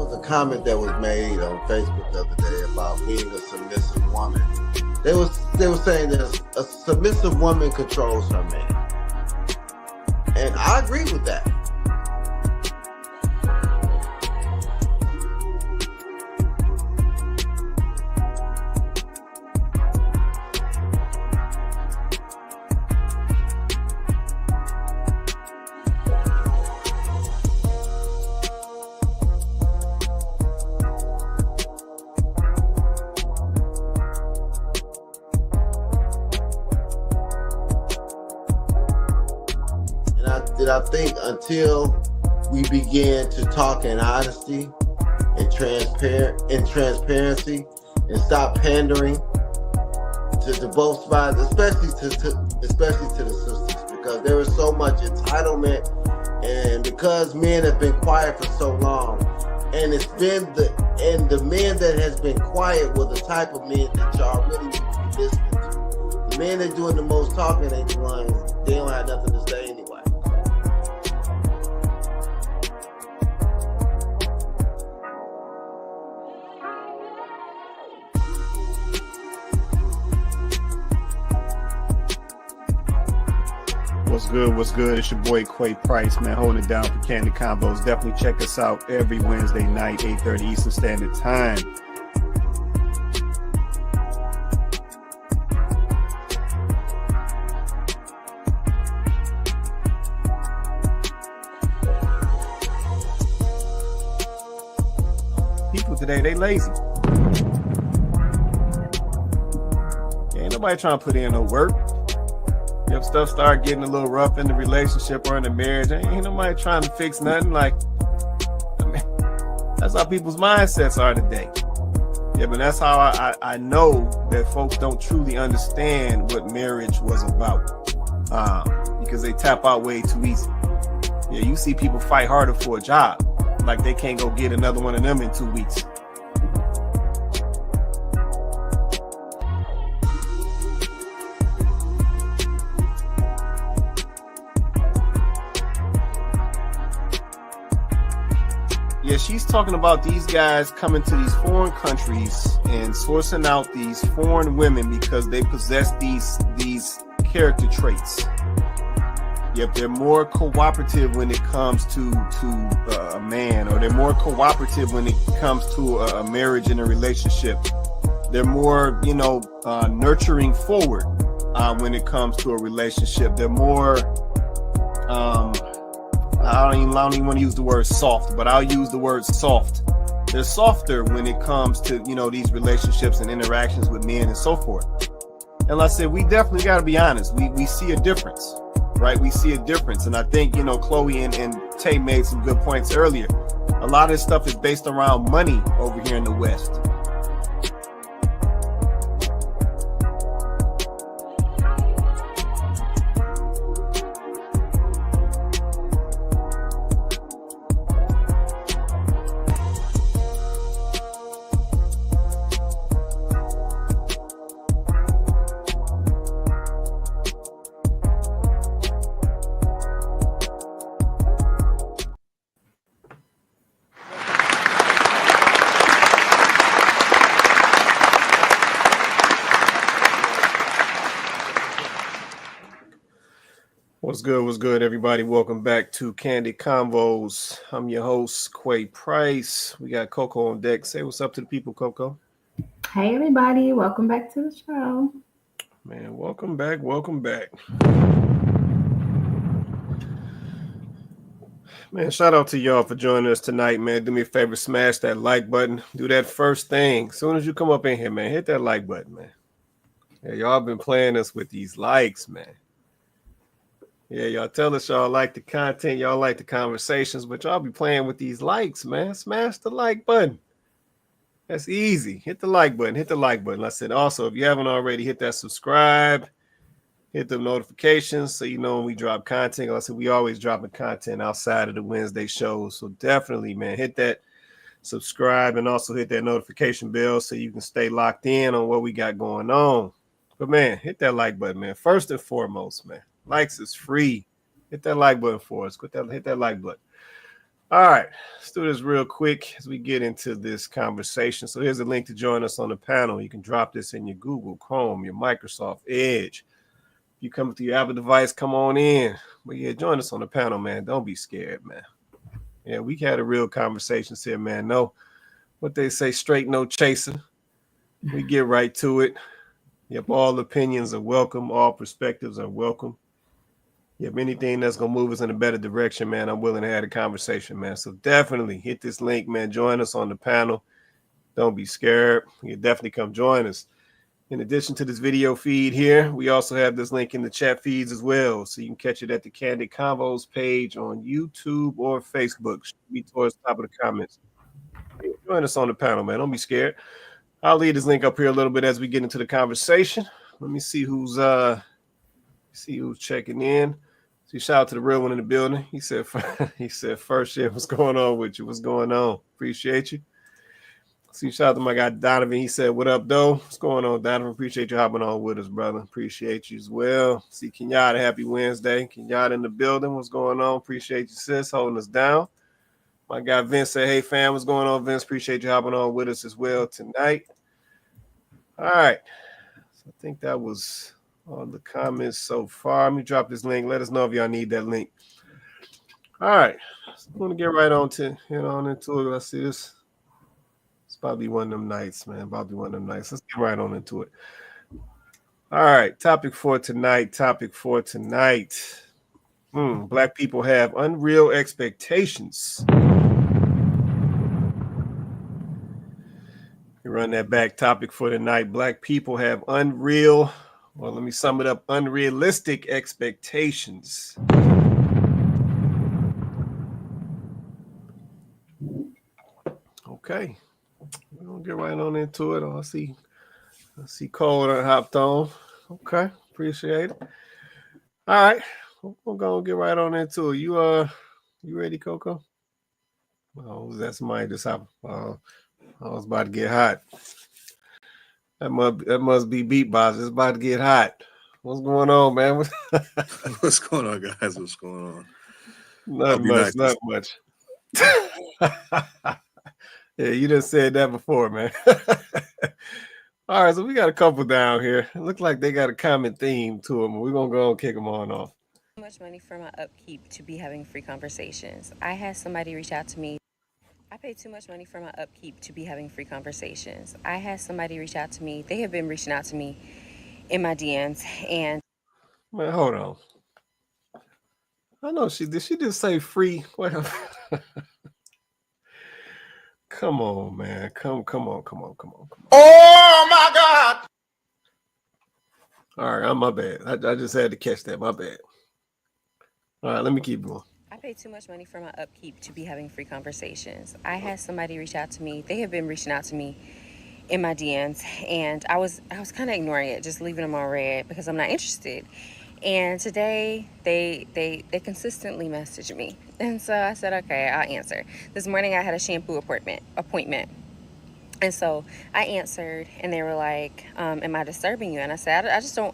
was a comment that was made on Facebook the other day about being a submissive woman. They were saying that a submissive woman controls her man, and I agree with that. I think until we begin to talk in honesty and transparency and stop pandering to both sides, especially to the sisters, because there is so much entitlement, and because men have been quiet for so long, and it's been the men that has been quiet were the type of men that y'all really need to be listening to. The men that doing the most talking ain't the ones, they don't have nothing to say anyway. What's good? It's your boy Quay Price, man, holding it down for Kandid Konvos. Definitely check us out every Wednesday night, 8:30 Eastern Standard Time. People today, they lazy. Ain't nobody trying to put in no work. If stuff start getting a little rough in the relationship or in the marriage, ain't nobody trying to fix nothing. Like, I mean, that's how people's mindsets are today. Yeah, but that's how I know that folks don't truly understand what marriage was about, because they tap out way too easy. Yeah, you see people fight harder for a job, like they can't go get another one of them in 2 weeks. Yeah, she's talking about these guys coming to these foreign countries and sourcing out these foreign women because they possess these character traits. Yep, they're more cooperative when it comes to a man, or they're more cooperative when it comes to a marriage and a relationship. They're more, nurturing forward when it comes to a relationship. They're more I don't even want to use the word soft, but I'll use the word soft. They're softer when it comes to, these relationships and interactions with men and so forth. And like I said, we definitely got to be honest. We see a difference, right? We see a difference. And I think, Chloe and Tay made some good points earlier. A lot of this stuff is based around money over here in the West. What's good, everybody? Welcome back to Kandid Konvos. I'm your host, Quay Price. We got Coco on deck. Say what's up to the people, Coco. Hey, everybody. Welcome back to the show. Man, welcome back. Man, shout out to y'all for joining us tonight, man. Do me a favor, smash that like button. Do that first thing. As soon as you come up in here, man, hit that like button, man. Yeah, y'all been playing us with these likes, man. Yeah, y'all tell us y'all like the content, y'all like the conversations, but y'all be playing with these likes, man. Smash the like button. That's easy. Hit the like button. I said, also, if you haven't already, hit that subscribe, hit the notifications so you know when we drop content. Like I said, we always dropping content outside of the Wednesday shows. So definitely, man, hit that subscribe and also hit that notification bell so you can stay locked in on what we got going on. But, man, hit that like button, man. First and foremost, man. Likes is free. Hit that like button for us. Hit that like button. All right, let's do this real quick as we get into this conversation. So here's a link to join us on the panel. You can drop this in your Google Chrome, your Microsoft Edge. If you come to your Apple device, come on in. But yeah, join us on the panel, man. Don't be scared, man. Yeah, we had a real conversation here, man. No, what they say, straight no chaser. We get right to it. Yep, all opinions are welcome. All perspectives are welcome. Yep, anything that's going to move us in a better direction, man, I'm willing to have a conversation, man. So definitely hit this link, man. Join us on the panel. Don't be scared. You definitely come join us. In addition to this video feed here, we also have this link in the chat feeds as well. So you can catch it at the Kandid Konvos page on YouTube or Facebook. Should be towards the top of the comments. Join us on the panel, man. Don't be scared. I'll leave this link up here a little bit as we get into the conversation. Let me see who's checking in. See, shout out to the real one in the building. He said first year, what's going on with you? What's going on? Appreciate you. See, shout out to my guy Donovan. He said, what up, though? What's going on, Donovan? Appreciate you hopping on with us, brother. Appreciate you as well. See, Kenyatta, happy Wednesday. Kenyatta in the building. What's going on? Appreciate you, sis, holding us down. My guy Vince said, hey, fam, what's going on, Vince? Appreciate you hopping on with us as well tonight. All right. So I think that was all the comments so far. Let me drop this link. Let us know if y'all need that link. All right. So I'm going to get right on into it. Let's see this. It's probably one of them nights, man. Probably one of them nights. Let's get right on into it. All right. Topic for tonight. Black people have unreal expectations. You run that back. Topic for tonight. Black people have unrealistic expectations. Okay. We're going to get right on into it. I see Cole hopped on. Okay. Appreciate it. All right. We're going to get right on into it. You ready, Coco? Oh, that's somebody just happened. I was about to get hot. That must be beatbox. It's about to get hot. What's going on, man? What's going on, guys? What's going on? Not much. Yeah, you just said that before, man. All right, so we got a couple down here. It looks like they got a common theme to them. We're going to go and kick them on off. Too much money for my upkeep to be having free conversations. I had somebody reach out to me. I paid too much money for my upkeep to be having free conversations. I had somebody reach out to me. They have been reaching out to me in my DMs, and man, hold on. I know did she just say free? Well, come on, man. Come on. Oh my God! All right, my bad. I just had to catch that. My bad. All right, let me keep going. I paid too much money for my upkeep to be having free conversations. I had somebody reach out to me. They have been reaching out to me in my DMs, and I was kind of ignoring it, just leaving them on red because I'm not interested. And today they consistently message me, and so I said, okay, I'll answer. This morning I had a shampoo appointment. And so I answered, and they were like, am I disturbing you? And I said,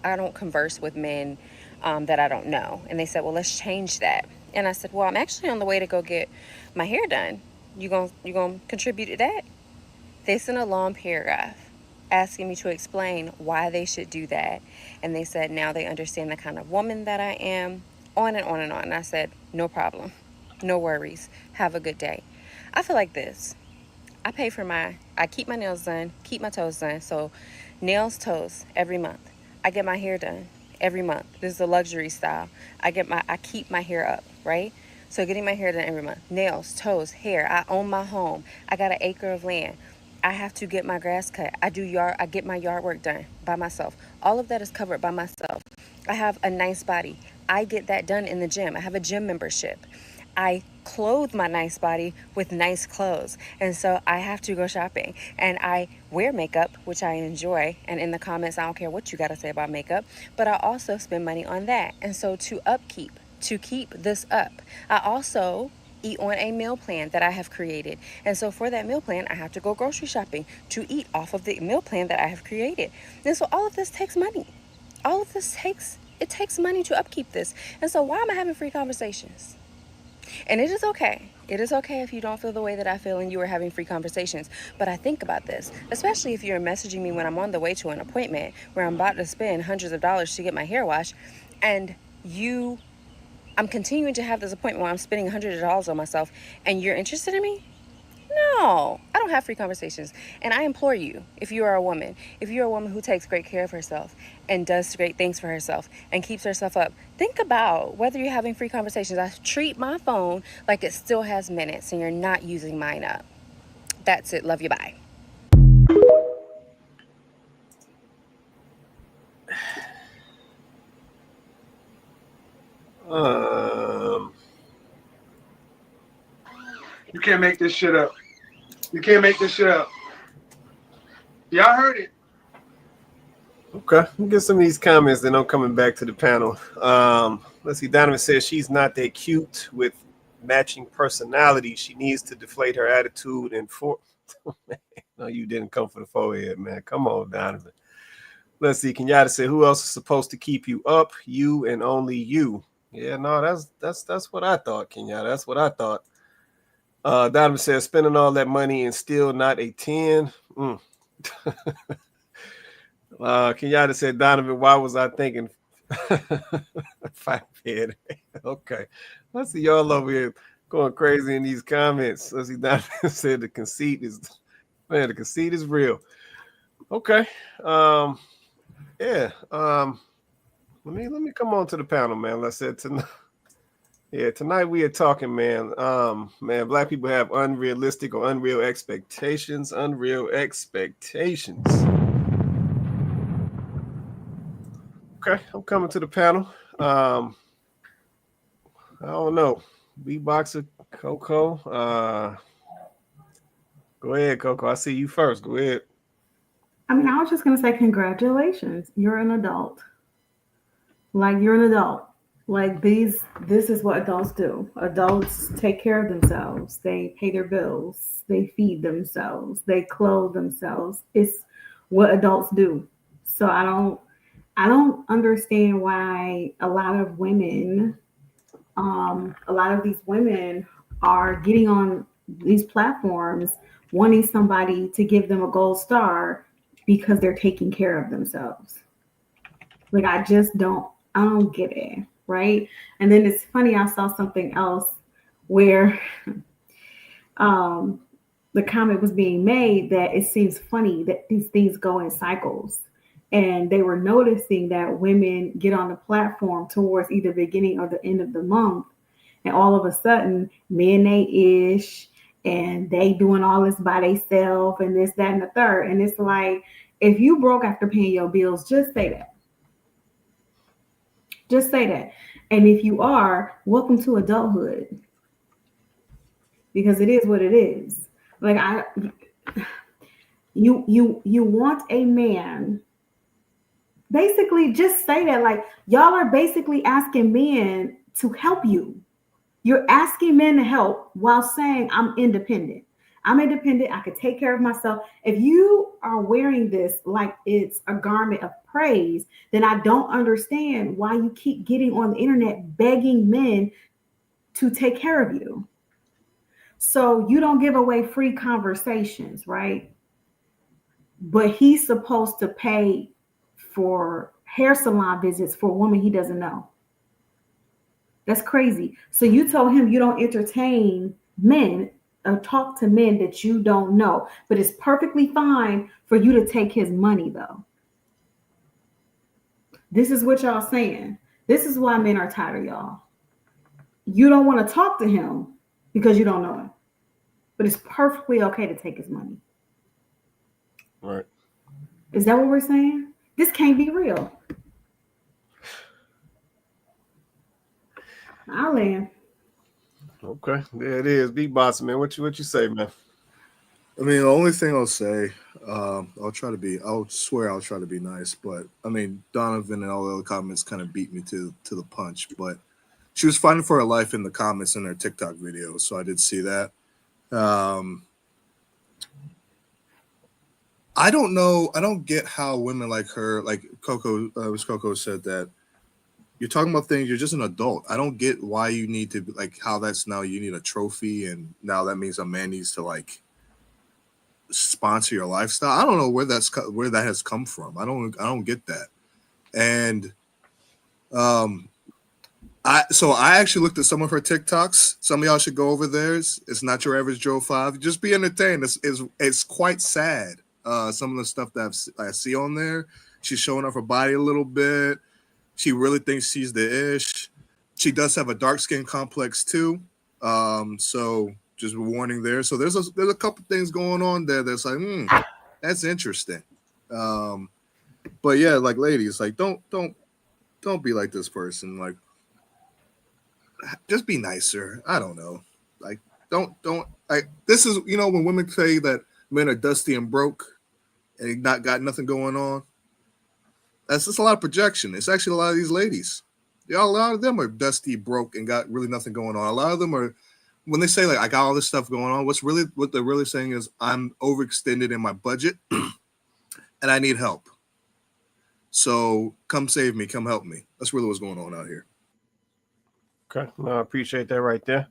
I don't converse with men that I don't know. And they said, well, let's change that. And I said, well, I'm actually on the way to go get my hair done. You gonna contribute to that? They sent a long paragraph asking me to explain why they should do that. And they said now they understand the kind of woman that I am, on and on and on. And I said, no problem, no worries, have a good day. I feel like this. I keep my nails done, keep my toes done. So nails, toes, every month. I get my hair done every month. This is a luxury style. I keep my hair up, right? So getting my hair done every month. Nails, toes, hair. I own my home. I got an acre of land. I have to get my grass cut. I get my yard work done by myself. All of that is covered by myself. I have a nice body. I get that done in the gym. I have a gym membership. I clothe my nice body with nice clothes. And so I have to go shopping. And I wear makeup, which I enjoy. And in the comments, I don't care what you got to say about makeup. But I also spend money on that. And so to keep this up, I also eat on a meal plan that I have created. And so for that meal plan, I have to go grocery shopping to eat off of the meal plan that I have created. And so all of this takes money. It takes money to upkeep this. And so why am I having free conversations? And it is okay. It is okay if you don't feel the way that I feel and you are having free conversations. But I think about this, especially if you're messaging me when I'm on the way to an appointment where I'm about to spend hundreds of dollars to get my hair washed, and I'm continuing to have this appointment where I'm spending hundreds of dollars on myself, and you're interested in me? No, I don't have free conversations. And I implore you, if you're a woman who takes great care of herself and does great things for herself and keeps herself up, think about whether you're having free conversations. I treat my phone like it still has minutes and you're not using mine up. That's it. Love you. Bye. You can't make this shit up. You can't make this shit up. Y'all heard it. Okay, we'll get some of these comments, then I'm coming back to the panel. Let's see. Donovan says she's not that cute with matching personality. She needs to deflate her attitude and No, you didn't come for the forehead, man. Come on, Donovan. Let's see. Kenyatta said, who else is supposed to keep you up? You and only you. Yeah, no, that's what I thought, Kenyatta. That's what I thought. Donovan says, spending all that money and still not a 10. Kenyatta said, Donovan, why was I thinking 5 head? Okay. Let's see y'all over here going crazy in these comments. Let's see. Donovan said the conceit is real. Okay. Yeah. Let me come on to the panel, man. Let's say tonight. Yeah, tonight we are talking, man. Man, black people have unrealistic or unreal expectations. Okay, I'm coming to the panel. I don't know. Beatboxer Coco. Go ahead, Coco. I see you first. Go ahead. I mean, I was just going to say congratulations. You're an adult. Like, you're an adult. Like, this is what adults do. Adults take care of themselves. They pay their bills. They feed themselves. They clothe themselves. It's what adults do. So I don't understand why a lot of these women are getting on these platforms wanting somebody to give them a gold star because they're taking care of themselves. Like, I don't get it, right? And then it's funny, I saw something else where the comment was being made that it seems funny that these things go in cycles. And they were noticing that women get on the platform towards either beginning or the end of the month. And all of a sudden, men they ish and they doing all this by themselves and this, that, and the third. And it's like, if you broke after paying your bills, just say that. Just say that. And if you are, welcome to adulthood. Because it is what it is. Like, you want a man. Basically, just say that. Like, y'all are basically asking men to help you. You're asking men to help while saying, I'm independent. I'm independent. I can take care of myself. If you are wearing this like it's a garment of praise, then I don't understand why you keep getting on the internet begging men to take care of you. So you don't give away free conversations, right? But he's supposed to pay for hair salon visits for a woman he doesn't know. That's crazy. So you told him you don't entertain men or talk to men that you don't know, but it's perfectly fine for you to take his money though. This is what y'all saying. This is why men are tired of y'all. You don't want to talk to him because you don't know him, but it's perfectly okay to take his money. Right. Is that what we're saying? This can't be real. I'll land. Okay, there it is. Beatbox, man. What you say, man? I mean, the only thing I'll say, I'll swear I'll try to be nice, but I mean, Donovan and all the other comments kind of beat me to the punch, but she was fighting for her life in the comments in her TikTok video, so I did see that. I don't know. I don't get how women like her, like Coco said that you're talking about things. You're just an adult. I don't get why you need to like how that's now you need a trophy, and now that means a man needs to like sponsor your lifestyle. I don't know where that has come from. I don't get that. And I actually looked at some of her TikToks. Some of y'all should go over theirs. It's not your average Joe 5. Just be entertained. It's quite sad. Some of the stuff that I see on there. She's showing off her body a little bit. She really thinks she's the ish. She does have a dark skin complex too. So just a warning there. So there's a couple things going on there that's like, that's interesting. But yeah, like ladies, like don't be like this person. Like just be nicer. I don't know. Like don't like this is when women say that men are dusty and broke and not got nothing going on. That's just a lot of projection. It's actually a lot of these ladies. A lot of them are dusty, broke, and got really nothing going on. A lot of them are, when they say like I got all this stuff going on, what they're really saying is I'm overextended in my budget and I need help. So come save me, come help me. That's really what's going on out here. Okay, no, I appreciate that right there.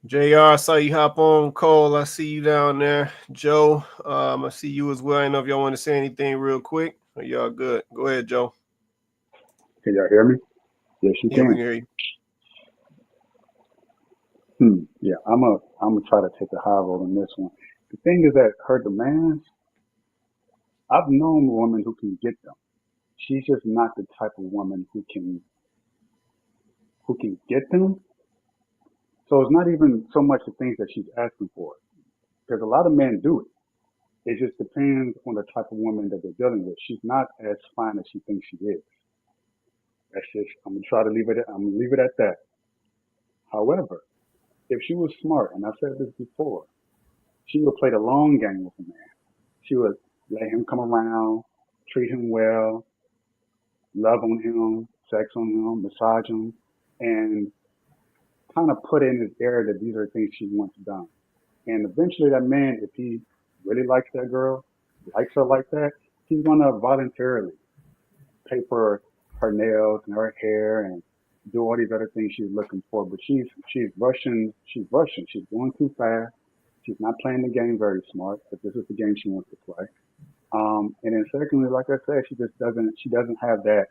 JR, I saw you hop on. Cole, I see you down there. Joe, I see you as well. I don't know if y'all want to say anything real quick. Are y'all good? Go ahead, Joe. Can y'all hear me? Yes, you Yeah, can. we can hear you. Yeah, I'm gonna try to take a high road on this one. The thing is that her demands, I've known women who can get them. She's just not the type of woman who can get them. So it's not even so much the things that she's asking for, because a lot of men do it. It just depends on the type of woman that they're dealing with. She's not as fine as she thinks she is. That's just, I'm gonna leave it at that. However, if she was smart, and I've said this before, she would play the long game with a man. She would let him come around, treat him well, love on him, sex on him, massage him, and kind of put in his ear that these are things she wants done. And eventually that man, if he really likes that girl, likes her like that, he's gonna voluntarily pay for her nails and her hair and do all these other things she's looking for. But she's rushing. She's going too fast. She's not playing the game very smart, but this is the game she wants to play. And then secondly, like I said, she doesn't have that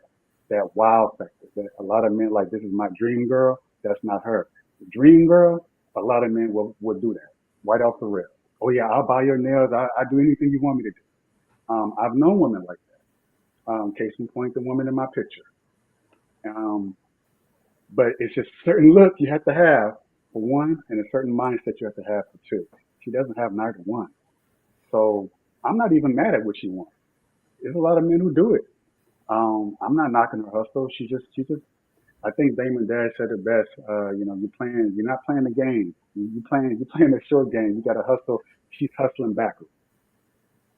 wow factor that a lot of men like. This is my dream girl. That's not her. The dream girl, a lot of men will do that right off the rip. Oh yeah, I'll buy your nails. I do anything you want me to do. I've known women like that. Case in point, the woman in my picture. But it's just a certain look you have to have for one, and a certain mindset you have to have for two. She doesn't have neither one. So I'm not even mad at what she wants. There's a lot of men who do it. I'm not knocking her hustle. She just. I think Damon Dad said it best. You're not playing the game. You're playing a short game. You got to hustle. She's hustling backwards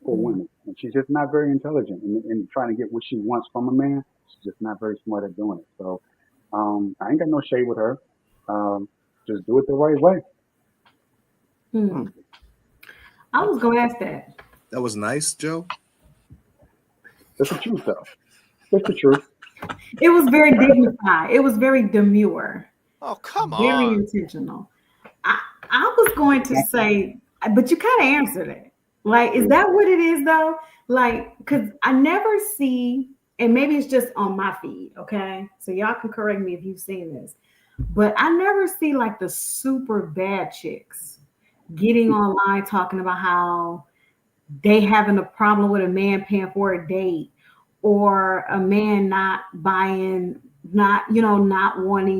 for women, and she's just not very intelligent in trying to get what she wants from a man. She's just not very smart at doing it. So I ain't got no shade with her. Just do it the right way. I was gonna ask that. That was nice, Joe. That's the truth, though. That's the truth. It was very dignified. It was very demure. Oh, come Very on. intentional. I was going to say, but you kind of answered it. Like, is that what it is though? Like, because I never see, and maybe it's just on my feed, okay? So y'all can correct me if you've seen this, but I never see like the super bad chicks getting online talking about how they having a problem with a man paying for a date, or a man not wanting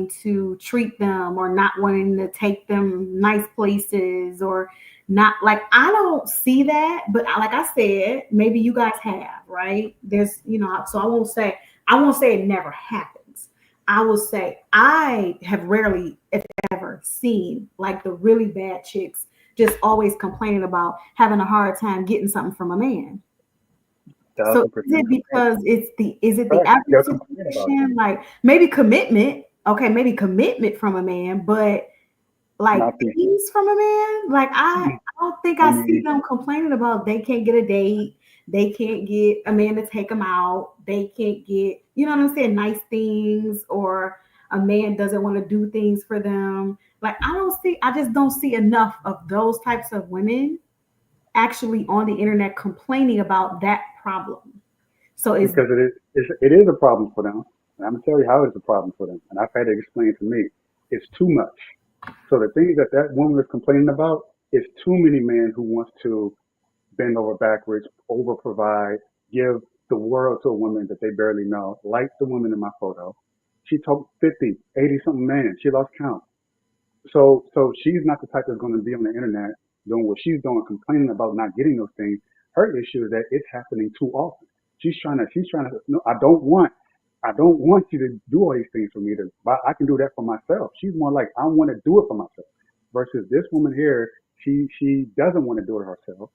to treat them, or not wanting to take them nice places, or not, like, I don't see that. But like I said, maybe you guys have, right? There's, so I won't say it never happens. I will say I have rarely, if ever, seen like the really bad chicks just always complaining about having a hard time getting something from a man. So is it because is it the average situation? Like maybe commitment, okay, maybe commitment from a man, but like peace from a man? Like I don't think I see them complaining about they can't get a date, They can't get a man to take them out. They can't get, you know what I'm saying, nice things, or a man doesn't want to do things for them. Like I just don't see enough of those types of women actually on the internet complaining about that problem. So it's because it is a problem for them. And I'm gonna tell you how it's a problem for them. And I've had it explained to me. It's too much. So the things that that woman is complaining about is too many men who wants to bend over backwards, over provide, give the world to a woman that they barely know, like the woman in my photo. She told 50, 80 something men. She lost count. So she's not the type that's going to be on the internet doing what she's doing, complaining about not getting those things. Her issue is that it's happening too often. She's trying to, no, I don't want you to do all these things for me to, but I can do that for myself. She's more like, I want to do it for myself versus this woman here. She doesn't want to do it herself,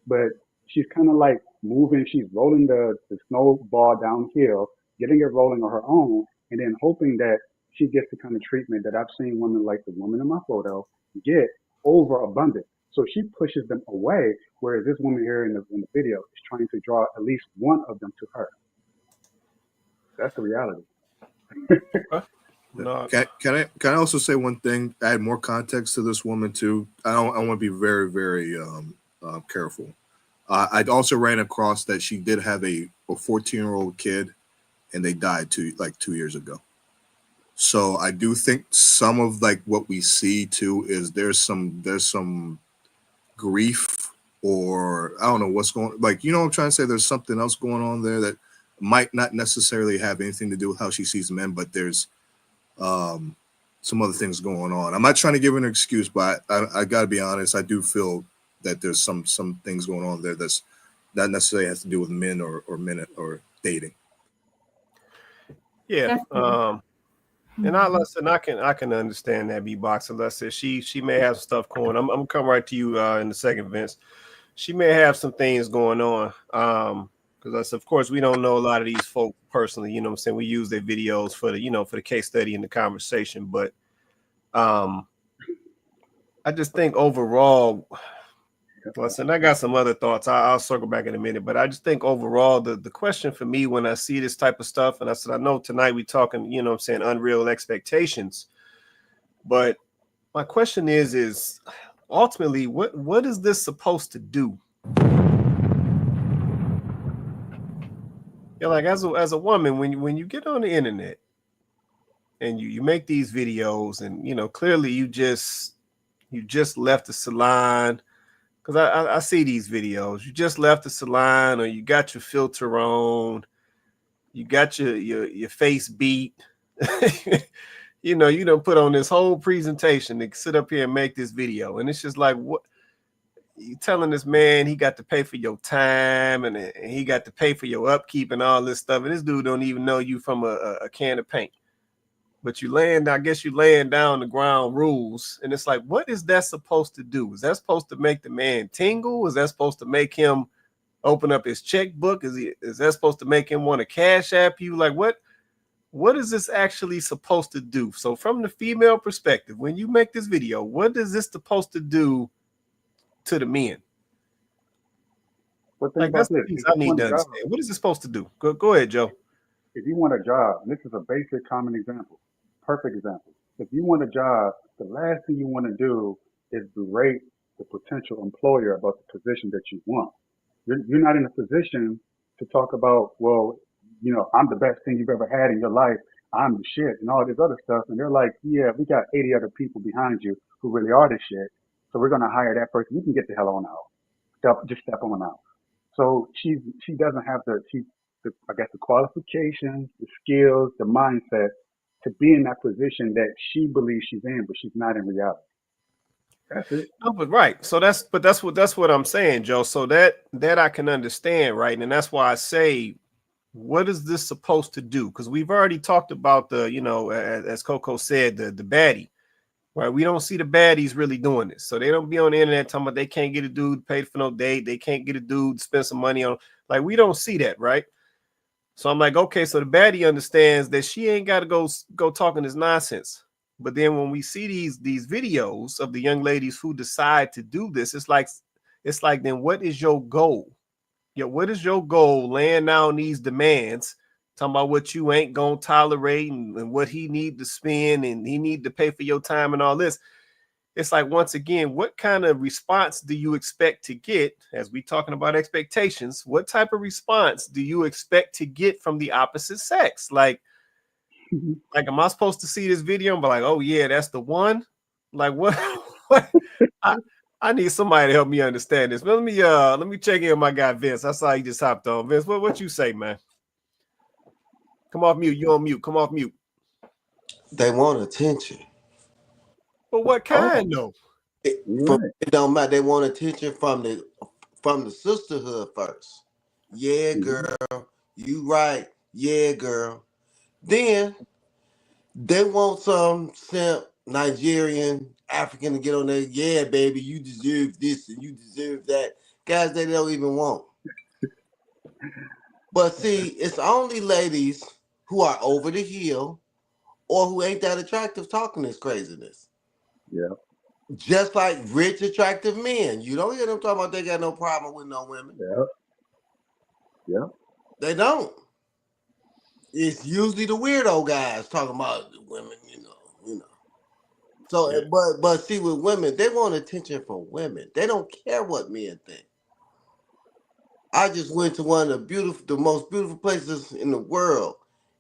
but she's kind of like moving, she's rolling the snowball downhill, getting it rolling on her own, and then hoping that she gets the kind of treatment that I've seen women like the woman in my photo get overabundant. So she pushes them away, whereas this woman here in the video is trying to draw at least one of them to her. That's the reality. No, Can I also say one thing? Add more context to this woman too. I want to be very very careful. I also ran across that she did have a 14-year-old kid, and they died 2 years ago. So I do think some of like what we see too is there's some grief, or I don't know what's going, like, you know what I'm trying to say, there's something else going on there that might not necessarily have anything to do with how she sees men, but there's some other things going on. I'm not trying to give her an excuse, but I got to be honest, I do feel that there's some things going on there that's not necessarily has to do with men or men or dating. yeah. Definitely. And I can understand that, B-Box. Unless she may have stuff going. I'm gonna come right to you in a second, Vince. She may have some things going on. Because of course we don't know a lot of these folk personally. You know what I'm saying? We use their videos for the case study and the conversation. But I just think overall, listen, I got some other thoughts. I'll circle back in a minute, but I just think overall, the question for me when I see this type of stuff, and I said, I know tonight we talking, you know what I'm saying, unreal expectations, but my question is ultimately, what is this supposed to do? Yeah, like as a woman, when you get on the internet and you make these videos, and clearly you just left the salon. Because I see these videos. You just left the salon, or you got your filter on, you got your face beat. You done put on this whole presentation to sit up here and make this video. And it's just like, what you telling this man he got to pay for your time, and he got to pay for your upkeep and all this stuff. And this dude don't even know you from a can of paint. But you laying down the ground rules, and it's like, what is that supposed to do? Is that supposed to make the man tingle? Is that supposed to make him open up his checkbook? Is that supposed to make him want to cash app you? Like, what is this actually supposed to do? So from the female perspective, when you make this video, what is this supposed to do to the men? But think Like, about that's the this. piece If I you need want to a job, understand. What is it supposed to do? Go ahead, Joe. if you want a job, and this is a basic common example, perfect example. If you want a job, the last thing you want to do is berate the potential employer about the position that you want. You're not in a position to talk about, well, I'm the best thing you've ever had in your life. I'm the shit and all this other stuff. And they're like, yeah, we got 80 other people behind you who really are the shit. So we're going to hire that person. You can get the hell on out. Just step on out. So she doesn't have I guess the qualifications, the skills, the mindset to be in that position that she believes she's in, but she's not in reality. That's it. No, but right. So that's what I'm saying, Joe. So that I can understand, right? And that's why I say, what is this supposed to do? Because we've already talked about as Coco said, the baddie, right? We don't see the baddies really doing this. So they don't be on the internet talking about they can't get a dude paid for no date. They can't get a dude to spend some money on. Like, we don't see that, right? So I'm like, okay, so the baddie understands that she ain't got to go talking this nonsense. But then when we see these videos of the young ladies who decide to do this, it's like, then what is your goal? Yeah, what is your goal? Laying down these demands, talking about what you ain't gonna tolerate and what he need to spend and he need to pay for your time and all this. It's like, once again, what kind of response do you expect to get? As we talking about expectations, what type of response do you expect to get from the opposite sex? Like, am I supposed to see this video and be like, oh yeah, that's the one? Like, what? what? I need somebody to help me understand this. But let me check in with my guy Vince. I saw he just hopped on. Vince, what you say, man? Come off mute. You on mute. Come off mute. They want attention. But what kind though? It don't matter. They want attention from the sisterhood first. Yeah, girl, you right. Yeah, girl. Then they want some simp Nigerian African to get on there. Yeah, baby, you deserve this and you deserve that. Guys, they don't even want. But see, it's only ladies who are over the hill or who ain't that attractive talking this craziness. Yeah. Just like rich, attractive men. You don't hear them talking about they got no problem with no women. Yeah. Yeah. They don't. It's usually the weirdo guys talking about the women, you know. So, Yeah. but see, with women, they want attention from women. They don't care what men think. I just went to one of the most beautiful places in the world,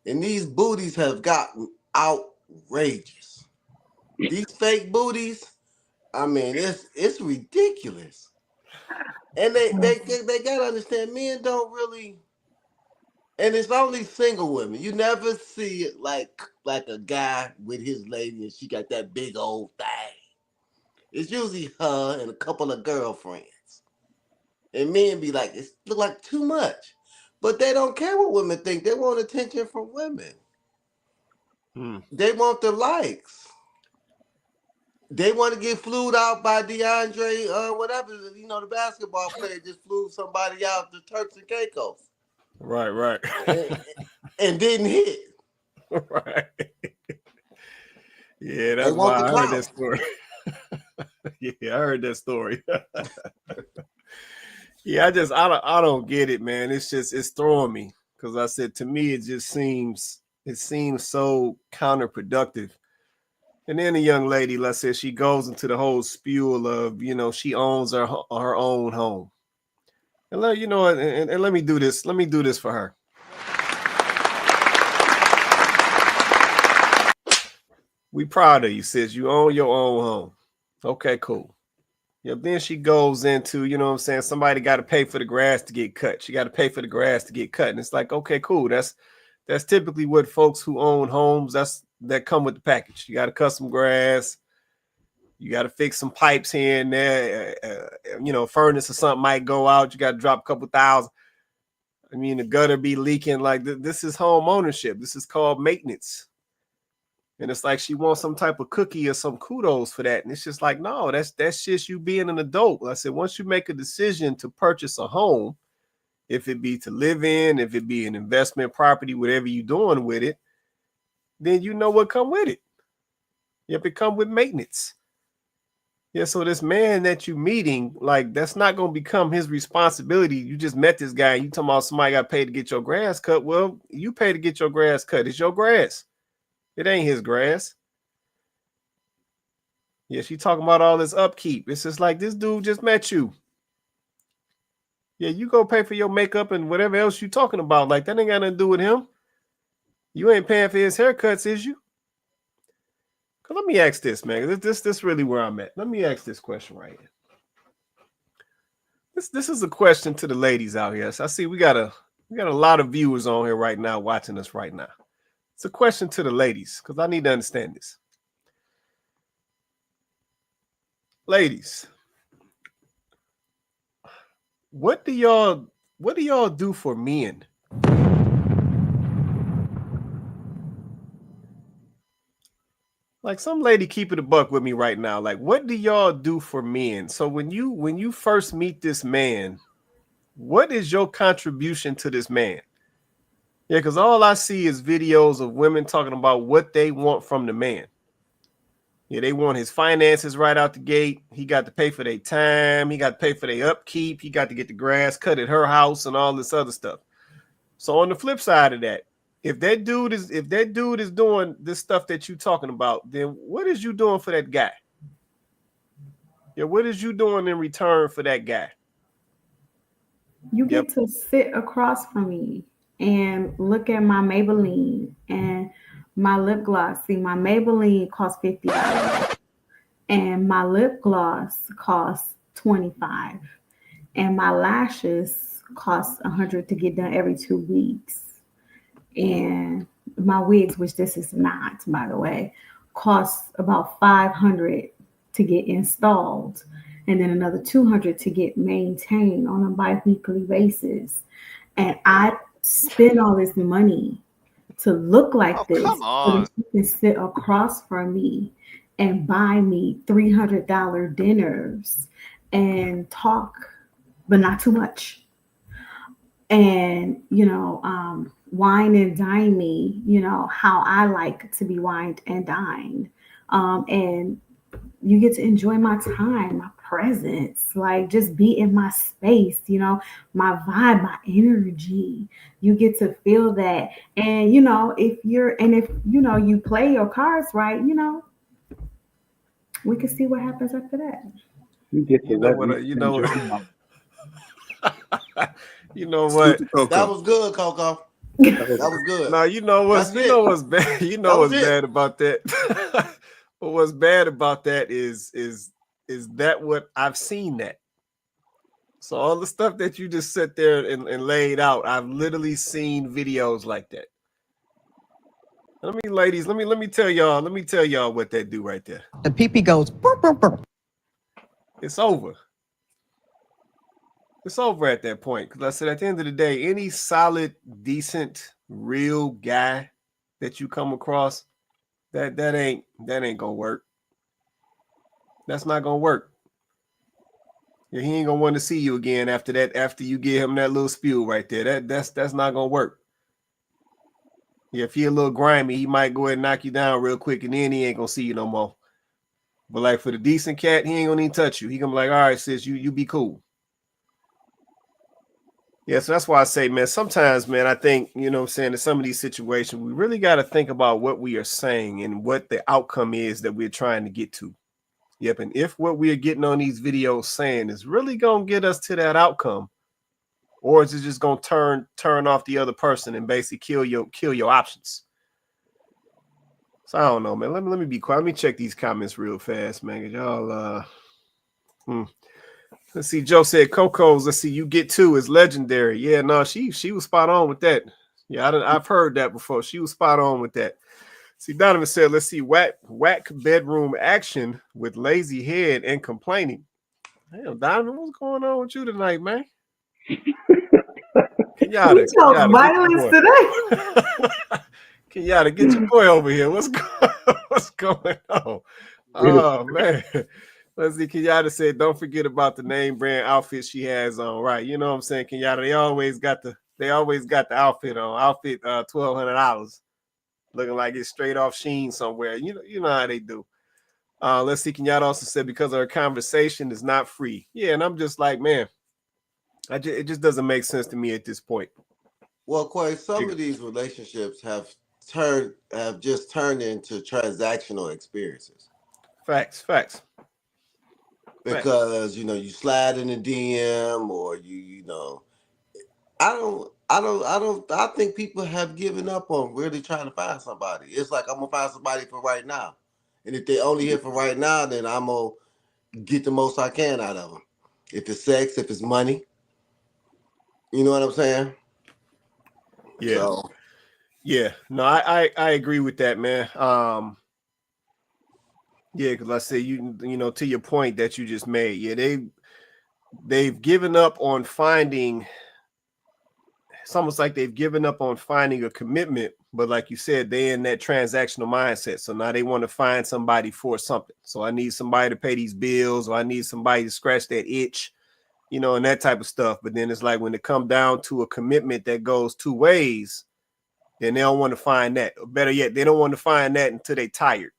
and these booties have gotten outrageous. These fake booties, I mean, it's ridiculous. And they gotta understand, men don't really, and it's only single women. You never see it like a guy with his lady and she got that big old thing. It's usually her and a couple of girlfriends. And men be like, it look like too much. But they don't care what women think. They want attention from women. They want the likes. They want to get flued out by DeAndre, whatever, the basketball player just flew somebody out to Turks and Caicos. Right. and didn't hit. Right. Yeah, that's They want why the I heard that clout. story. Yeah, I heard that story. Yeah, I don't get it, man. It's throwing me, because I said, to me it seems so counterproductive. And then the young lady, let's say, she goes into the whole spiel of, she owns her own home. And let me do this. Let me do this for her. We proud of you, sis. You own your own home. Okay, cool. Yeah, then she goes into, somebody got to pay for the grass to get cut. She got to pay for the grass to get cut. And it's like, okay, cool. That's typically what folks who own homes, that come with the package. You got to cut some grass. You got to fix some pipes here and there. Furnace or something might go out. You got to drop a couple thousand. I mean, the gutter be leaking. Like, this is home ownership. This is called maintenance. And it's like she wants some type of cookie or some kudos for that. And it's just like, no, that's just you being an adult. I said, once you make a decision to purchase a home, if it be to live in, if it be an investment property, whatever you're doing with it, then you know what come with it. You have to come with maintenance. Yeah, so this man that you're meeting, like, that's not going to become his responsibility. You just met this guy. You talking about somebody got paid to get your grass cut. Well, you pay to get your grass cut. It's your grass. It ain't his grass. Yeah, she talking about all this upkeep. It's just like, this dude just met you. Yeah, you go pay for your makeup and whatever else you talking about. Like, that ain't got nothing to do with him. You ain't paying for his haircuts, is you? Cause let me ask this, man. This really where I'm at. Let me ask this question right here. This is a question to the ladies out here. So I see we got a lot of viewers on here right now watching us right now. It's a question to the ladies, because I need to understand this. Ladies, what do y'all do for men? Like, some lady keep it a buck with me right now. Like, what do y'all do for men? So when you first meet this man, what is your contribution to this man? Yeah, because all I see is videos of women talking about what they want from the man. Yeah, they want his finances right out the gate. He got to pay for their time. He got to pay for their upkeep. He got to get the grass cut at her house and all this other stuff. So on the flip side of that, if that dude is doing this stuff that you're talking about, then what is you doing for that guy? Yeah, what is you doing in return for that guy? You Yep. get to sit across from me and look at my Maybelline and my lip gloss. See, my Maybelline costs $50 and my lip gloss costs $25 and my lashes cost $100 to get done every 2 weeks. And my wigs, which this is not, by the way, costs about $500 to get installed, and then another $200 to get maintained on a bi-weekly basis. And I spend all this money to look like this come so on. that you can sit across from me and buy me $300 dinners and talk, but not too much. And, wine and dine me, how I like to be wined and dined. And you get to enjoy my time, my presence, like just be in my space, my vibe, my energy. You get to feel that. And, if you play your cards right, we can see what happens after that. You get to You know let what? me You know enjoy what? my You know what? Salute to Coco. That was good, Coco. that That was was good. No, you know what's That's you know it. what's bad. You That know was what's it. bad about that. But what's bad about that is that what I've seen that. So all the stuff that you just sit there and laid out, I've literally seen videos like that. Let me tell y'all what that do right there. The pee-pee goes burp, burp, burp. It's over. It's over at that point. Because I said at the end of the day, any solid, decent, real guy that you come across, that ain't gonna work. That's not gonna work. Yeah, he ain't gonna want to see you again after that, after you give him that little spew right there. That's not gonna work. Yeah, if he a little grimy, he might go ahead and knock you down real quick, and then he ain't gonna see you no more. But like for the decent cat, he ain't gonna even touch you. He gonna be like, all right, sis, you be cool. Yeah, so that's why I say, man, sometimes, man, I think, what I'm saying, in some of these situations, we really got to think about what we are saying and what the outcome is that we're trying to get to. Yep, and if what we are getting on these videos saying is really going to get us to that outcome, or is it just going to turn off the other person and basically kill your options? So I don't know, man. Let me be quiet. Let me check these comments real fast, man. Y'all, Let's see. Joe said Coco's. Let's see. You get two is legendary. Yeah, no, she was spot on with that. Yeah, I've heard that before. She was spot on with that. See, Donovan said, let's see, whack bedroom action with lazy head and complaining. Damn, Donovan, what's going on with you tonight, man? Kenyatta, You chose violence today. Kenyatta, get your boy over here. What's going on? Oh man. Let's see. Kenyatta said, don't forget about the name brand outfit she has on. Right. You know what I'm saying, Kenyatta? They always got the outfit on. Outfit $1,200. Looking like it's straight off Sheen somewhere. You know how they do. Let's see. Kenyatta also said because our conversation is not free. Yeah, and I'm just like, man, it just doesn't make sense to me at this point. Well, Quay, some of these relationships have just turned into transactional experiences. Facts. Because you slide in the DM or I think people have given up on really trying to find somebody. It's like I'm gonna find somebody for right now, and if they only here for right now, then I'm gonna get the most I can out of them. If it's sex, if it's money, you know what I'm saying? Yeah. So, yeah. No, I agree with that, man. Yeah, because I say to your point that you just made. Yeah, they've given up on finding. It's almost like they've given up on finding a commitment, but like you said, they're in that transactional mindset. So now they want to find somebody for something. So I need somebody to pay these bills, or I need somebody to scratch that itch, and that type of stuff. But then it's like when it comes down to a commitment that goes two ways, then they don't want to find that. Or better yet, they don't want to find that until they're tired.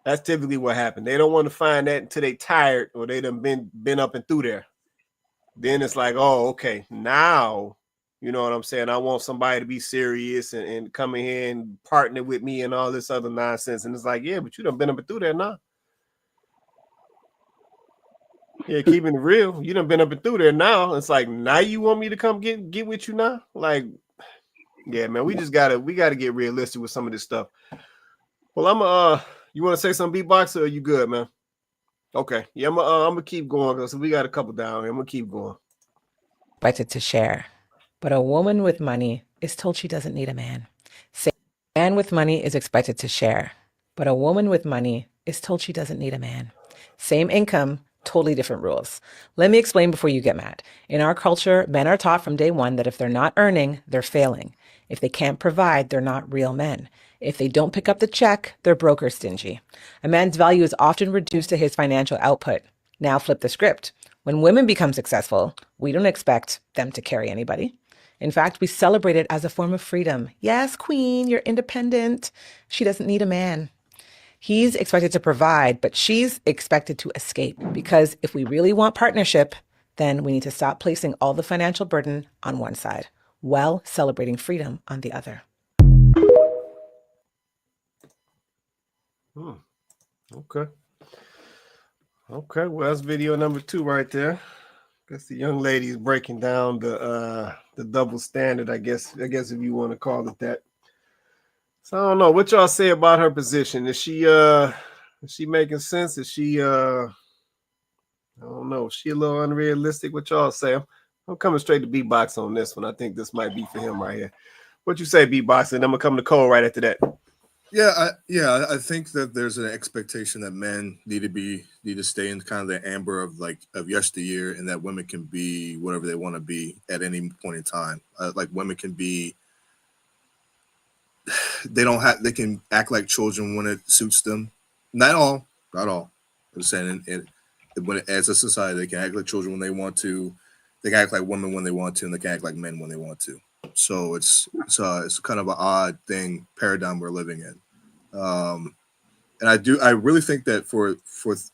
That's typically what happened. They don't want to find that until they tired or they done been up and through there. Then it's like, oh, okay, now, you know what I'm saying? I want somebody to be serious and come in here and partner with me and all this other nonsense. And it's like, yeah, but you done been up and through there now. Yeah, keeping it real. You done been up and through there now. It's like, now you want me to come get with you now? Like, yeah, man, we gotta get realistic with some of this stuff. Well, you want to say something, beatbox, or are you good, man? Okay, yeah, I'm gonna keep going. So we got a couple down here. I'm gonna keep going. Expected to share, but a woman with money is told she doesn't need a man. Same man with money is expected to share, but a woman with money is told she doesn't need a man. Same income, totally different rules. Let me explain before you get mad. In our culture, men are taught from day one that if they're not earning, they're failing. If they can't provide, they're not real men. If they don't pick up the check, they're broke or stingy. A man's value is often reduced to his financial output. Now flip the script. When women become successful, we don't expect them to carry anybody. In fact, we celebrate it as a form of freedom. Yes, queen, you're independent. She doesn't need a man. He's expected to provide, but she's expected to escape. Because if we really want partnership, then we need to stop placing all the financial burden on one side while celebrating freedom on the other. Okay. Okay, well, that's video number 2 right there. Guess the young lady is breaking down the double standard, I guess if you want to call it that. So I don't know what y'all say about her position. Is she making sense? Is she I don't know, is she a little unrealistic? What y'all say? I'm coming straight to beatbox on this one. I think this might be for him right here. What you say, beatbox? And I'm gonna come to Cole right after that. I think that there's an expectation that men need to stay in kind of the amber of yesteryear, and that women can be whatever they want to be at any point in time. Like women can be, they can act like children when it suits them. Not all. I'm saying as a society, they can act like children when they want to. They can act like women when they want to, and they can act like men when they want to. So it's kind of an odd paradigm we're living in. And I really think that for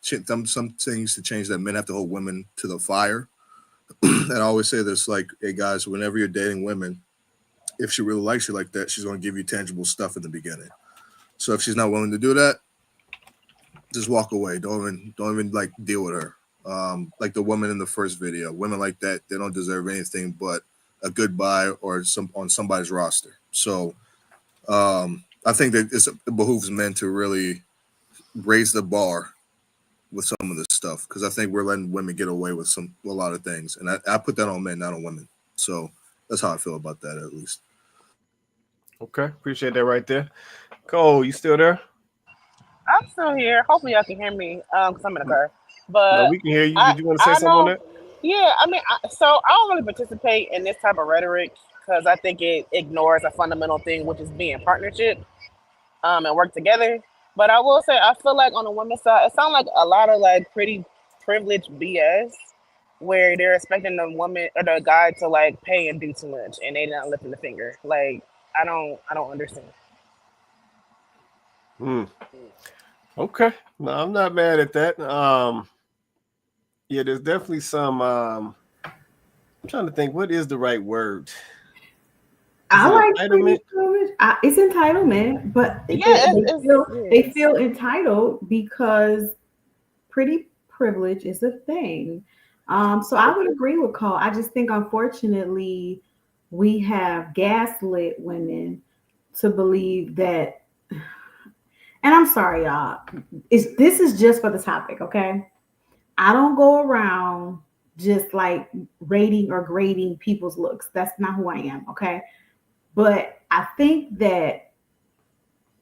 some things to change, that men have to hold women to the fire. And I always say this, like, hey guys, whenever you're dating women, if she really likes you like that, she's going to give you tangible stuff in the beginning. So if she's not willing to do that, just walk away. Don't even like deal with her. Like the woman in the first video, women like that, they don't deserve anything but a goodbye or on somebody's roster. So I think that it behooves men to really raise the bar with some of this stuff, because I think we're letting women get away with a lot of things, and I put that on men, not on women. So that's how I feel about that, at least. Okay, appreciate that right there. Cole, you still there? I'm still here. Hopefully, y'all can hear me because I'm in the car. But no, we can hear you. Did you want to say something on that? Yeah, I mean, so I don't really participate in this type of rhetoric because I think it ignores a fundamental thing, which is being partnership and work together. But I will say, I feel like on the women's side, it sounds like a lot of like pretty privileged BS, where they're expecting the woman or the guy to like pay and do too much, and they're not lifting the finger. Like I don't understand. Okay, no, I'm not mad at that. Yeah, there's definitely some. I'm trying to think, what is the right word? I like entitlement. It's entitlement, but they feel entitled because pretty privilege is a thing. So I would agree with Cole. I just think, unfortunately, we have gaslit women to believe that. And I'm sorry, y'all. This is just for the topic, okay? I don't go around just like rating or grading people's looks. That's not who I am, okay? But I think that,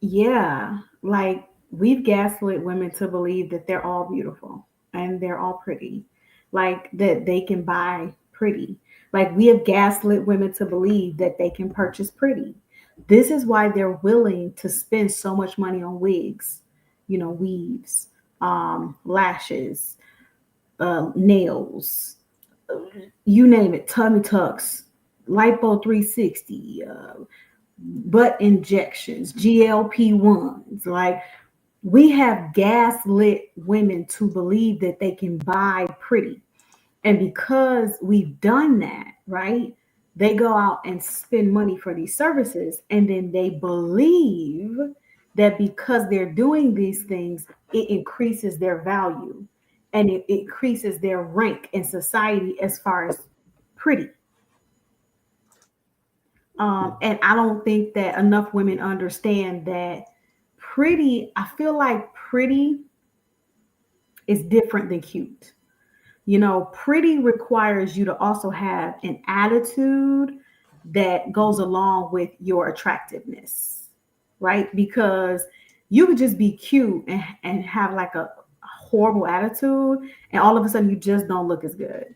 yeah, like we've gaslit women to believe that they're all beautiful and they're all pretty, like that they can buy pretty. Like we have gaslit women to believe that they can purchase pretty. This is why they're willing to spend so much money on wigs, weaves, lashes, nails, you name it, tummy tucks, lipo 360, butt injections, GLP-1s. Like we have gaslit women to believe that they can buy pretty. And because we've done that, right? They go out and spend money for these services. And then they believe that because they're doing these things, it increases their value and it increases their rank in society as far as pretty. And I don't think that enough women understand that pretty, I feel like pretty is different than cute. You know, pretty requires you to also have an attitude that goes along with your attractiveness, right? Because you could just be cute and have like a horrible attitude, and all of a sudden you just don't look as good.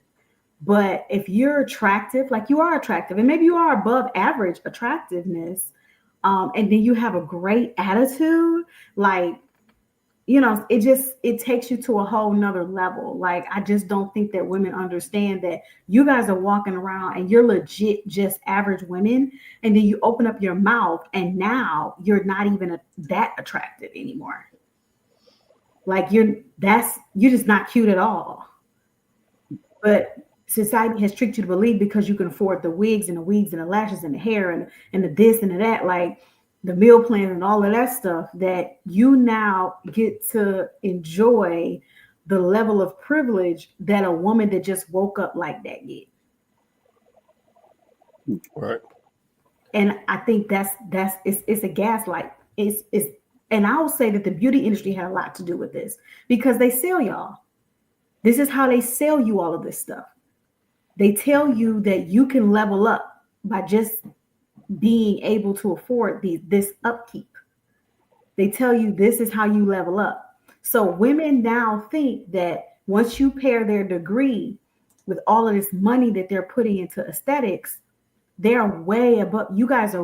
But if you're attractive, like you are attractive, and maybe you are above average attractiveness, and then you have a great attitude, like, you know, it takes you to a whole nother level. Like, I just don't think that women understand that you guys are walking around and you're legit just average women, and then you open up your mouth and now you're not even that attractive anymore. Like you're just not cute at all. But society has tricked you to believe because you can afford the wigs and the weaves and the lashes and the hair and the this and the that, like the meal plan and all of that stuff, that you now get to enjoy the level of privilege that a woman that just woke up like that get. Right. And I think it's a gaslight. It's and I will say that the beauty industry had a lot to do with this because they sell y'all. This is how they sell you all of this stuff. They tell you that you can level up by just being able to afford this upkeep. They tell you this is how you level up. So women now think that once you pair their degree with all of this money that they're putting into aesthetics, they're way above. You guys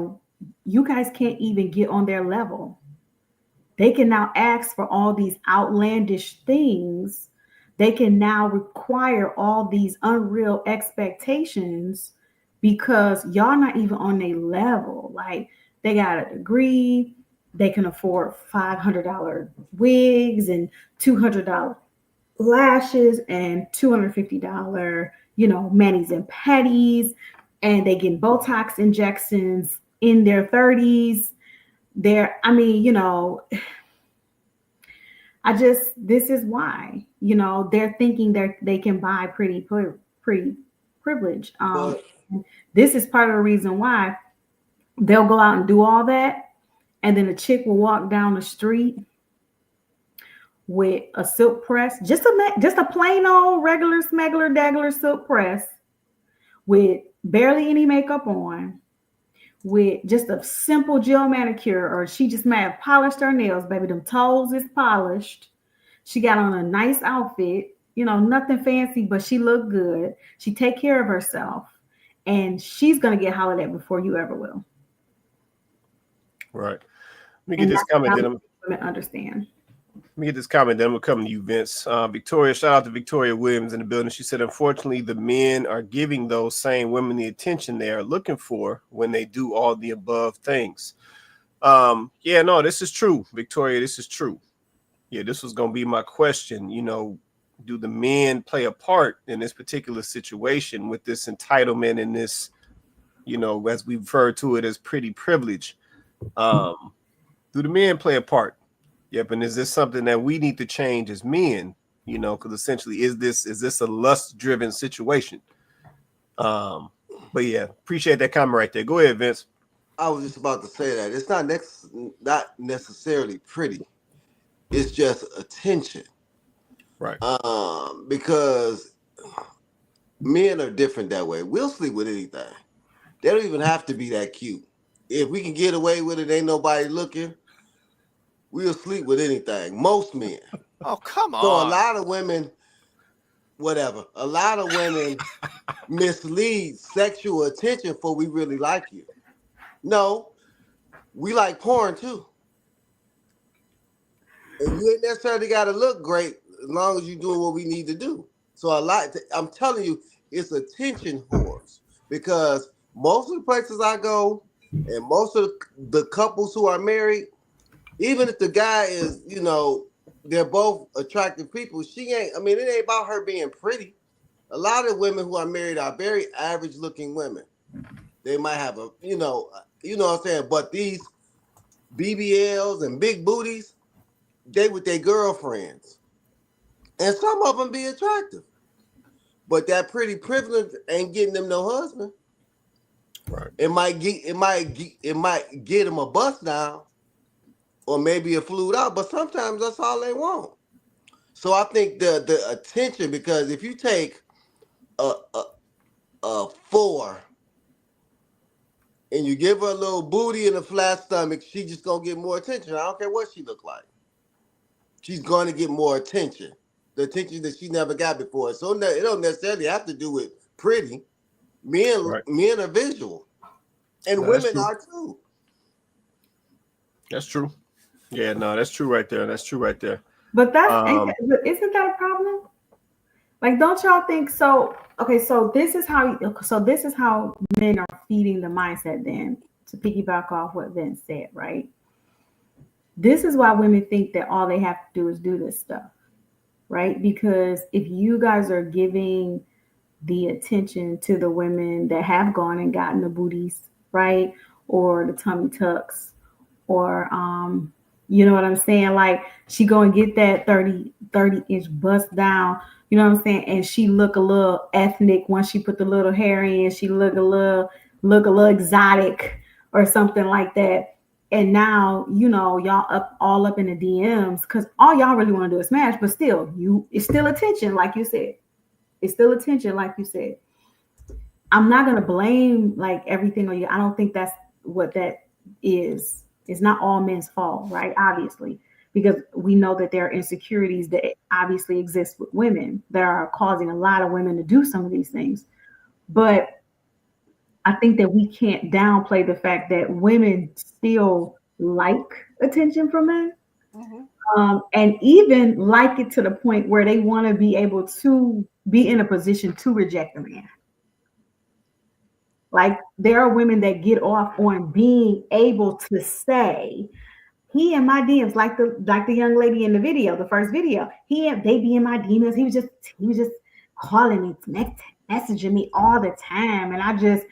can't even get on their level. They can now ask for all these outlandish things. They can now require all these unreal expectations because y'all not even on their level. Like, they got a degree, they can afford $500 wigs and $200 lashes and $250, manis and petties, and they get Botox injections in their 30s. This is why, they're thinking that they can buy pretty privilege. This is part of the reason why they'll go out and do all that, and then a chick will walk down the street with a silk press, just a plain old regular smuggler daggler silk press with barely any makeup on, with just a simple gel manicure, or she just may have polished her nails, baby. Them toes is polished. She got on a nice outfit, nothing fancy, but she looked good. She take care of herself, and she's gonna get hollered at before you ever will. Right. Let me get this comment. Women understand. Let me get this comment. Then we'll come to you, Vince. Victoria, shout out to Victoria Williams in the building. She said, unfortunately, the men are giving those same women the attention they are looking for when they do all the above things. This is true, Victoria. This is true. Yeah, this was going to be my question. Do the men play a part in this particular situation with this entitlement and this, as we refer to it as pretty privilege? Do the men play a part? Yep. And is this something that we need to change as men? Because essentially, is this a lust-driven situation? But yeah, appreciate that comment right there. Go ahead, Vince. I was just about to say that it's not necessarily pretty. It's just attention. Right. Because men are different that way. We'll sleep with anything. They don't even have to be that cute. If we can get away with it, ain't nobody looking, we'll sleep with anything. Most men. Oh, come on. So a lot of women mislead sexual attention for we really like you. No, we like porn too. And you ain't necessarily got to look great as long as you're doing what we need to do. So I'm telling you, it's attention whores, because most of the places I go and most of the couples who are married, even if the guy is, they're both attractive people, she ain't. I mean, it ain't about her being pretty. A lot of women who are married are very average looking women. They might have what I'm saying. But these BBLs and big booties, they with their girlfriends, and some of them be attractive. But that pretty privilege ain't getting them no husband. Right. It might get them a bust down, or maybe a flued out. But sometimes that's all they want. So I think the attention, because if you take a a, a 4 and you give her a little booty and a flat stomach, she just gonna get more attention. I don't care what she look like. She's gonna get more attention. The attention that she never got before. So it don't necessarily have to do with pretty. Men Right. men are visual. And No, that's women true. are too. That's true. Yeah, no, that's true right there. That's true right there. But Um, isn't that a problem? Like, don't y'all think so? Okay, so this is how men are feeding the mindset. Then, to piggyback off what Vince said, right? This is why women think that all they have to do is do this stuff, right? Because if you guys are giving the attention to the women that have gone and gotten the booties, right? Or the tummy tucks, or you know what I'm saying? Like, she go and get that 30-inch bust down, you know what I'm saying? And she look a little ethnic once she put the little hair in, she look a little exotic or something like that. And now, y'all all up in the DMs because all y'all really want to do is smash, but still, it's still attention, like you said. It's still attention, like you said. I'm not gonna blame like everything on you. I don't think that's what that is. It's not all men's fault, right? Obviously, because we know that there are insecurities that obviously exist with women that are causing a lot of women to do some of these things. But I think that we can't downplay the fact that women still like attention from men. And even like it to the point where they want to be able to be in a position to reject a man. Like, there are women that get off on being able to say, he in my DMs, like the young lady in the video, the first video. They be in my DMs. He was just calling me, messaging me all the time, and I just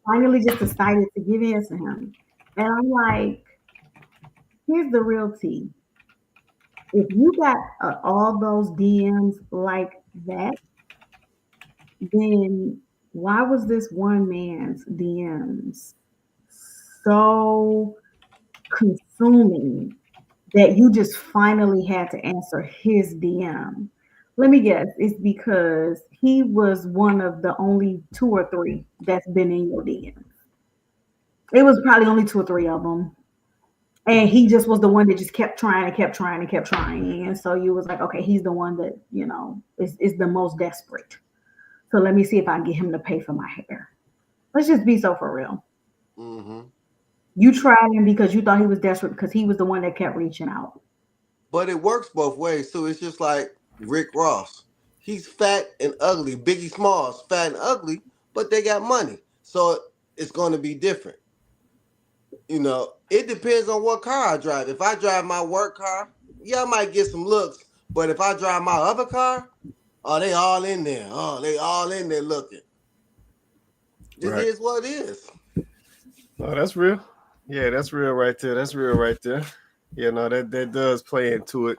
finally just decided to give in to him. And I'm like, here's the real tea. If you got all those DMs like that, then why was this one man's DMs so consuming that you just finally had to answer his DM? Let me guess, it's because he was one of the only 2 or 3 that's been in your DM. It was probably only 2 or 3 of them. And he just was the one that just kept trying and kept trying and kept trying. And so you was like, okay, he's the one that, is the most desperate. So let me see if I can get him to pay for my hair. Let's just be so for real. Mm-hmm. You tried him because you thought he was desperate because he was the one that kept reaching out. But it works both ways too. It's just like Rick Ross. He's fat and ugly. Biggie Smalls, fat and ugly, but they got money. So it's going to be different. It depends on what car I drive. If I drive my work car, yeah, I might get some looks. But if I drive my other car, oh, they all in there. Oh, they all in there looking. It right. is what it is. No, that's real. Yeah, that's real right there. That's real right there. Yeah, no, that does play into it.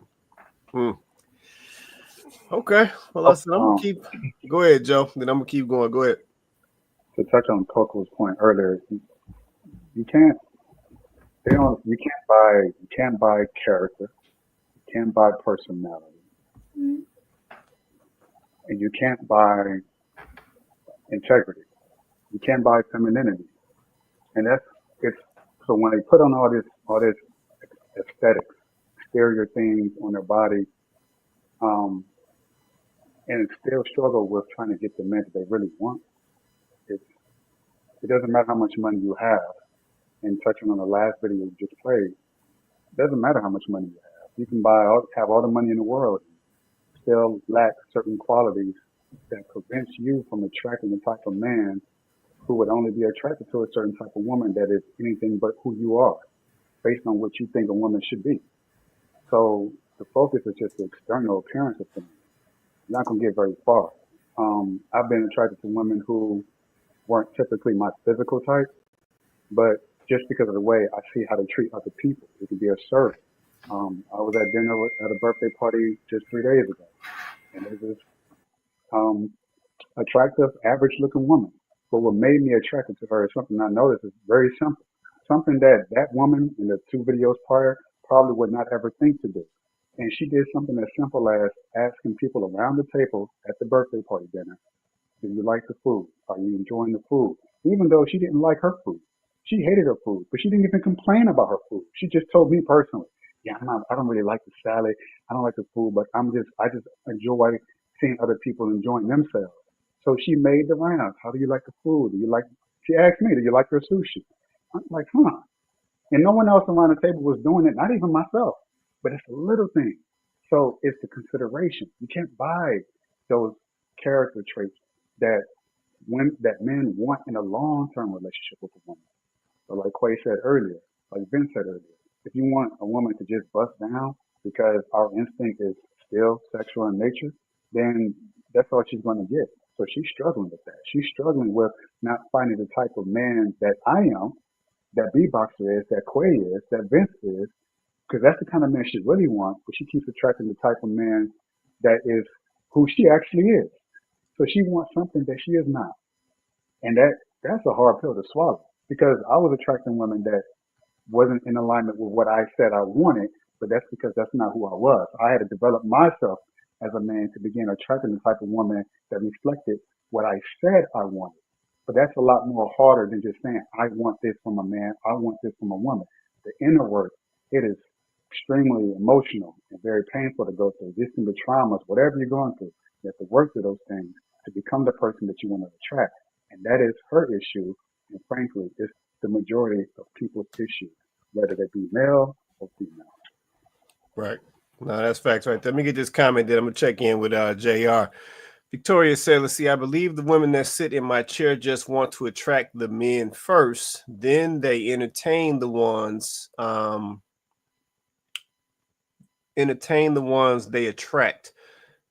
Okay. Well, listen, I'm gonna keep. Go ahead, Joe. Then I'm gonna keep going. Go ahead. To touch on Coco's point earlier, you can't you can't buy character, you can't buy personality, and you can't buy integrity. You can't buy femininity. And it's so when they put on all this aesthetics, exterior things on their body, and still struggle with trying to get the men that they really want. It doesn't matter how much money you have. And touching on the last video you just played, it doesn't matter how much money you have. You can have all the money in the world, and still lack certain qualities that prevents you from attracting the type of man who would only be attracted to a certain type of woman that is anything but who you are. based on what you think a woman should be. So the focus is just the external appearance of things. You're not gonna get very far. I've been attracted to women who weren't typically my physical type, but just because of the way I see how they treat other people, it could be a service. I was at dinner at a birthday party just 3 days ago, and there's this um, attractive, average-looking woman. But what made me attracted to her is something I noticed is very simple. Something that that woman in the 2 videos prior probably would not ever think to do. And she did something as simple as asking people around the table at the birthday party dinner, do you like the food? Are you enjoying the food? Even though she didn't like her food. She hated her food, but she didn't even complain about her food. She just told me personally, yeah, I don't really like the salad. I don't like the food, but I just enjoy seeing other people enjoying themselves. So she made the rounds. How do you like the food? She asked me, do you like your sushi? I'm like, huh. And no one else around the table was doing it, not even myself. But it's a little thing. So it's the consideration. You can't buy those character traits that that men want in a long-term relationship with a woman. But like Quay said earlier, like Vince said earlier, if you want a woman to just bust down because our instinct is still sexual in nature, then that's all she's going to get. So she's struggling with that. She's struggling with not finding the type of man that I am, that B-Boxer is, that Quay is, that Vince is, because that's the kind of man she really wants, but she keeps attracting the type of man that is who she actually is. So she wants something that she is not. And that's a hard pill to swallow because I was attracting women that wasn't in alignment with what I said I wanted, but that's because that's not who I was. I had to develop myself as a man to begin attracting the type of woman that reflected what I said I wanted. But that's a lot more harder than just saying, I want this from a man, I want this from a woman. The inner work, it is extremely emotional and very painful to go through. This can be traumas, whatever you're going through. You have to work through those things to become the person that you want to attract. And that is her issue. And frankly, it's the majority of people's issue, whether they be male or female. Right. No, that's facts right there. Let me get this comment that I'm going to check in with JR. Victoria said, let's see, I believe the women that sit in my chair just want to attract the men first. Then they entertain the ones they attract.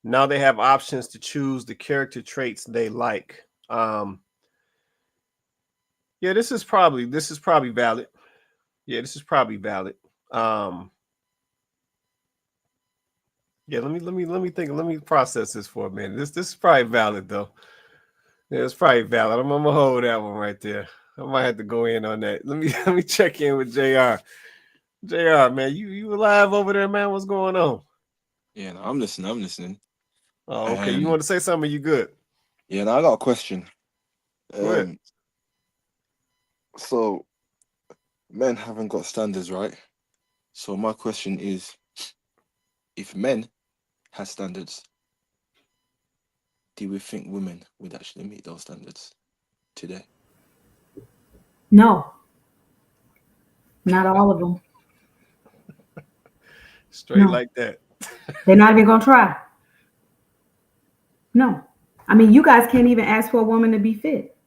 Now they have options to choose the character traits they like. Yeah, this is probably valid. Yeah, this is probably valid. Yeah, let me think. Let me process this for a minute. This is probably valid though. Yeah, it's probably valid. I'm gonna hold that one right there. I might have to go in on that. Let me check in with JR. JR, man, you alive over there, man? What's going on? Yeah, no, I'm listening. I'm listening. Oh, okay. You want to say something? You good? Yeah, no, I got a question. Go ahead. So men haven't got standards, right? So my question is, if men had standards, do we think women would actually meet those standards today? No, not all of them. Straight like that. They're not even gonna try. No, I mean, you guys can't even ask for a woman to be fit.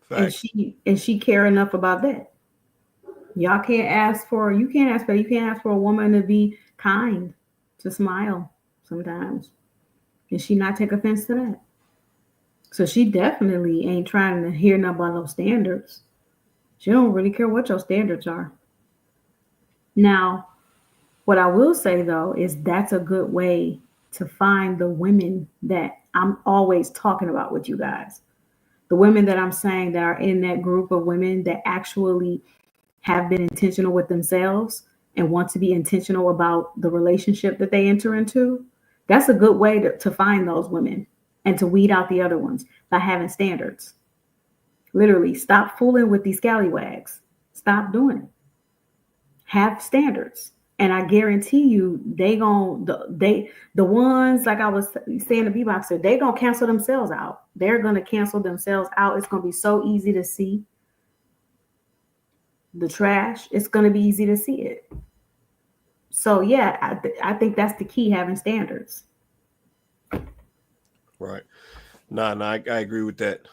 Fact. And she care enough about that. You can't ask for a woman to be kind, to smile sometimes. And she not take offense to that. So she definitely ain't trying to hear nothing about those standards. She don't really care what your standards are. Now, what I will say though is that's a good way to find the women that I'm always talking about with you guys. The women that I'm saying that are in that group of women that actually have been intentional with themselves and want to be intentional about the relationship that they enter into. That's a good way to find those women and to weed out the other ones by having standards. Literally, stop fooling with these scallywags. Stop doing it. Have standards. And I guarantee you, the ones like I was saying to B-Boxer, they gonna cancel themselves out. They're gonna cancel themselves out. It's gonna be so easy to see the trash. It's gonna be easy to see it. So yeah, I think that's the key, having standards. Right. No, I agree with that.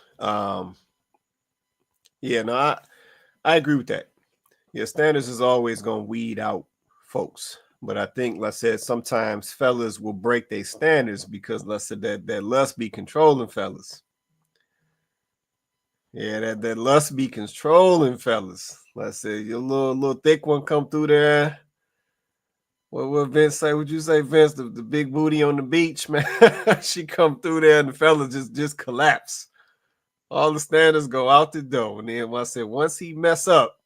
Yeah, no, I agree with that. Yeah, standards is always gonna weed out folks. But I think, like I said, sometimes fellas will break their standards because, let's say, that lust be controlling fellas. Yeah, that lust be controlling fellas. Let's say your little thick one come through there. What Vince say? Would you say, Vince, the big booty on the beach, man? She come through there and the fellas just collapse. All the standards go out the door. And then I said, once he mess up,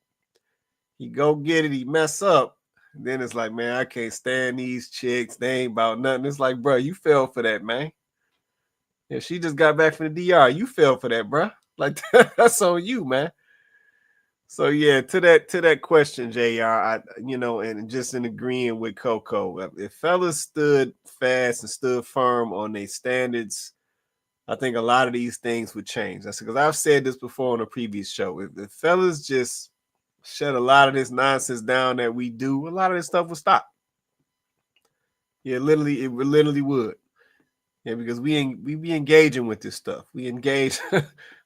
he go get it, he mess up. Then it's like, man, I can't stand these chicks. They ain't about nothing. It's like, bro, you fell for that, man. If she just got back from the DR, you fell for that, bro. Like, that's on you, man. So yeah, to that question, JR, and just in agreeing with Coco, if fellas stood fast and stood firm on their standards, I think a lot of these things would change. That's because I've said this before on a previous show. If the fellas just shut a lot of this nonsense down that we do, a lot of this stuff would stop. Yeah, it literally would. Yeah, because we be engaging with this stuff. We engage,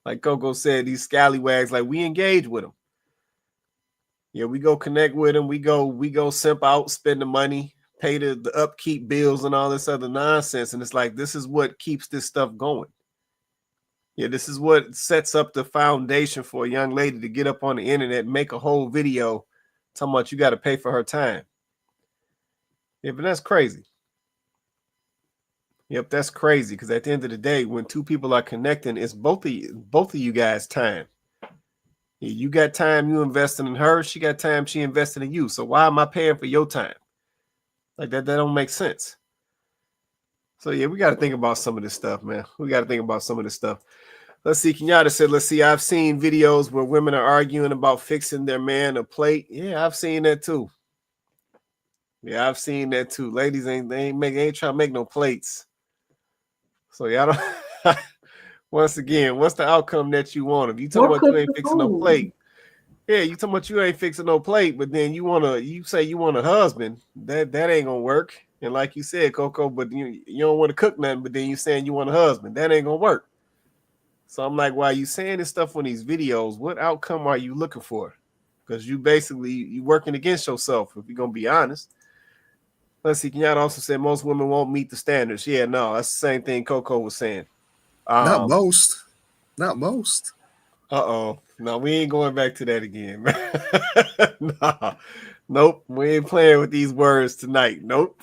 like Coco said, these scallywags, like we engage with them. Yeah, we go connect with them. We go simp out, spend the money, pay the upkeep bills and all this other nonsense. And it's like, this is what keeps this stuff going. Yeah, this is what sets up the foundation for a young lady to get up on the internet, make a whole video talking about you got to pay for her time. Yeah, but that's crazy. Yep, that's crazy. Because at the end of the day, when two people are connecting, it's both of you guys' time. Yeah, you got time you investing in her. She got time she invested in you. So why am I paying for your time? Like that don't make sense. So yeah, we got to think about some of this stuff, man. We got to think about some of this stuff. Let's see. Kenyatta said, let's see. I've seen videos where women are arguing about fixing their man a plate. Yeah, I've seen that too. Yeah, I've seen that too. Ladies ain't trying to make no plates. So y'all don't. Once again, what's the outcome that you want? If you talking about you ain't fixing no plate, yeah, you talking about you ain't fixing no plate, but then you say you want a husband, that ain't gonna work. And like you said, Coco, but you don't want to cook nothing, but then you saying you want a husband, that ain't gonna work. So I'm like, why you saying this stuff on these videos? What outcome are you looking for? Because you working against yourself, if you're gonna be honest. Let's see. Kenyatta also said most women won't meet the standards. Yeah, no, that's the same thing Coco was saying. Not most. No, we ain't going back to that again, man. No, nope, we ain't playing with these words tonight. Nope.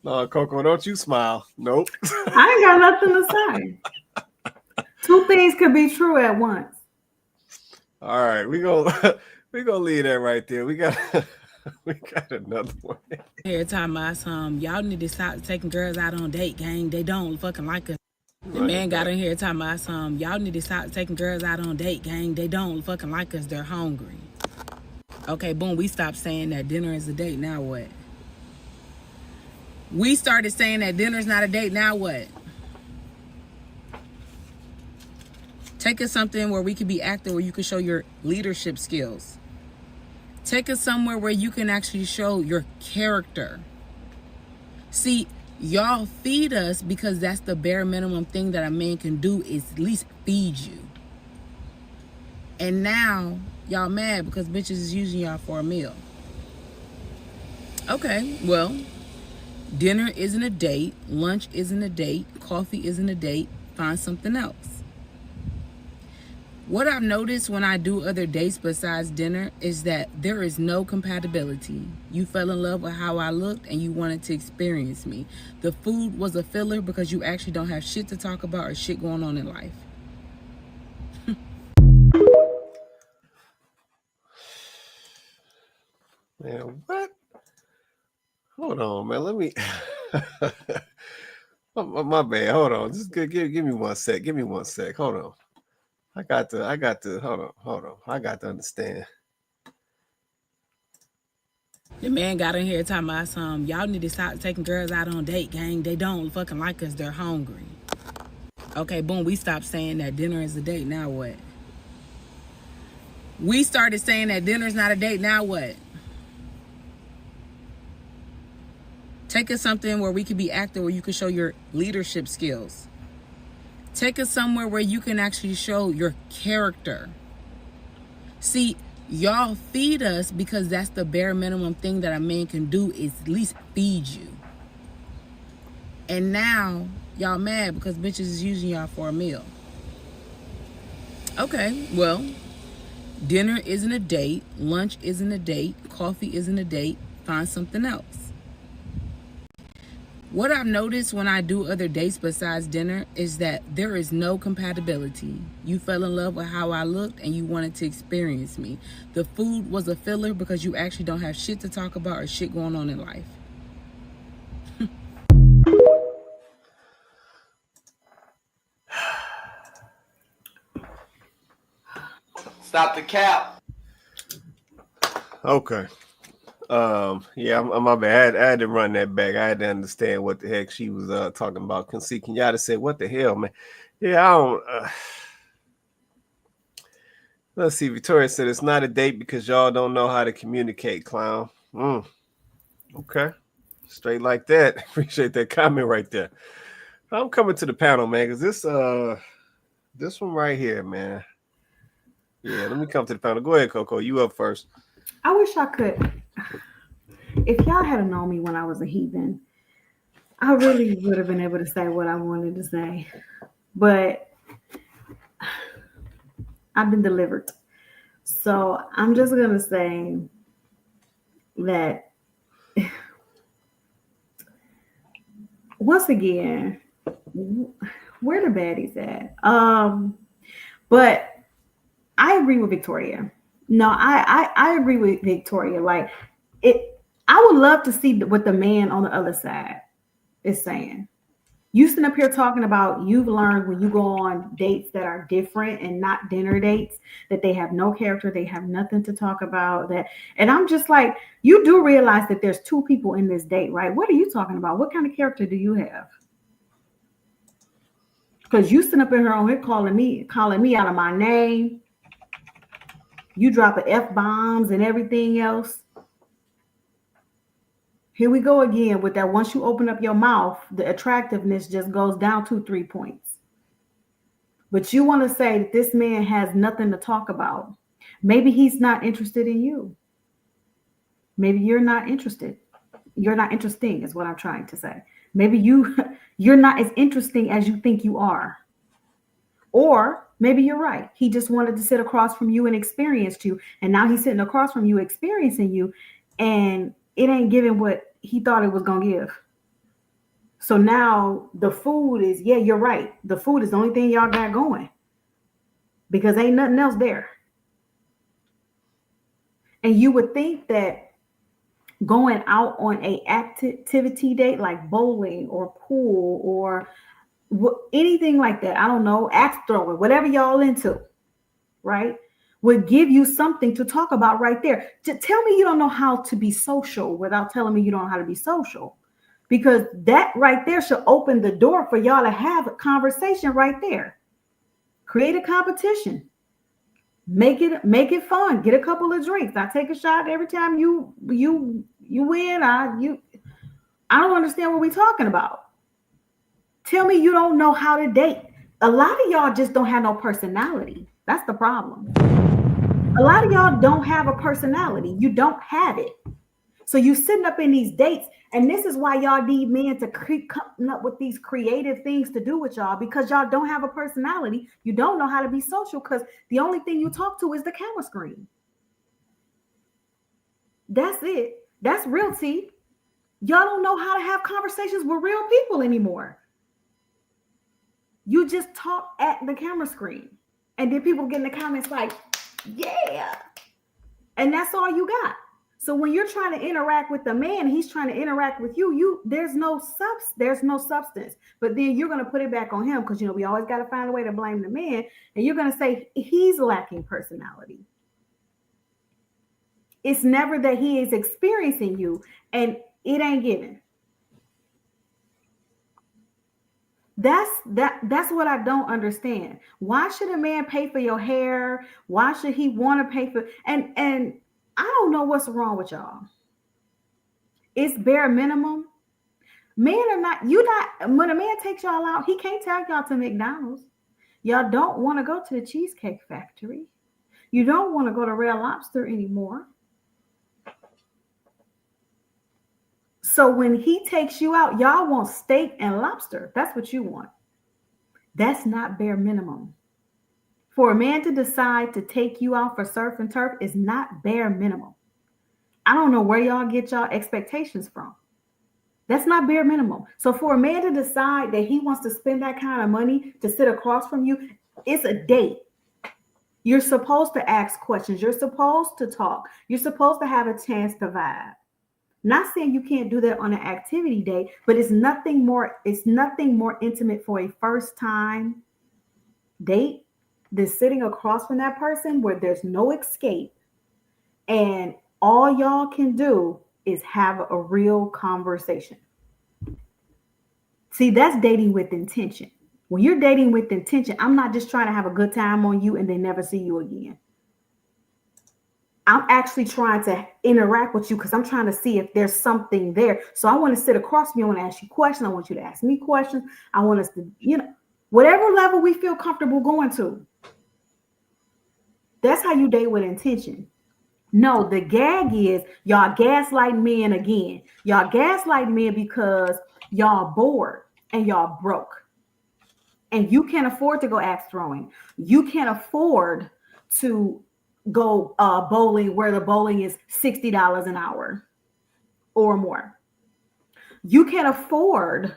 No, Coco, don't you smile. Nope. I ain't got nothing to say. Two things could be true at once. All right, we gonna leave that right there. We got another one. Every time I y'all need to stop taking girls out on date, gang. They don't fucking like us. The man got in here talking about y'all need to stop taking girls out on date, gang. They don't fucking like us. They're hungry. Okay, boom. We stopped saying that dinner is a date. Now what? We started saying that dinner's not a date. Now what? Take us something where we could be active, where you can show your leadership skills. Take us somewhere where you can actually show your character. See, y'all feed us because that's the bare minimum thing that a man can do, is at least feed you. And now y'all mad because bitches is using y'all for a meal. Okay, well, dinner isn't a date, lunch isn't a date, coffee isn't a date, find something else. What I've noticed when I do other dates besides dinner is that there is no compatibility. You fell in love with how I looked and you wanted to experience me. The food was a filler because you actually don't have shit to talk about or shit going on in life. Man, what? Hold on, man. Let me. My bad. Hold on. Just give me 1 sec. Give me 1 sec. Hold on. I got to. Hold on. I got to understand. The man got in here talking about y'all need to stop taking girls out on date, gang. They don't fucking like us. They're hungry. Okay, boom. We stopped saying that dinner is a date. Now what? We started saying that dinner's not a date. Now what? Take us something where we could be active, where you can show your leadership skills. Take us somewhere where you can actually show your character. See, Y'all feed us because that's the bare minimum thing that a man can do, is at least feed you. And now y'all mad because bitches is using y'all for a meal. Okay, well, dinner isn't a date, lunch isn't a date, coffee isn't a date, find something else. What I've noticed when I do other dates besides dinner is that there is no compatibility. You fell in love with how I looked and you wanted to experience me. The food was a filler because you actually don't have shit to talk about or shit going on in life. Stop the cap. Okay. Yeah, my bad. I had to run that back. I had to understand what the heck she was talking about. Kenyatta said, "What the hell, man?" Yeah, I don't. Let's see. Victoria said it's not a date because y'all don't know how to communicate, clown. Okay, straight like that. Appreciate that comment right there. I'm coming to the panel, man, because this one right here, man. Yeah, let me come to the panel. Go ahead, Coco. You up first. I wish I could. If y'all had known me when I was a heathen, I really would have been able to say what I wanted to say. But I've been delivered. So I'm just going to say that once again, where the baddies at? But I agree with Victoria. No, I agree with Victoria. Like I would love to see what the man on the other side is saying. You sitting up here talking about you've learned when you go on dates that are different and not dinner dates, that they have no character, they have nothing to talk about. And I'm just like, you do realize that there's two people in this date, right? What are you talking about? What kind of character do you have? Because you sitting up in here on here calling me out of my name. You dropping F-bombs and everything else. Here we go again with that. Once you open up your mouth, the attractiveness just goes down 2-3 points. But you want to say that this man has nothing to talk about. Maybe he's not interested in you. Maybe you're not interested. You're not interesting is what I'm trying to say. Maybe you're not as interesting as you think you are. Or maybe you're right. He just wanted to sit across from you and experience you. And now he's sitting across from you, experiencing you. And it ain't giving what he thought it was going to give. So now the food is, yeah, you're right. The food is the only thing y'all got going. Because ain't nothing else there. And you would think that going out on a activity date like bowling or pool or anything like that, I don't know, axe throwing, whatever y'all into, right, would give you something to talk about right there. Tell me you don't know how to be social without telling me you don't know how to be social, because that right there should open the door for y'all to have a conversation right there. Create a competition. Make it fun. Get a couple of drinks. I take a shot every time you win. I don't understand what we're talking about. Tell me you don't know how to date. A lot of y'all just don't have no personality. That's the problem. A lot of y'all don't have a personality. You don't have it. So you sitting up in these dates, and this is why y'all need men to come up with these creative things to do with y'all, because y'all don't have a personality. You don't know how to be social because the only thing you talk to is the camera screen. That's it. That's real tea. Y'all don't know how to have conversations with real people anymore. You just talk at the camera screen. And then people get in the comments like, yeah. And that's all you got. So when you're trying to interact with the man, he's trying to interact with you, there's no substance. But then you're going to put it back on him because, we always got to find a way to blame the man. And you're going to say he's lacking personality. It's never that he is experiencing you and it ain't given. That's what I don't understand. Why should a man pay for your hair? Why should he want to pay for and I don't know what's wrong with y'all. It's bare minimum. Men are not, when a man takes y'all out, he can't take y'all to McDonald's. Y'all don't want to go to the Cheesecake Factory. You don't want to go to Red Lobster anymore. So when he takes you out, y'all want steak and lobster. That's what you want. That's not bare minimum. For a man to decide to take you out for surf and turf is not bare minimum. I don't know where y'all get y'all expectations from. That's not bare minimum. So for a man to decide that he wants to spend that kind of money to sit across from you, it's a date. You're supposed to ask questions. You're supposed to talk. You're supposed to have a chance to vibe. Not saying you can't do that on an activity day, but it's nothing more intimate for a first time date than sitting across from that person where there's no escape and all y'all can do is have a real conversation. See, that's dating with intention. When you're dating with intention, I'm not just trying to have a good time on you and then never see you again. I'm actually trying to interact with you because I'm trying to see if there's something there. So I want to sit across from you. I want to ask you questions. I want you to ask me questions. I want us to, whatever level we feel comfortable going to. That's how you date with intention. No, the gag is y'all gaslight men again. Y'all gaslight men because y'all bored and y'all broke. And you can't afford to go axe throwing. You can't afford to go bowling where the bowling is $60 an hour or more. You can't afford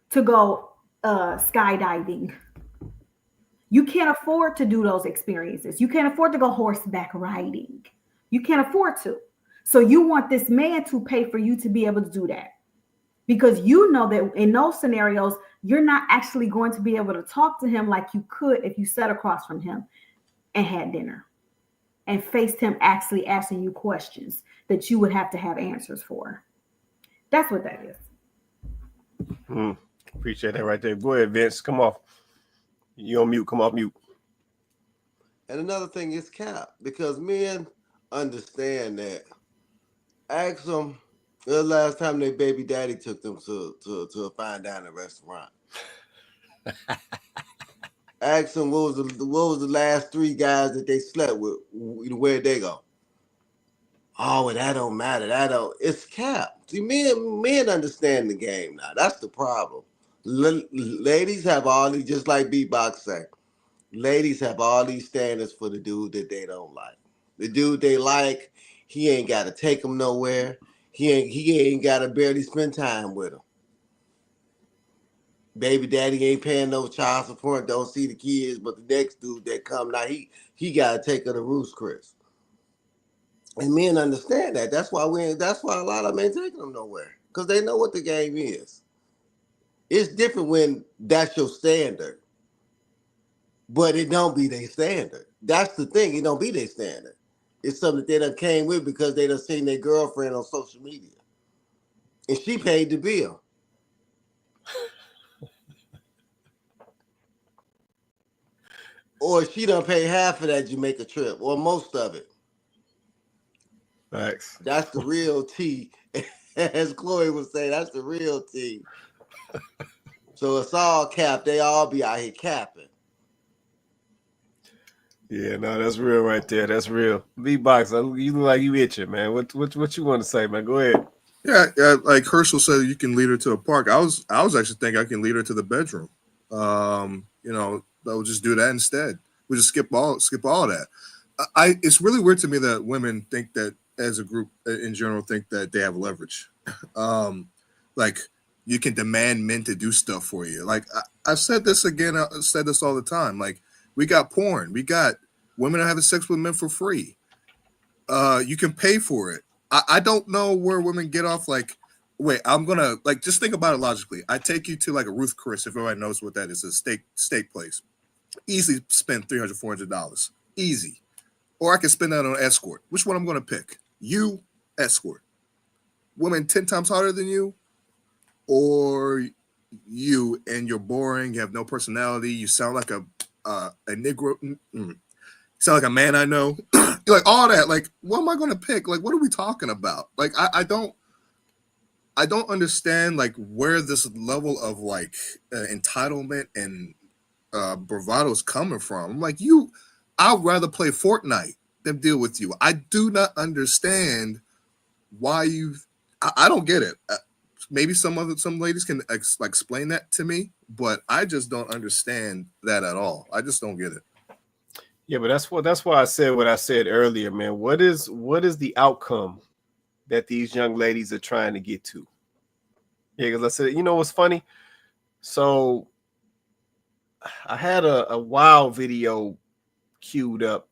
to go skydiving. You can't afford to do those experiences. You can't afford to go horseback riding. You can't afford to. So you want this man to pay for you to be able to do that. Because you know that in those scenarios, you're not actually going to be able to talk to him like you could if you sat across from him and had dinner and faced him actually asking you questions that you would have to have answers for. That's what that is. Appreciate that right there. Go ahead, Vince. Come off. You on mute. Come off mute. And another thing is cap, because men understand that. Ask them the last time their baby daddy took them to a fine dining restaurant. Ask them what was the last 3 guys that they slept with. Where'd they go? Oh, well, that don't matter. It's cap. See, men understand the game now. That's the problem. Ladies have all these, just like B-Box say. Ladies have all these standards for the dude that they don't like. The dude they like, he ain't got to take them nowhere. He ain't got to barely spend time with them. Baby daddy ain't paying no child support, don't see the kids, but the next dude that come now, he got to take her to Roost Chris. And men understand that. That's why a lot of men ain't taking them nowhere, because they know what the game is. It's different when that's your standard. But it don't be their standard. That's the thing. It don't be their standard. It's something that they done came with because they done seen their girlfriend on social media. And she paid the bill. Or she done paid half of that Jamaica trip, or most of it. Thanks. That's the real tea. As Chloe would say, that's the real tea. So it's all cap. They all be out here capping. Yeah, no, that's real right there. That's real. B-Box, you look like you itching, man. What you want to say, man? Go ahead. Yeah, like Herschel said, you can lead her to a park. I was actually thinking I can lead her to the bedroom. They'll just do that instead. We just skip all that. It's really weird to me that women think that, as a group in general, think that they have leverage. Like you can demand men to do stuff for you. Like I've said this again. I said this all the time. Like we got porn. We got women are having sex with men for free. You can pay for it. I don't know where women get off. Like, wait, I'm gonna just think about it logically. I take you to like a Ruth Chris, if everybody knows what that is, a steak place. Easily spend $300, $400. Easy. Or I can spend that on escort. Which one I'm gonna pick? You, escort. Women 10 times harder than you, or you and you're boring. You have no personality. You sound like a Negro. Sound like a man I know. Like all that. Like, what am I going to pick? Like, what are we talking about? Like, I don't understand like where this level of like entitlement and bravado is coming from. I'm like, you I'd rather play Fortnite than deal with you. I do not understand why you. I don't get it. Maybe some ladies can explain that to me, but I just don't understand that at all. I just don't get it. Yeah, but that's why I said what I said earlier, man. What is the outcome that these young ladies are trying to get to? Yeah, because I said, you know what's funny? So I had a wild video queued up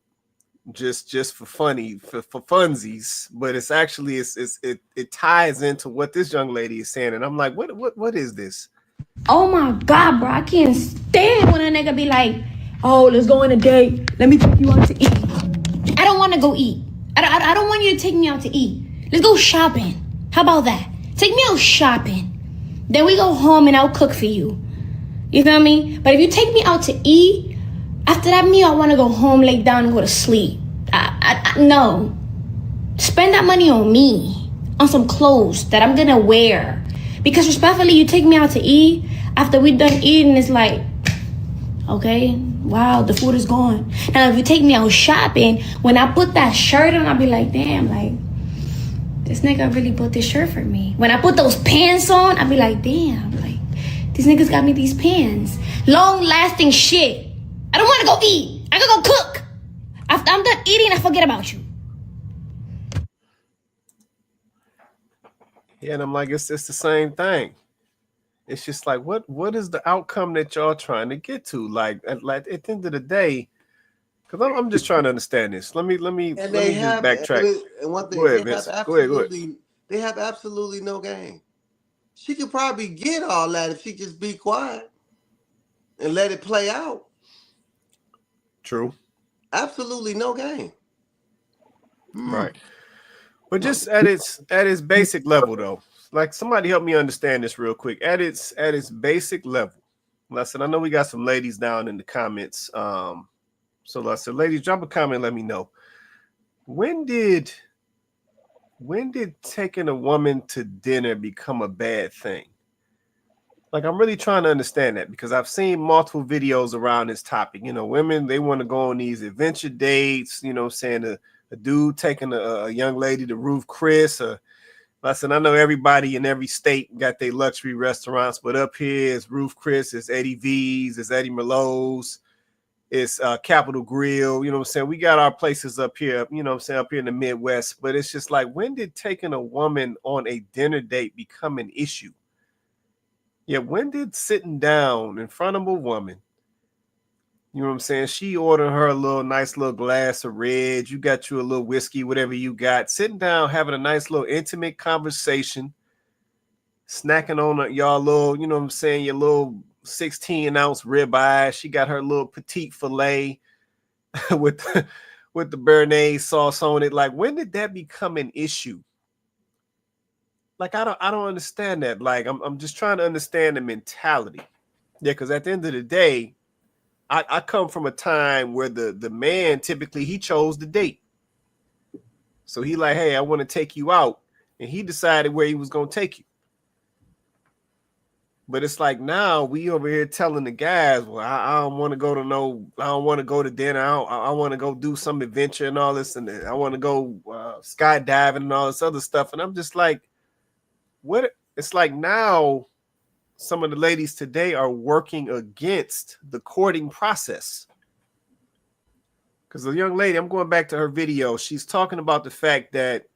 just for funny for funsies, but it's actually it ties into what this young lady is saying, and I'm like, what is this? Oh my God, bro, I can't stand when a nigga be like, oh, let's go on a date. Let me take you out to eat. I don't want to go eat. I don't want you to take me out to eat. Let's go shopping. How about that? Take me out shopping. Then we go home and I'll cook for you. You feel me? But if you take me out to eat, after that meal, I want to go home, lay down, and go to sleep. No. Spend that money on me, on some clothes that I'm going to wear. Because respectfully, you take me out to eat, after we're done eating, it's like, okay, wow, the food is gone. Now, if you take me out shopping, when I put that shirt on, I'll be like, damn, like, this nigga really bought this shirt for me. When I put those pants on, I'll be like, damn, like, these niggas got me these pants. Long-lasting shit. I don't want to go eat. I gotta go cook. After I'm done eating, I forget about you. Yeah, and I'm like, it's the same thing. It's just like, what is the outcome that y'all trying to get to? Like at the end of the day, because I'm just trying to understand this. Let me just backtrack. And one thing, Go ahead, Vince. Go ahead. They have absolutely no game. She could probably get all that if she just be quiet and let it play out. True. Absolutely no game. Right. But just at its basic level, though, like somebody help me understand this real quick. At its basic level, Listen, I know we got some ladies down in the comments. So listen, ladies, drop a comment. Let me know. When did taking a woman to dinner become a bad thing? Like, I'm really trying to understand that because I've seen multiple videos around this topic. You know, women, they want to go on these adventure dates, you know, saying a dude taking a young lady to Ruth Chris. Listen, I know everybody in every state got their luxury restaurants, but up here is Ruth Chris, it's Eddie V's, it's Eddie Merlot's, it's Capitol Grill. You know what I'm saying? We got our places up here, you know what I'm saying, up here in the Midwest. But it's just like, when did taking a woman on a dinner date become an issue? Yeah, when did sitting down in front of a woman, you know what I'm saying, she ordered her a nice little glass of red, you got you a little whiskey, whatever you got, sitting down, having a nice little intimate conversation, snacking on y'all little, you know what I'm saying, your little 16-ounce ribeye. She got her little petite filet with the béarnaise sauce on it. Like, when did that become an issue? Like, I don't understand that. Like, I'm just trying to understand the mentality. Yeah, because at the end of the day, I come from a time where the man typically, he chose the date. So he like, hey, I want to take you out. And he decided where he was going to take you. But it's like, now we over here telling the guys, well, I don't want to go to dinner. I want to go do some adventure and all this. And I want to go skydiving and all this other stuff. And I'm just like, what? It's like, now some of the ladies today are working against the courting process. Because the young lady, I'm going back to her video, she's talking about the fact that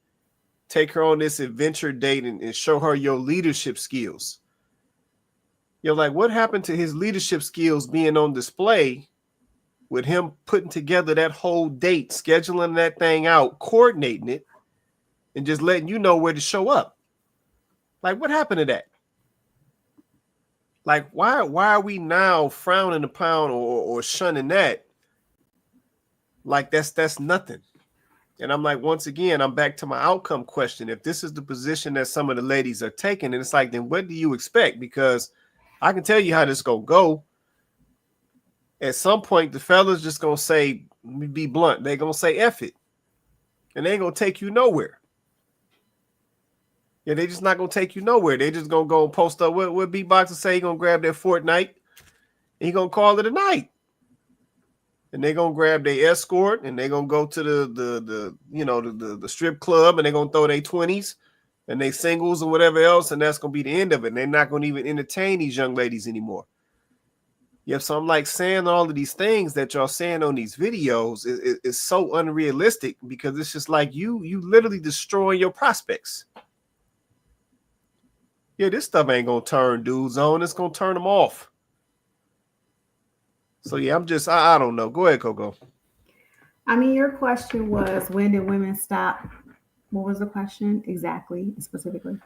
take her on this adventure date and show her your leadership skills. You're like, what happened to his leadership skills being on display with him putting together that whole date, scheduling that thing out, coordinating it, and just letting you know where to show up? Like, what happened to that? Like, why are we now frowning upon or shunning that? Like, that's nothing. And I'm like, once again, I'm back to my outcome question. If this is the position that some of the ladies are taking, and it's like, then what do you expect? Because I can tell you how this gonna go. At some point, the fellas just gonna say, let me be blunt, they're gonna say F it. And they ain't gonna take you nowhere. Yeah, they just not gonna take you nowhere. They just gonna go and post up what beatboxer say. He gonna grab that Fortnite and he gonna call it a night. and they're gonna grab their escort and they're gonna go to the strip club and they're gonna throw their 20s and they singles or whatever else, and that's gonna be the end of it. And they're not gonna even entertain these young ladies anymore. Yeah, so I'm like saying all of these things that y'all saying on these videos is so unrealistic, because it's just like you literally destroying your prospects. Yeah, this stuff ain't gonna turn dudes on, it's gonna turn them off. So yeah, I don't know. Go ahead, Coco. I mean, your question was, when did women stop? What was the question exactly, specifically?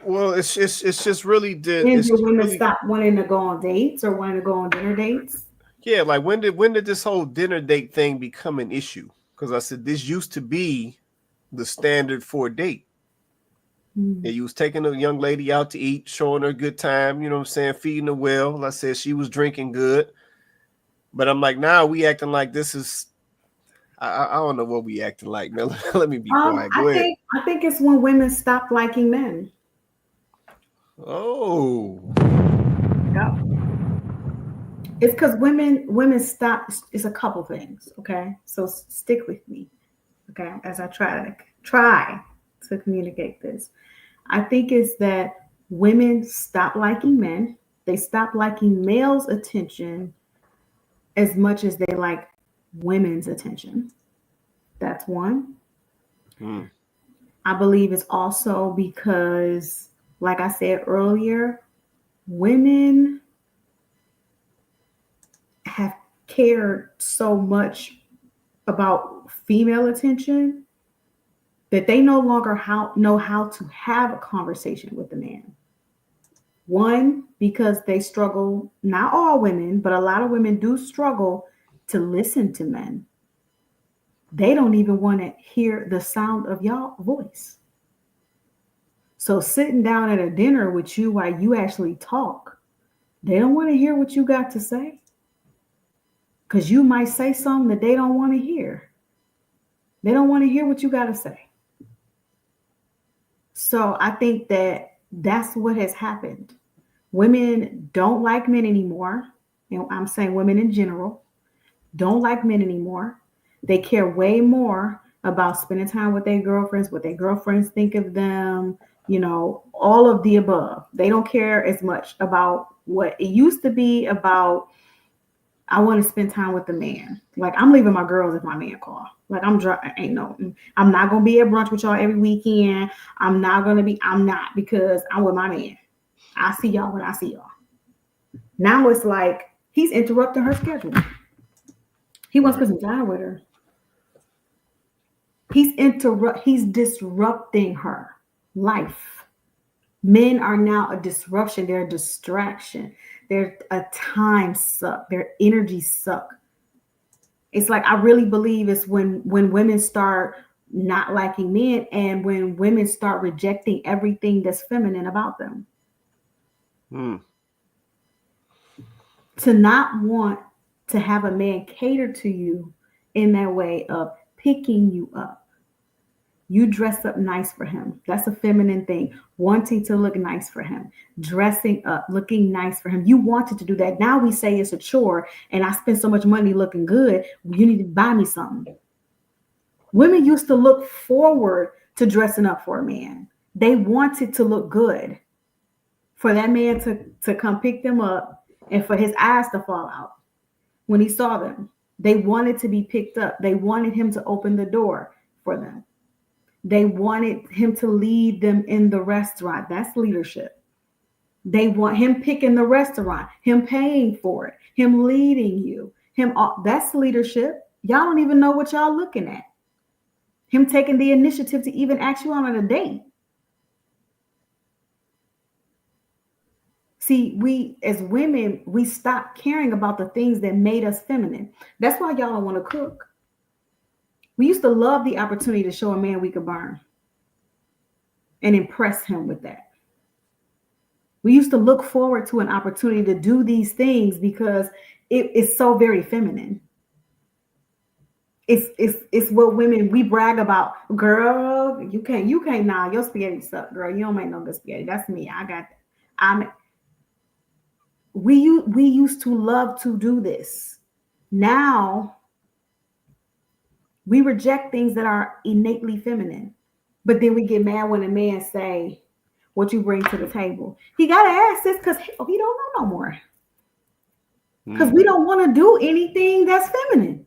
Well, it's just really When did women stop wanting to go on dates or wanting to go on dinner dates? Yeah, like when did this whole dinner date thing become an issue? Because I said this used to be the standard for a date. Yeah, you was taking a young lady out to eat, showing her a good time, you know what I'm saying, feeding her well. I said she was drinking good. But I'm like, now we acting like this is, I don't know what we acting like, man. Let me be quiet. Go ahead. I think it's when women stop liking men. Oh. Yep. It's because women stop. It's a couple things, okay? So stick with me, okay? As I try to communicate this. I think it's that women stop liking men. They stop liking males' attention as much as they like women's attention. That's one. I believe it's also because, like I said earlier, women have cared so much about female attention that they no longer know how to have a conversation with a man. One, because they struggle, not all women, but a lot of women do struggle to listen to men. They don't even want to hear the sound of y'all voice. So sitting down at a dinner with you while you actually talk, they don't want to hear what you got to say. Because you might say something that they don't want to hear. They don't want to hear what you got to say. So I think that that's what has happened. Women don't like men anymore. And I'm saying women in general don't like men anymore. They care way more about spending time with their girlfriends, what their girlfriends think of them, all of the above. They don't care as much about what it used to be about. I want to spend time with the man. Like, I'm leaving my girls if my man call. Like, I'm not going to be at brunch with y'all every weekend. I'm not, because I'm with my man. I see y'all when I see y'all. Now it's like he's interrupting her schedule. He wants to spend some time with her. He's disrupting her life. Men are now a disruption. They're a distraction. They're a time suck. Their energy suck. It's like, I really believe it's when women start not liking men and when women start rejecting everything that's feminine about them. To not want to have a man cater to you in that way of picking you up. You dress up nice for him. That's a feminine thing. Wanting to look nice for him. Dressing up, looking nice for him. You wanted to do that. Now we say it's a chore and I spend so much money looking good. You need to buy me something. Women used to look forward to dressing up for a man. They wanted to look good. For that man to come pick them up and for his eyes to fall out when he saw them. They wanted to be picked up. They wanted him to open the door for them. They wanted him to lead them in the restaurant. That's leadership. They want him picking the restaurant, him paying for it, him leading you, that's leadership. Y'all don't even know what y'all looking at. Him taking the initiative to even ask you on a date. See, we as women, we stop caring about the things that made us feminine. That's why y'all don't want to cook. We used to love the opportunity to show a man we could burn and impress him with that. We used to look forward to an opportunity to do these things because it is so very feminine. It's what women, we brag about. Girl, you can't nah, your spaghetti suck, girl. You don't make no good spaghetti. That's me. I got that. We used to love to do this. Now we reject things that are innately feminine, but then we get mad when a man say, "What you bring to the table?" He gotta ask this because he don't know no more. Because we don't want to do anything that's feminine.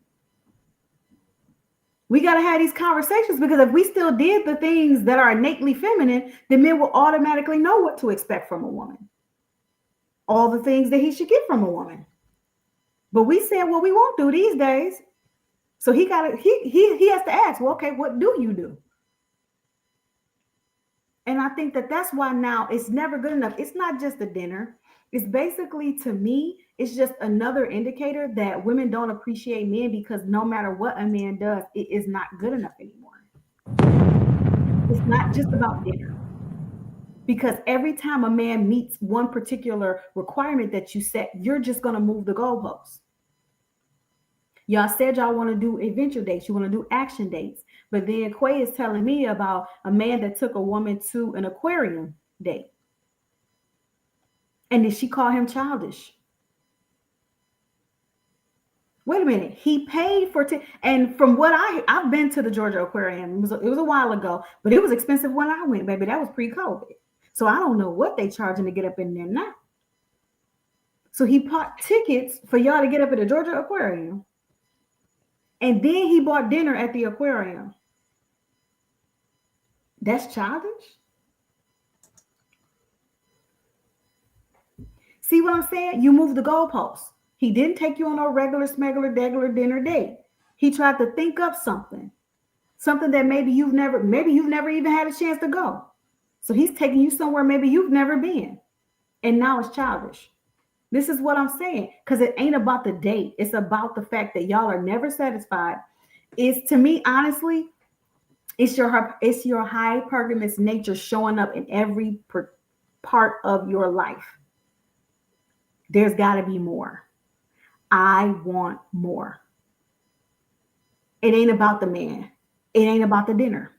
We got to have these conversations because if we still did the things that are innately feminine, then men will automatically know what to expect from a woman. All the things that he should get from a woman. But we said what we won't do these days. So he has to ask, well, okay, what do you do? And I think that that's why now it's never good enough. It's not just a dinner. It's basically, to me, it's just another indicator that women don't appreciate men because no matter what a man does, it is not good enough anymore. It's not just about dinner. Because every time a man meets one particular requirement that you set, you're just going to move the goalposts. Y'all said y'all want to do adventure dates. You want to do action dates. But then Quay is telling me about a man that took a woman to an aquarium date. And did she call him childish? Wait a minute. He paid for and from what I've been to the Georgia Aquarium. It was a while ago, but it was expensive when I went, baby. That was pre-COVID. So I don't know what they charging to get up in there now. So he bought tickets for y'all to get up at the Georgia Aquarium. And then he bought dinner at the aquarium. That's childish? See what I'm saying? You move the goalposts. He didn't take you on a regular, smuggler, degular dinner date. He tried to think up something that maybe you've never even had a chance to go. So he's taking you somewhere maybe you've never been. And now it's childish. This is what I'm saying, because it ain't about the date. It's about the fact that y'all are never satisfied. It's, to me, honestly, it's your hypergamous nature showing up in every part of your life. There's got to be more. I want more. It ain't about the man. It ain't about the dinner.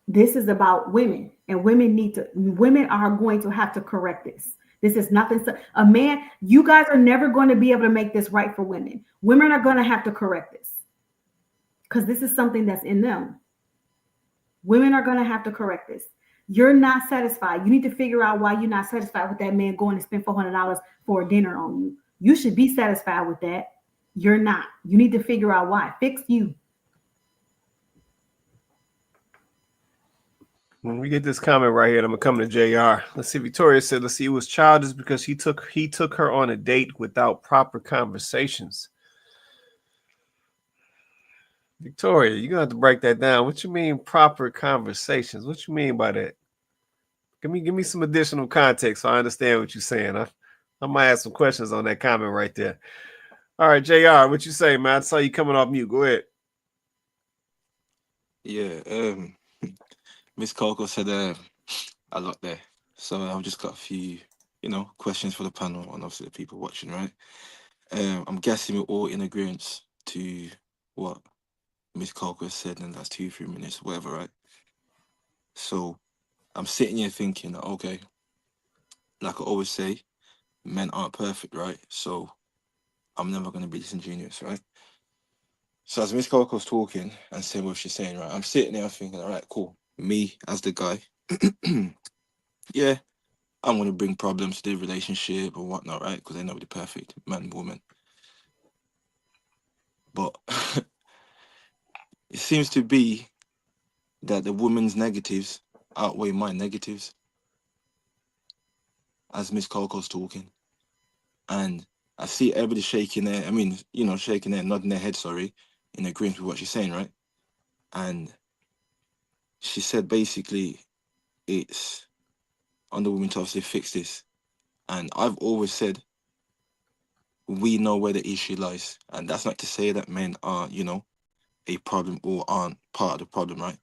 This is about women, and women are going to have to correct this. This is nothing. A man, you guys are never going to be able to make this right for women. Women are going to have to correct this because this is something that's in them. Women are going to have to correct this. You're not satisfied. You need to figure out why you're not satisfied with that man going to spend $400 for a dinner on you. You should be satisfied with that. You're not. You need to figure out why. Fix you. When we get this comment right here, I'm gonna come to JR. Let's see. Victoria said, "Let's see. It was childish because he took her on a date without proper conversations." Victoria, you're gonna have to break that down. What you mean proper conversations? What you mean by that? Give me some additional context so I understand what you're saying. I might have some questions on that comment right there. All right, JR, what you say, man? I saw you coming off mute. Go ahead. Yeah, Miss Coco said a lot there. So I've just got a few, questions for the panel and obviously the people watching, right? I'm guessing we're all in agreement to what Miss Coco said in the last 2-3 minutes, whatever, right? So I'm sitting here thinking, okay, like I always say, men aren't perfect, right? So I'm never going to be disingenuous, right? So as Miss Coco's talking and saying what she's saying, right, I'm sitting there thinking, all right, cool. Me as the guy, yeah, I'm going to bring problems to the relationship or whatnot, right? Because they're not the perfect man, woman. But it seems to be that the woman's negatives outweigh my negatives as Miss Coco's talking. And I see everybody shaking their, nodding their head, in agreement with what she's saying, right? And she said basically it's on the woman to obviously fix this. And I've always said we know where the issue lies. And that's not to say that men are, a problem or aren't part of the problem, right?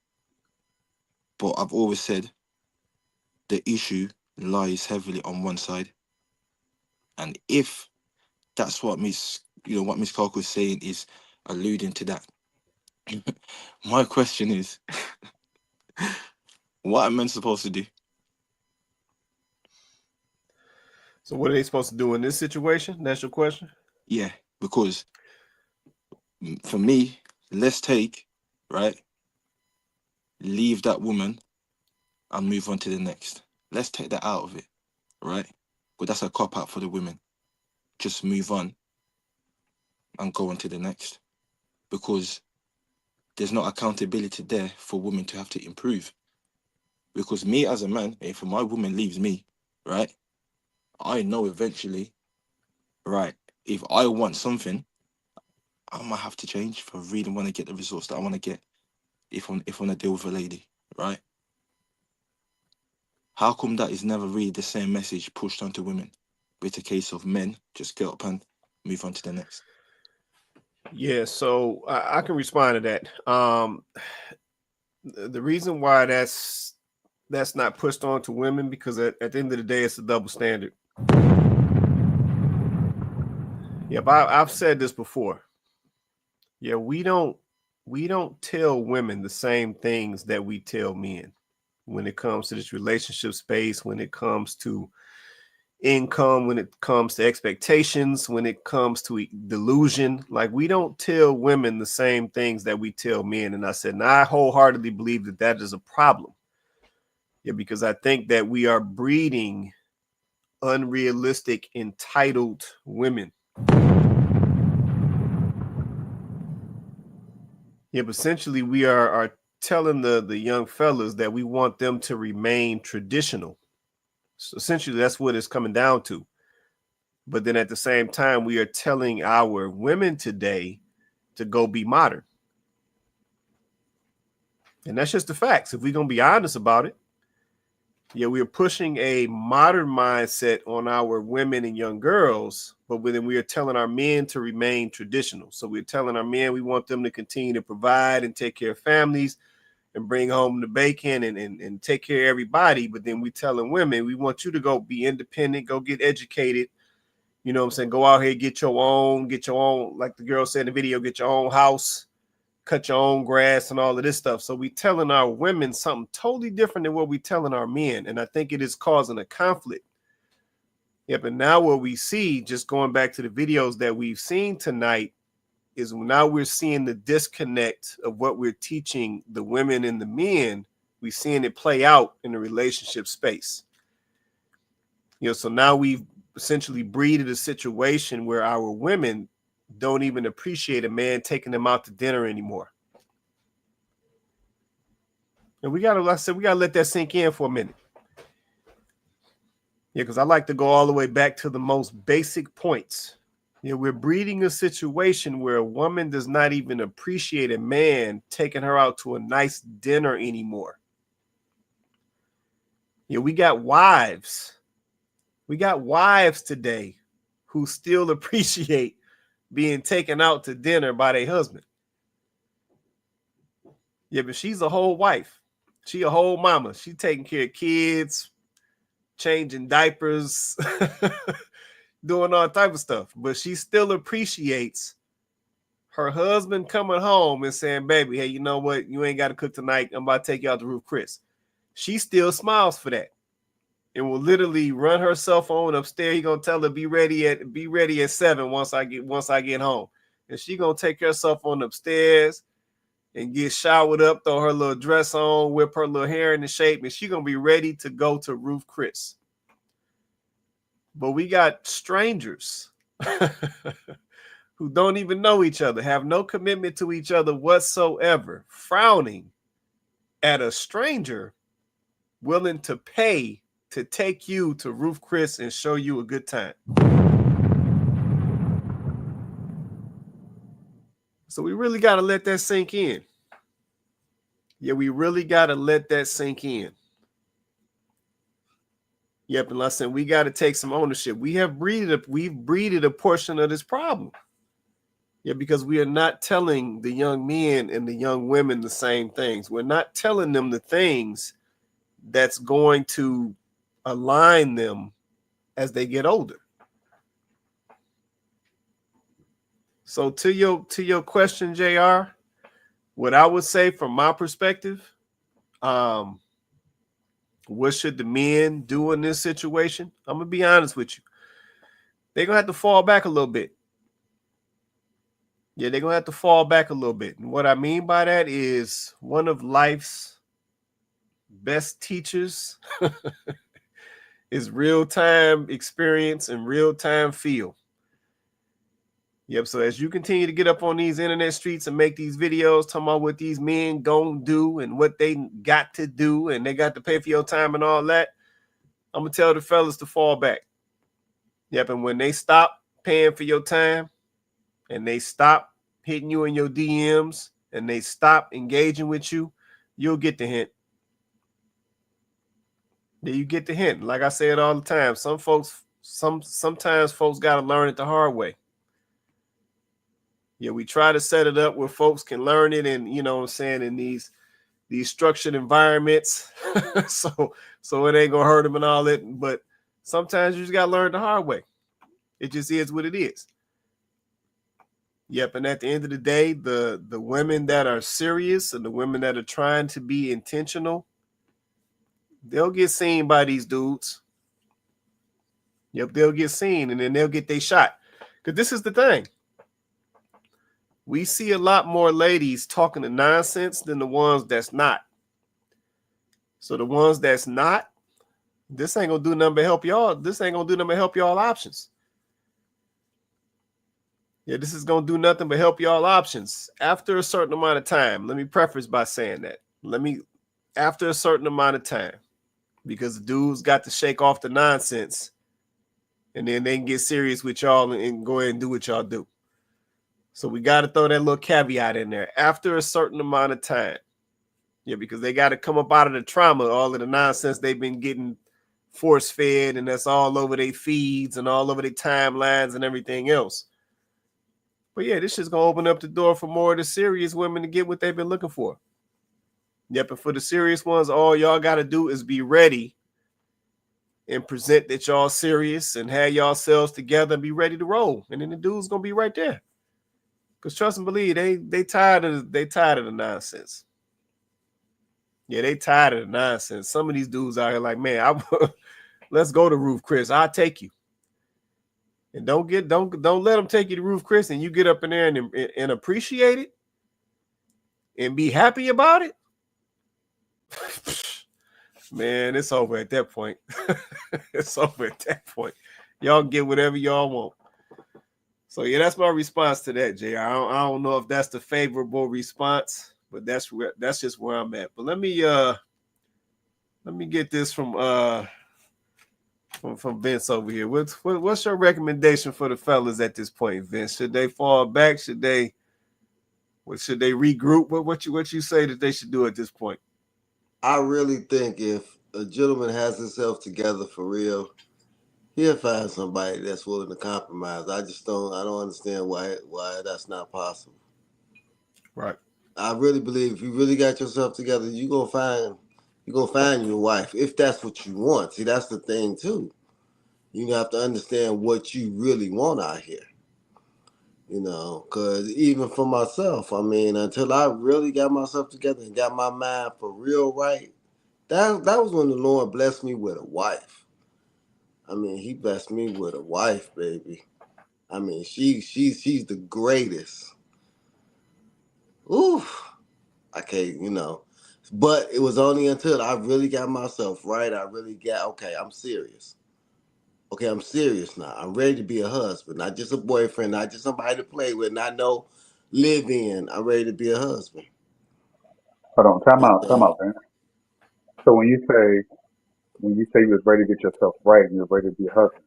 But I've always said the issue lies heavily on one side. And if that's what Miss Coco is saying is alluding to that, my question is, what are men supposed to do? So what are they supposed to do in this situation? That's your question? Yeah, because for me, let's take, right, leave that woman and move on to the next. Let's take that out of it, right? But that's a cop out for the women. Just move on and go on to the next, because there's no accountability there for women to have to improve. Because me as a man, if my woman leaves me, right, I know eventually, right, if I want something, I might have to change if I really want to get the results that I want to get. If I want to deal with a lady, right? How come that is never really the same message pushed onto women? It's a case of men just get up and move on to the next. Yeah, so I can respond to that. The reason why that's not pushed on to women, because at the end of the day, it's a double standard. Yeah, but I've said this before. Yeah, we don't tell women the same things that we tell men when it comes to this relationship space, when it comes to income, when it comes to expectations, when it comes to delusion. Like, we don't tell women the same things that we tell men. And I said, and I wholeheartedly believe that that is a problem. Yeah, because I think that we are breeding unrealistic, entitled women. Yeah, but essentially we are telling the young fellas that we want them to remain traditional. So essentially that's what it's coming down to. But then at the same time, we are telling our women today to go be modern. And that's just the facts. If we're going to be honest about it, yeah, we are pushing a modern mindset on our women and young girls, but then we are telling our men to remain traditional. So we're telling our men we want them to continue to provide and take care of families and bring home the bacon and take care of everybody. But then we telling women, we want you to go be independent, go get educated. You know what I'm saying? Go out here, get your own, like the girl said in the video, get your own house, cut your own grass and all of this stuff. So we telling our women something totally different than what we telling our men. And I think it is causing a conflict. Yep. And now what we see, just going back to the videos that we've seen tonight, is now we're seeing the disconnect of what we're teaching the women and the men. We're seeing it play out in the relationship space. You know, so now we've essentially breeded a situation where our women don't even appreciate a man taking them out to dinner anymore. And like I said, we gotta let that sink in for a minute. Yeah, because I like to go all the way back to the most basic points. You know, we're breeding a situation where a woman does not even appreciate a man taking her out to a nice dinner anymore. Yeah, we got wives. We got wives today who still appreciate being taken out to dinner by their husband. Yeah, but she's a whole wife. She a whole mama. She taking care of kids, changing diapers, doing all type of stuff. But she still appreciates her husband coming home and saying, baby, hey, you know what? You ain't got to cook tonight. I'm about to take you out to Ruth Chris. She still smiles for that and will literally run her cell phone upstairs. He gonna tell her be ready at 7 once I get home. And she gonna take her cell phone upstairs and get showered up, throw her little dress on, whip her little hair into shape, and she gonna be ready to go to Ruth Chris. But we got strangers who don't even know each other, have no commitment to each other whatsoever, frowning at a stranger willing to pay to take you to Ruth Chris and show you a good time. So we really got to let that sink in. Yeah, we really got to let that sink in. Yep, and listen, we got to take some ownership. We've breeded a portion of this problem. Yeah, because we are not telling the young men and the young women the same things. We're not telling them the things that's going to align them as they get older. So to your question, JR, what I would say from my perspective, what should the men do in this situation? I'm gonna be honest with you. They're gonna have to fall back a little bit. Yeah, they're gonna have to fall back a little bit. And what I mean by that is one of life's best teachers is real-time experience and real-time feel. Yep. So as you continue to get up on these internet streets and make these videos talking about what these men gonna do and what they got to do and they got to pay for your time and all that, I'm gonna tell the fellas to fall back. Yep. And when they stop paying for your time and they stop hitting you in your DMs and they stop engaging with you, you'll get the hint. Yeah, you get the hint. Like I say it all the time. Sometimes folks gotta learn it the hard way. Yeah, we try to set it up where folks can learn it, and you know what I'm saying, in these structured environments, so it ain't gonna hurt them and all that. But sometimes you just gotta learn the hard way. It just is what it is. Yep, and at the end of the day, the women that are serious and the women that are trying to be intentional, they'll get seen by these dudes. Yep, they'll get seen and then they'll get their shot. Because this is the thing. We see a lot more ladies talking the nonsense than the ones that's not. So the ones that's not, this ain't gonna do nothing but help y'all. This ain't gonna do nothing but help y'all options. Yeah, this is gonna do nothing but help y'all options. After a certain amount of time, let me preface by saying that. After a certain amount of time, because the dudes got to shake off the nonsense and then they can get serious with y'all and go ahead and do what y'all do. So we got to throw that little caveat in there. After a certain amount of time. Yeah, because they got to come up out of the trauma, all of the nonsense they've been getting force fed, and that's all over their feeds and all over their timelines and everything else. But yeah, this is going to open up the door for more of the serious women to get what they've been looking for. Yep, and for the serious ones, all y'all got to do is be ready and present that y'all serious and have y'all selves together and be ready to roll. And then the dude's going to be right there. Because trust and believe, they tired of the nonsense. Yeah, they tired of the nonsense. Some of these dudes out here like, man, let's go to Roof Chris. I'll take you. And don't let them take you to Roof Chris and you get up in there and appreciate it and be happy about it. Man, it's over at that point. It's over at that point. Y'all get whatever y'all want. So yeah, that's my response to that, JR. I don't know if that's the favorable response, but that's just where I'm at. But let me get this from Vince over here. What's your recommendation for the fellas at this point, Vince? Should they fall back? Should they regroup? What you say that they should do at this point? I really think if a gentleman has himself together for real, he'll find somebody that's willing to compromise. I don't understand why that's not possible. Right. I really believe if you really got yourself together, you're gonna find your wife if that's what you want. See, that's the thing too. You have to understand what you really want out here. You know, because even for myself, I mean, until I really got myself together and got my mind for real right, that was when the Lord blessed me with a wife. I mean, He blessed me with a wife, baby. I mean, she's the greatest. Oof. I can't, But it was only until I really got myself right. Okay, I'm serious. Okay, I'm serious now. I'm ready to be a husband, not just a boyfriend, not just somebody to play with, not no live in. I'm ready to be a husband. Hold on, time out, man. So when you say you was ready to get yourself right and you're ready to be a husband,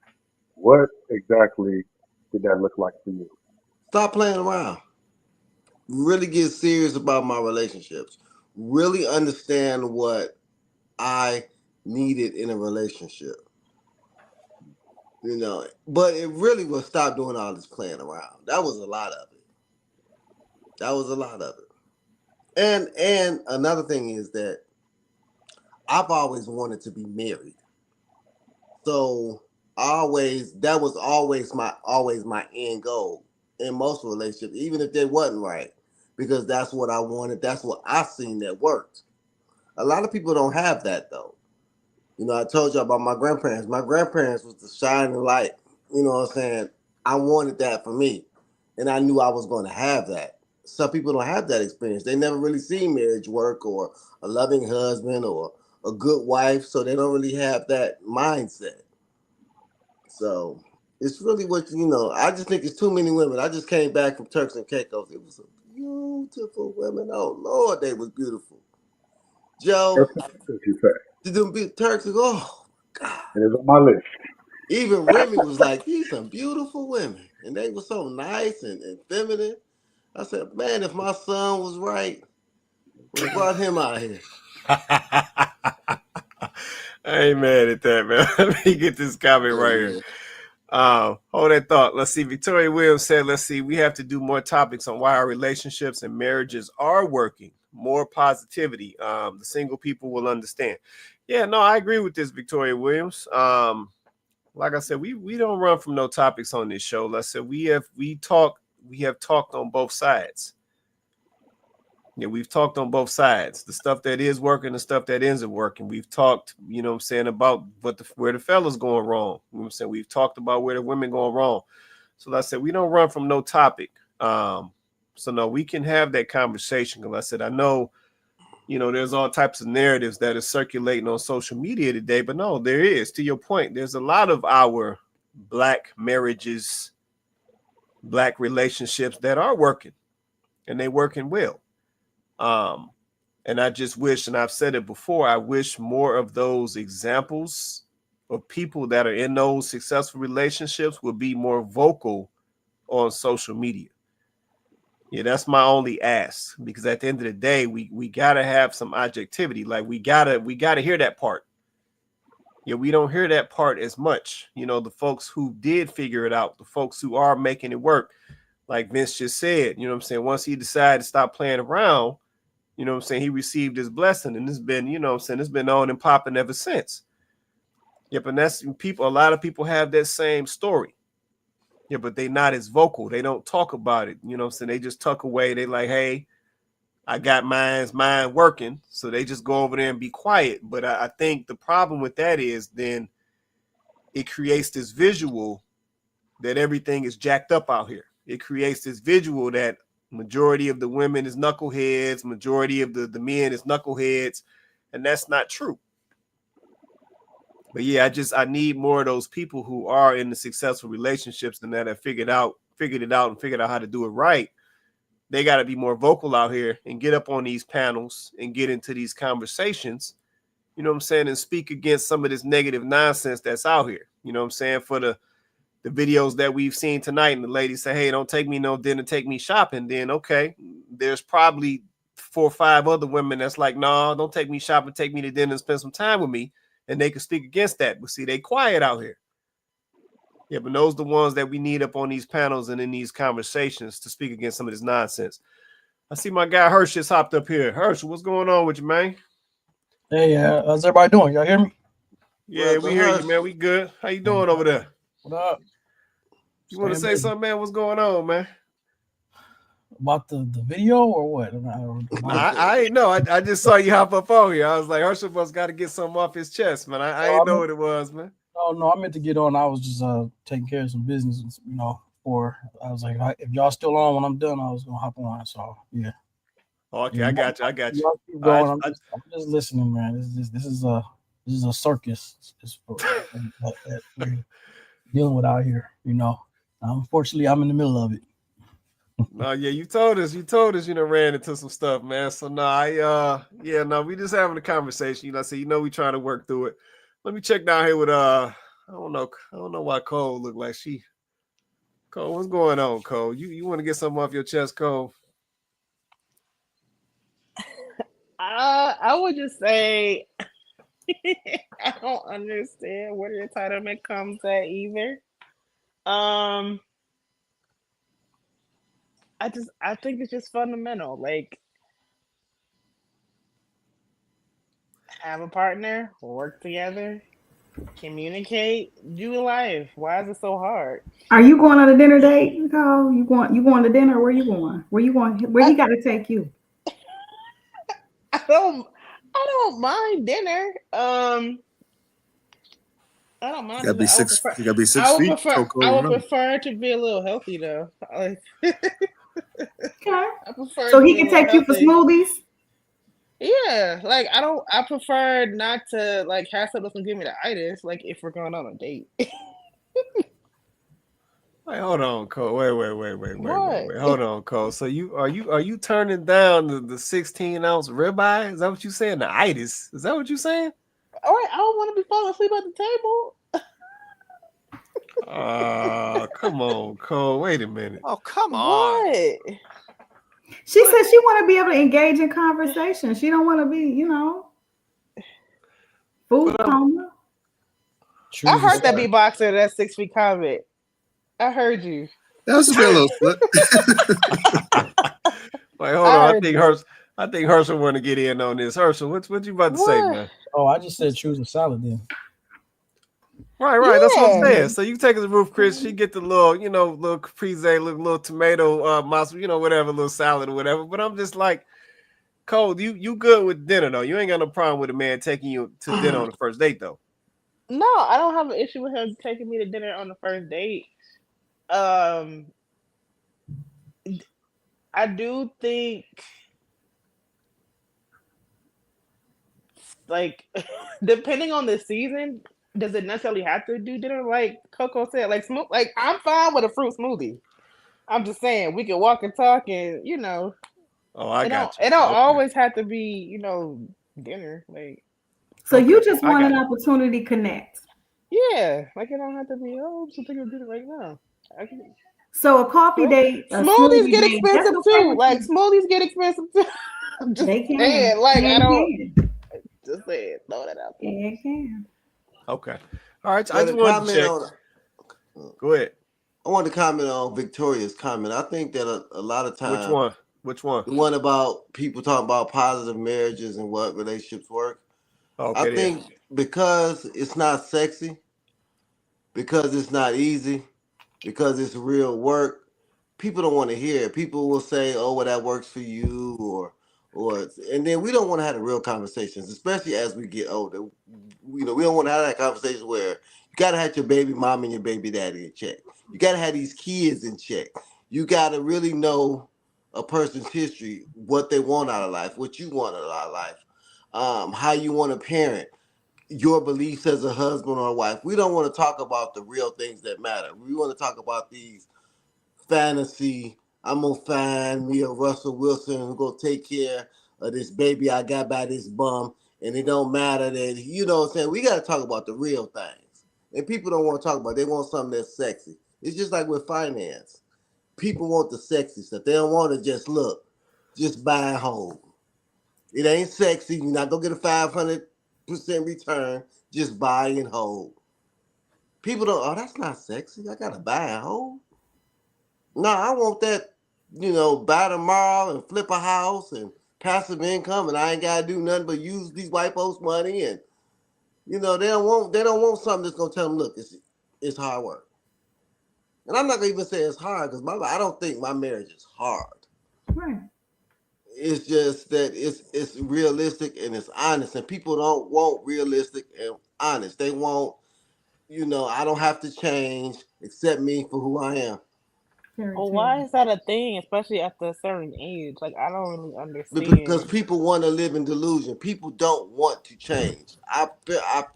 what exactly did that look like for you? Stop playing around. Really get serious about my relationships. Really understand what I needed in a relationship. But it really was stop doing all this playing around. That was a lot of it. And another thing is that I've always wanted to be married. So that was always my end goal in most relationships, even if they wasn't right, because that's what I wanted. That's what I seen that worked. A lot of people don't have that though. I told you about my grandparents. My grandparents was the shining light. You know what I'm saying? I wanted that for me. and I knew I was going to have that. Some people don't have that experience. They never really seen marriage work or a loving husband or a good wife, so they don't really have that mindset. So it's really what I just think it's too many women. I just came back from Turks and Caicos. It was some beautiful women. Oh Lord, they was beautiful. Joe, You say. did them be Turks? Oh God. It is on my list. Even Remy was like, these some beautiful women, and they were so nice and feminine. I said, man, if my son was right, would have brought him out here. I ain't mad at that, man. Let me get this comment right here. Hold that thought. Let's see. Victoria Williams said, let's see, we have to do more topics on why our relationships and marriages are working. More positivity. The single people will understand. Yeah, no, I agree with this, Victoria Williams. Like I said, we don't run from no topics on this show. Let's say we have talked on both sides. Yeah, we've talked on both sides. The stuff that is working, the stuff that isn't working. We've talked, about where the fellas going wrong. We've talked about where the women going wrong. So like I said, we don't run from no topic. So no, we can have that conversation. Because I said, I know, there's all types of narratives that are circulating on social media today, but no, there is. To your point, there's a lot of our Black marriages, Black relationships that are working, and they working well. And I just wish, and I've said it before, I wish more of those examples of people that are in those successful relationships would be more vocal on social media. Yeah, that's my only ask, because at the end of the day, we gotta have some objectivity. Like we gotta hear that part. Yeah, we don't hear that part as much. The folks who did figure it out, the folks who are making it work, like Vince just said, once he decided to stop playing around, he received his blessing, and it's been, it's been on and popping ever since. Yep, and that's people. A lot of people have that same story. Yeah, but they not as vocal. They don't talk about it. They just tuck away. They like, hey, I got mine working. So they just go over there and be quiet. But I think the problem with that is then it creates this visual that everything is jacked up out here. It creates this visual that majority of the women is knuckleheads, majority of the men is knuckleheads, and that's not true. But yeah, I need more of those people who are in the successful relationships and that have figured it out and figured out how to do it right. They got to be more vocal out here and get up on these panels and get into these conversations, and speak against some of this negative nonsense that's out here. For the videos that we've seen tonight, and the lady say, hey, don't take me no dinner, take me shopping. Then, okay, there's probably 4 or 5 other women that's like, no, don't take me shopping, take me to dinner and spend some time with me. And they can speak against that. But see, they quiet out here. Yeah, but those are the ones that we need up on these panels and in these conversations to speak against some of this nonsense. I see my guy Hersh just hopped up here. Hersh, what's going on with you, man? Hey, how's everybody doing? Y'all hear me? Yeah, we hear you, man. We good. How you doing over there? What up? You want to say something, man? What's going on, man? About the video or what? I ain't know. I just saw you hop up on here. I was like, Herschel must got to get something off his chest, man. I ain't know what it was, man. No, I meant to get on. I was just taking care of some business, or I was like, if y'all still on when I'm done, I was gonna hop on. So yeah. Okay, yeah, I got you. Y'all keep going. I'm just listening, man. This is a circus. It's that we're dealing with out here. Unfortunately, I'm in the middle of it. No, yeah, you told us, ran into some stuff, man. So we just having a conversation. We trying to work through it. Let me check down here with I don't know why Cole looked like Cole, what's going on, Cole? You want to get something off your chest, Cole? I would just say I don't understand where the entitlement comes at either. I think it's just fundamental. Like, have a partner, work together, communicate, do life. Why is it so hard? Are you going on a dinner date, Nicole? You going to dinner? Where you going? Where he got to take you? I don't mind dinner. I don't mind. You gotta be I would 6. prefer. You gotta be 6 I would feet. prefer. Coco, I you would know. prefer to be a little healthy though. Like, Okay. I prefer So to he be a can little take you for healthy. smoothies? Yeah, like I don't. I prefer not to like have something that's gonna give me the itis. Like if we're going on a date. Wait, hold on, Cole. Wait. What? Hold on, Cole. So are you turning down the 16-ounce ribeye? Is that what you saying? The itis? Is that what you saying? All right, I don't want to be falling asleep at the table. Come on, Cole. Wait a minute. Oh, come on. What? She said she want to be able to engage in conversation. She don't want to be, food coma. I Choose a heard that side. beatboxer that 6 feet comment. I heard you. That was a bit a little slip. Wait, hold on. I think Herschel want to get in on this. Herschel, what you about to say, man? Oh, I just said choose a salad then. Right. Yeah. That's what I'm saying. So you take the roof, Chris. She get the little, little caprese, little tomato, mozza, whatever, little salad or whatever. But I'm just like, Cole, you good with dinner though? You ain't got no problem with a man taking you to dinner on the first date though. No, I don't have an issue with him taking me to dinner on the first date. I do think, like, depending on the season, does it necessarily have to do dinner? Like Coco said, like I'm fine with a fruit smoothie. I'm just saying we can walk and talk, and Oh, I got you. It don't Okay. always have to be, dinner. Like, So you just want an opportunity to connect. yeah, like it don't have to be. Oh, I'm just thinking of dinner right now. So a coffee date, a Smoothies smoothie get date, that's expensive okay too. with Like you. smoothies get expensive too. I'm just They can. saying, like Yeah, I don't. can. Just saying, throw that out there. Yeah, it can. Okay. All right. Well, I just wanted to check. Go ahead. I want to comment on Victoria's comment. I think that a lot of times. Which one? The one about people talking about positive marriages and what relationships work. Okay, I think because it's not sexy, because it's not easy, because it's real work, people don't want to hear it. People will say, "Oh, well, that works for you," and then we don't want to have the real conversations, especially as we get older. We don't want to have that conversation where you got to have your baby mom and your baby daddy in check. You got to have these kids in check. You got to really know a person's history, what they want out of life, what you want out of life, how you want to parent, your beliefs as a husband or a wife. We don't want to talk about the real things that matter. We want to talk about these fantasy. I'm gonna find me a Russell Wilson who's gonna take care of this baby I got by this bum, and it don't matter that what I'm saying. We got to talk about the real things, and people don't want to talk about it. They want something that's sexy. It's just like with finance. People want the sexy stuff. They don't want to just buy and hold. It ain't sexy. You're not gonna get a 500% return. Just buy and hold. People don't. Oh, that's not sexy. I gotta buy and hold. No, I want that. Buy tomorrow and flip a house and passive income, and I ain't gotta do nothing but use these white folks' money. And they don't want something that's gonna tell them, look, it's hard work. And I'm not gonna even say it's hard because I don't think my marriage is hard. Right. It's just that it's realistic and it's honest, and people don't want realistic and honest. They want, I don't have to change, accept me for who I am. Well, why is that a thing, especially at a certain age? Like, I don't really understand. Because people want to live in delusion. People don't want to change. I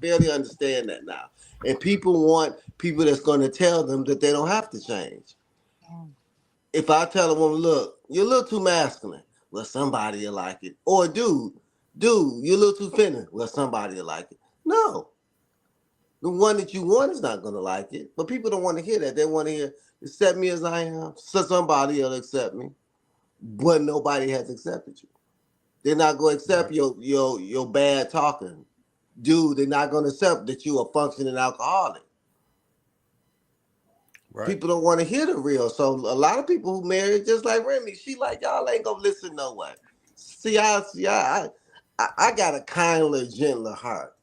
fairly understand that now. And people want people that's going to tell them that they don't have to change. If I tell a woman, look, you're a little too masculine, well, somebody will like it. Or dude, you're a little too feminine, well, somebody will like it. No. The one that you want is not going to like it. But people don't want to hear that. They want to hear, accept me as I am, so somebody will accept me. But nobody has accepted you. They're not going to accept your bad talking. Dude, they're not going to accept that you're a functioning alcoholic. Right. People don't want to hear the real. So a lot of people who marry, just like Remy, she like, y'all ain't going to listen no way. See, I got a kinder, gentler heart.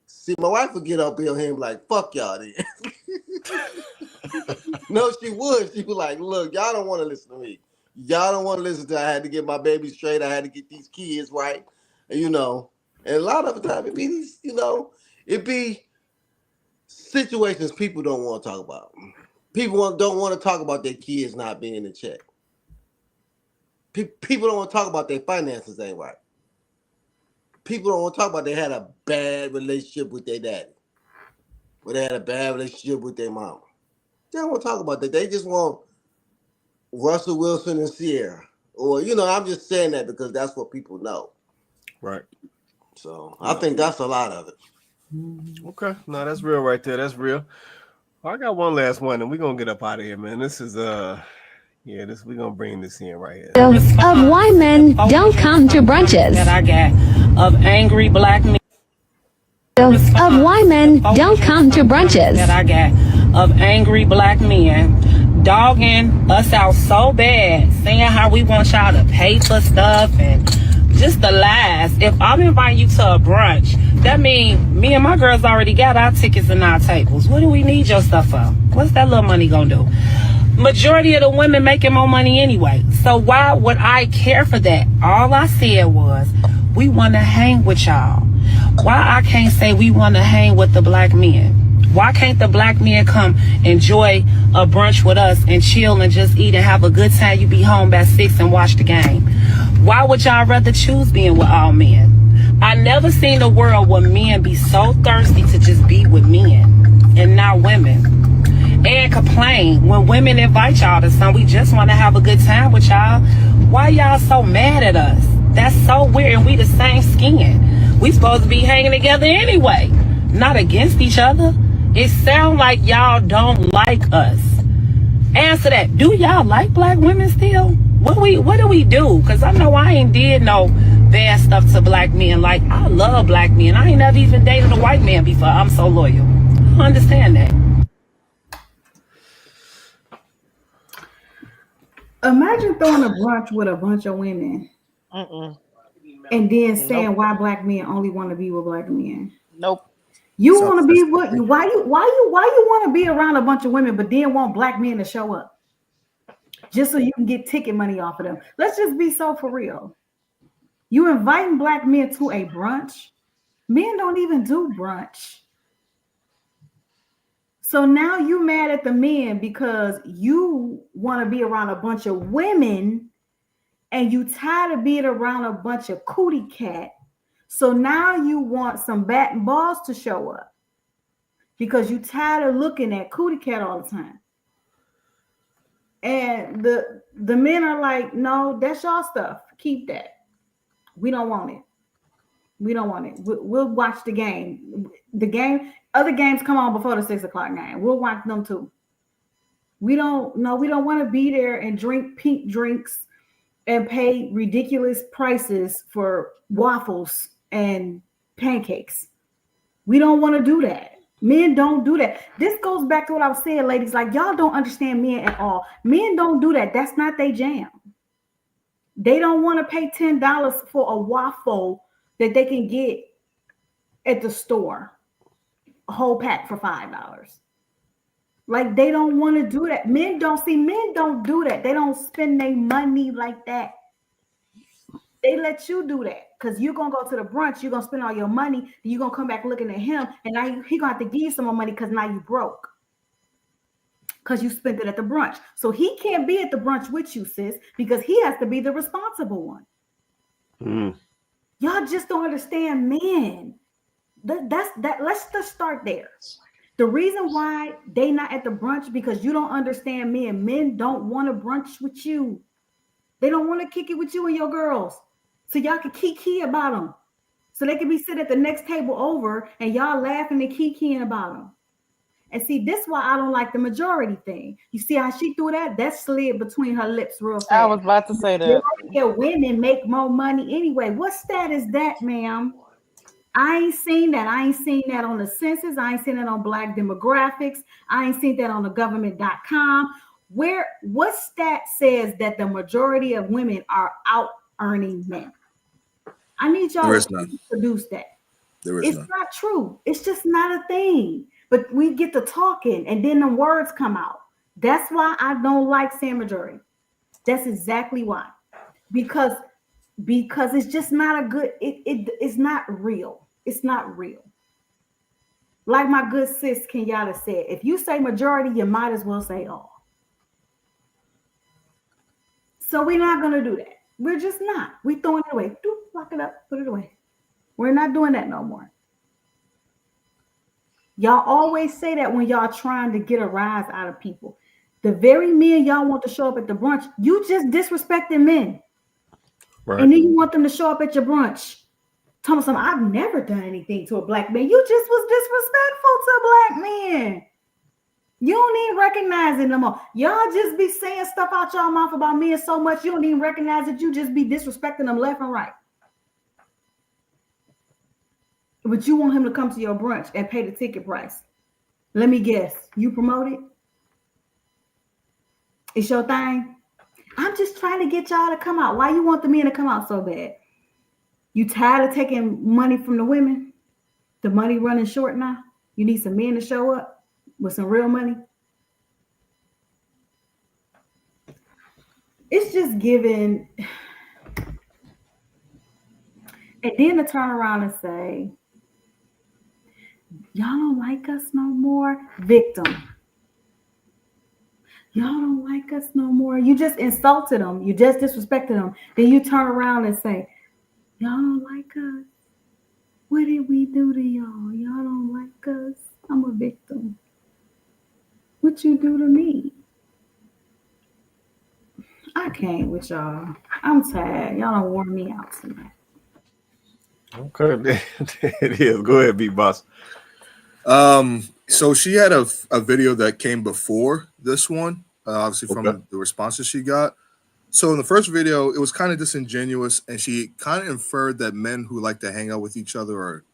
See, my wife would get up here and be like, fuck y'all then. No, she would. She was like, look, y'all don't want to listen to me. Y'all don't want to listen to I had to get my baby straight. I had to get these kids right. And a lot of the time it be these, it be situations people don't want to talk about. People don't want to talk about their kids not being in check. People don't want to talk about their finances ain't right. People don't want to talk about they had a bad relationship with their daddy, or they had a bad relationship with their mama. They don't want to talk about that. They just want Russell Wilson and Sierra. Or, I'm just saying that because that's what people know. Right. So I think that's a lot of it. Okay. No, that's real right there. That's real. I got one last one, and we're gonna get up out of here, man. This is we're gonna bring this in right here. Of why men don't come to brunches. That I got of angry black men. Of why men don't come to brunches. That I got of angry black men dogging us out so bad, saying how we want y'all to pay for stuff and just the lies. If I'm inviting you to a brunch, that means me and my girls already got our tickets and our tables. What do we need your stuff for? What's that little money gonna do? Majority of the women making more money anyway. So why would I care for that? All I said was, we want to hang with y'all. Why I can't say we want to hang with the black men? Why can't the black men come enjoy a brunch with us and chill and just eat and have a good time? You be home by 6 and watch the game. Why would y'all rather choose being with all men? I never seen a world where men be so thirsty to just be with men and not women. And complain when women invite y'all to something. We just want to have a good time with y'all. Why y'all so mad at us? That's so weird. And we the same skin. We supposed to be hanging together anyway, not against each other. It sound like y'all don't like us. Answer that. Do y'all like black women still? What do we do? Because I know I ain't did no bad stuff to black men. Like, I love black men. I ain't never even dated a white man before. I'm so loyal. I don't understand that. Imagine throwing a brunch with a bunch of women and then saying why black men only want to be with black men. Nope. You want to be with you? Why you want to be around a bunch of women, but then want black men to show up just so you can get ticket money off of them? Let's just be so for real. You inviting black men to a brunch? Men don't even do brunch. So now you mad at the men because you want to be around a bunch of women and you tired of being around a bunch of cootie cat. So now you want some bat and balls to show up because you tired of looking at cootie cat all the time. And the men are like, no, that's y'all stuff. Keep that. We don't want it. We don't want it. We'll watch the game. Other games come on before the 6 o'clock game. We'll watch them too. We don't want to be there and drink pink drinks and pay ridiculous prices for waffles and pancakes. We don't want to do that. Men don't do that. This goes back to what I was saying, ladies. Like, y'all don't understand men at all. Men don't do that. That's not their jam. They don't want to pay $10 for a waffle that they can get at the store, a whole pack for $5. Like, they don't want to do that. Men don't do that. They don't spend their money like that. They let you do that because you're going to go to the brunch. You're going to spend all your money. Then you're going to come back looking at him. And now he going to have to give you some more money because now you broke. Because you spent it at the brunch. So he can't be at the brunch with you, sis, because he has to be the responsible one. Y'all just don't understand men. Let's just start there. The reason why they not at the brunch because you don't understand men. Men don't want to brunch with you. They don't want to kick it with you and your girls. So y'all can kiki about them. So they can be sitting at the next table over and y'all laughing and kikiing about them. And see, this is why I don't like the majority thing. You see how she threw that? That slid between her lips real fast. I was about to say that. Yeah, women make more money anyway. What stat is that, ma'am? I ain't seen that. I ain't seen that on the census. I ain't seen that on Black demographics. I ain't seen that on the government.com. What stat says that the majority of women are out earning men? I need y'all to produce that. It's not true. It's just not a thing. But we get to talking and then the words come out. That's why I don't like saying majority. That's exactly why. Because it's just not a good, it's not real. It's not real. Like my good sis Kenyatta said, if you say majority, you might as well say all. So we're not gonna do that. We're just not. We throwing it away. Doop, lock it up, put it away. We're not doing that no more. Y'all always say that when y'all trying to get a rise out of people. The very men y'all want to show up at the brunch, you just disrespecting men. Right. And then you want them to show up at your brunch. Tell me something, I've never done anything to a black man. You just was disrespectful to black men. You don't even recognize it no more. Y'all just be saying stuff out y'all mouth about men so much you don't even recognize it. You just be disrespecting them left and right. But you want him to come to your brunch and pay the ticket price. Let me guess, you promote it? It's your thing? I'm just trying to get y'all to come out. Why you want the men to come out so bad? You tired of taking money from the women? The money running short now? You need some men to show up with some real money? It's just giving. And then to turn around and say, y'all don't like us no more? Victim. Y'all don't like us no more. You just insulted them. You just disrespected them. Then you turn around and say, y'all don't like us. What did we do to y'all? Y'all don't like us. I'm a victim. What you do to me? I can't with y'all. I'm tired. Y'all don't warm me out tonight. Okay, it is. Go ahead, B-Boss. So she had a video that came before this one, obviously from the responses she got. So in the first video, it was kind of disingenuous, and she kind of inferred that men who like to hang out with each other are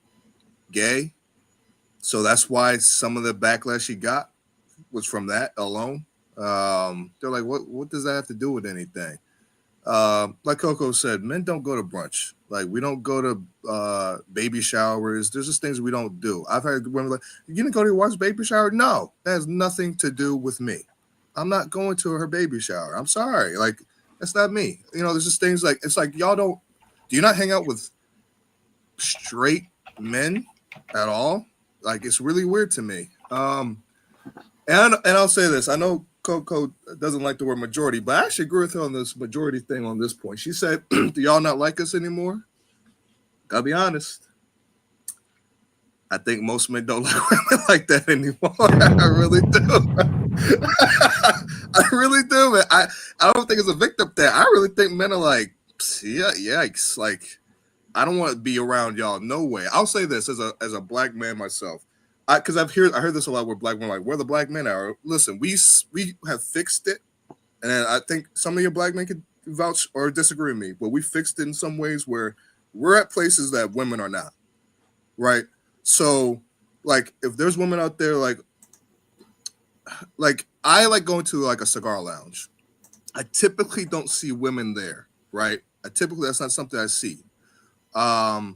gay. So that's why some of the backlash she got was from that alone. They're like, what does that have to do with anything? Like Coco said, men don't go to brunch. Like, we don't go to baby showers. There's just things we don't do. I've heard women like, you didn't go to your wife's baby shower? No, that has nothing to do with me. I'm not going to her baby shower. I'm sorry. Like, that's not me. You know, there's just things like, it's like, y'all do you not hang out with straight men at all? Like, it's really weird to me. And I'll say this. I know Coco doesn't like the word majority, but I actually agree with her on this majority thing on this point. She said, do y'all not like us anymore? Gotta be honest. I think most men don't like women like that anymore. I really do. I really do, man. I don't think it's a victim thing. I really think men are like, yeah, yikes. Like, I don't want to be around y'all. No way. I'll say this as a black man myself. Because I heard this a lot where black men are like, where the black men are. Listen, we have fixed it, and I think some of your black men could vouch or disagree with me, but we fixed it in some ways where we're at places that women are not, right? So, like, if there's women out there, like I like going to like a cigar lounge. I typically don't see women there, right? That's not something I see. I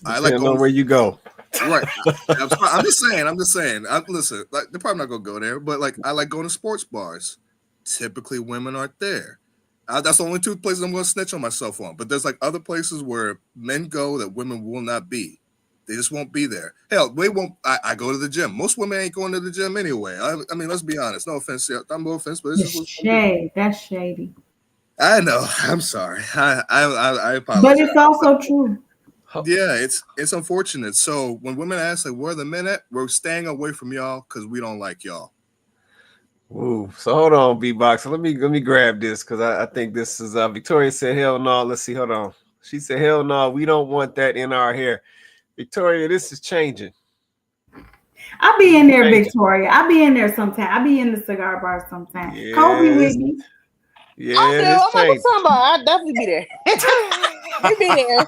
like going where you go. Right. I'm just saying. Listen, like, they're probably not gonna go there, but like, I like going to sports bars. Typically, women aren't there. That's the only two places I'm gonna snitch on myself on. But there's like other places where men go that women will not be. They just won't be there. Hell, they won't. I go to the gym. Most women ain't going to the gym anyway. I mean, let's be honest. No offense. I'm no offense, but this is shade. That's shady. I know. I'm sorry. I apologize. But it's also true. Yeah, it's unfortunate. So when women ask like, where are the men at? We're staying away from y'all because we don't like y'all. Ooh, so hold on, B-Box. Let me grab this because I think this is Victoria said hell no. Let's see, hold on. She said hell no, we don't want that in our hair. Victoria, this is changing. I'll be in there, Victoria. I'll be in there sometime. I'll be in the cigar bar sometime. Yeah, Kobe with me. Yeah, I'm like, I'll definitely be there. I'll be there.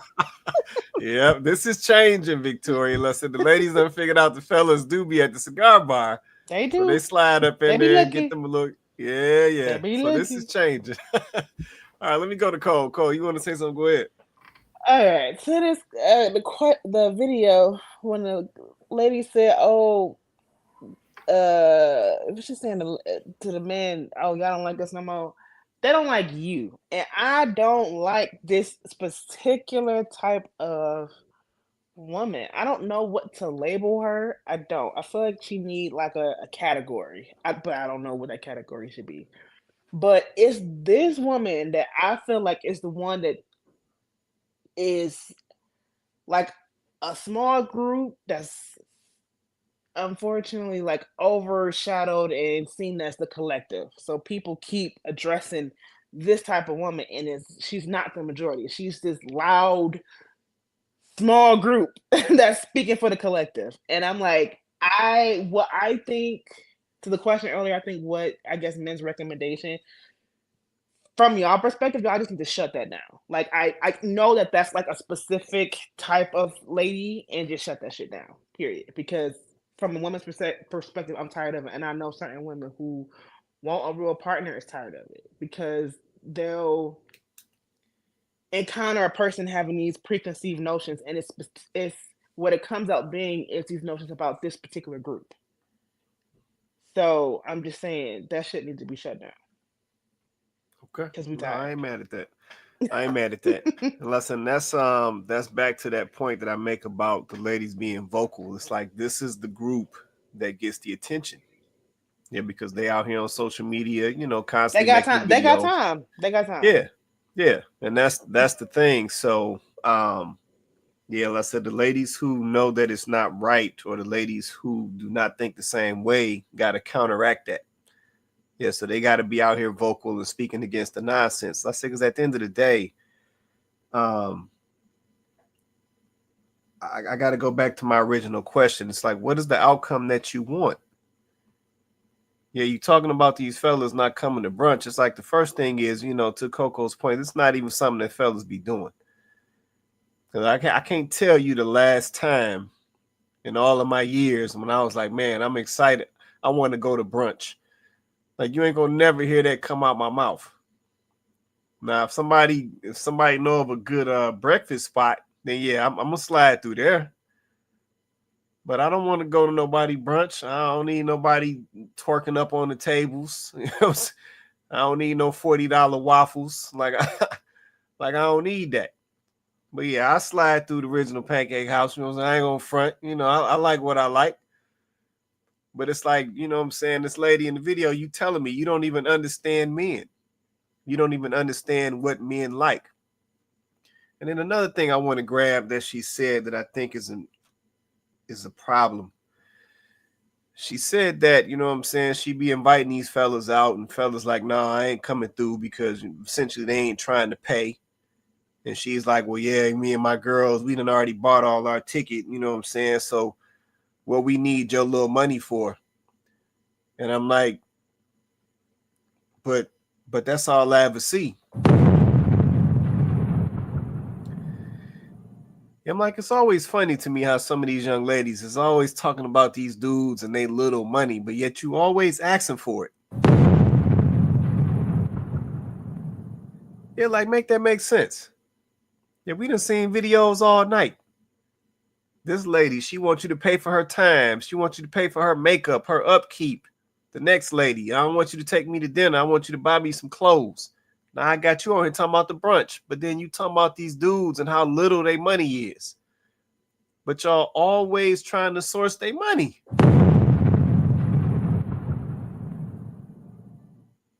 Yep, this is changing, Victoria. Listen, the ladies done figured out the fellas do be at the cigar bar. They do. So they slide up in there and get them a look. Yeah. So this is changing. All right, let me go to Cole. Cole, you want to say something? Go ahead. All right. So this the video when the lady said, "Oh, she's saying to the men, oh, y'all don't like us no more. They don't like you, and I don't like this particular type of woman. I don't know what to label her. I don't. I feel like she need like a category. But I don't know what that category should be. But it's this woman that I feel like is the one that is like a small group that's unfortunately like overshadowed and seen as the collective. So people keep addressing this type of woman, and she's not the majority. She's this loud, small group that's speaking for the collective. And I'm like, what I think to the question earlier, I think what I guess men's recommendation from y'all perspective, y'all just need to shut that down. Like I know that that's like a specific type of lady, and just shut that shit down. Period. Because from a woman's perspective, I'm tired of it, and I know certain women who want a real partner is tired of it because they'll encounter a person having these preconceived notions, and it's what it comes out being is these notions about this particular group. So I'm just saying that shit needs to be shut down. Okay. Because we No, I tired. ain't mad at that. I ain't mad at that. Listen, that's back to that point that I make about the ladies being vocal. It's like this is the group that gets the attention. Yeah, because they out here on social media, you know, They constantly got making time. They got videos. time. They got time. Yeah, yeah, and that's the thing. So, yeah, like I said, the ladies who know that it's not right, or the ladies who do not think the same way, got to counteract that. Yeah, so they got to be out here vocal and speaking against the nonsense. I say, because at the end of the day, I got to go back to my original question. It's like, what is the outcome that you want? Yeah, you talking about these fellas not coming to brunch. It's like the first thing is, you know, to Coco's point, it's not even something that fellas be doing. Because I can't tell you the last time in all of my years when I was like, man, I'm excited. I want to go to brunch. Like, you ain't gonna never hear that come out my mouth. Now, if somebody know of a good breakfast spot, then yeah, I'm gonna slide through there. But I don't want to go to nobody brunch. I don't need nobody twerking up on the tables. You know, I don't need no $40 waffles. Like I don't need that. But yeah, I slide through the original Pancake House. You know, I ain't gonna front. You know, I like what I like. But it's like, you know what I'm saying, this lady in the video, you telling me you don't even understand men. You don't even understand what men like. And then another thing I want to grab that she said that I think is a problem. She said that, you know what I'm saying, she be inviting these fellas out, and fellas like, nah, I ain't coming through because essentially they ain't trying to pay. And she's like, well, yeah, me and my girls, we done already bought all our ticket, you know what I'm saying? So what we need your little money for? And I'm like, but that's all I ever see. I'm like, it's always funny to me how some of these young ladies is always talking about these dudes and they little money, but yet you always asking for it. Yeah, like, make that make sense. Yeah, we done seen videos all night. This lady, she wants you to pay for her time. She wants you to pay for her makeup, her upkeep. The next lady, I don't want you to take me to dinner. I want you to buy me some clothes. Now I got you on here talking about the brunch, but then you talking about these dudes and how little their money is. But y'all always trying to source their money.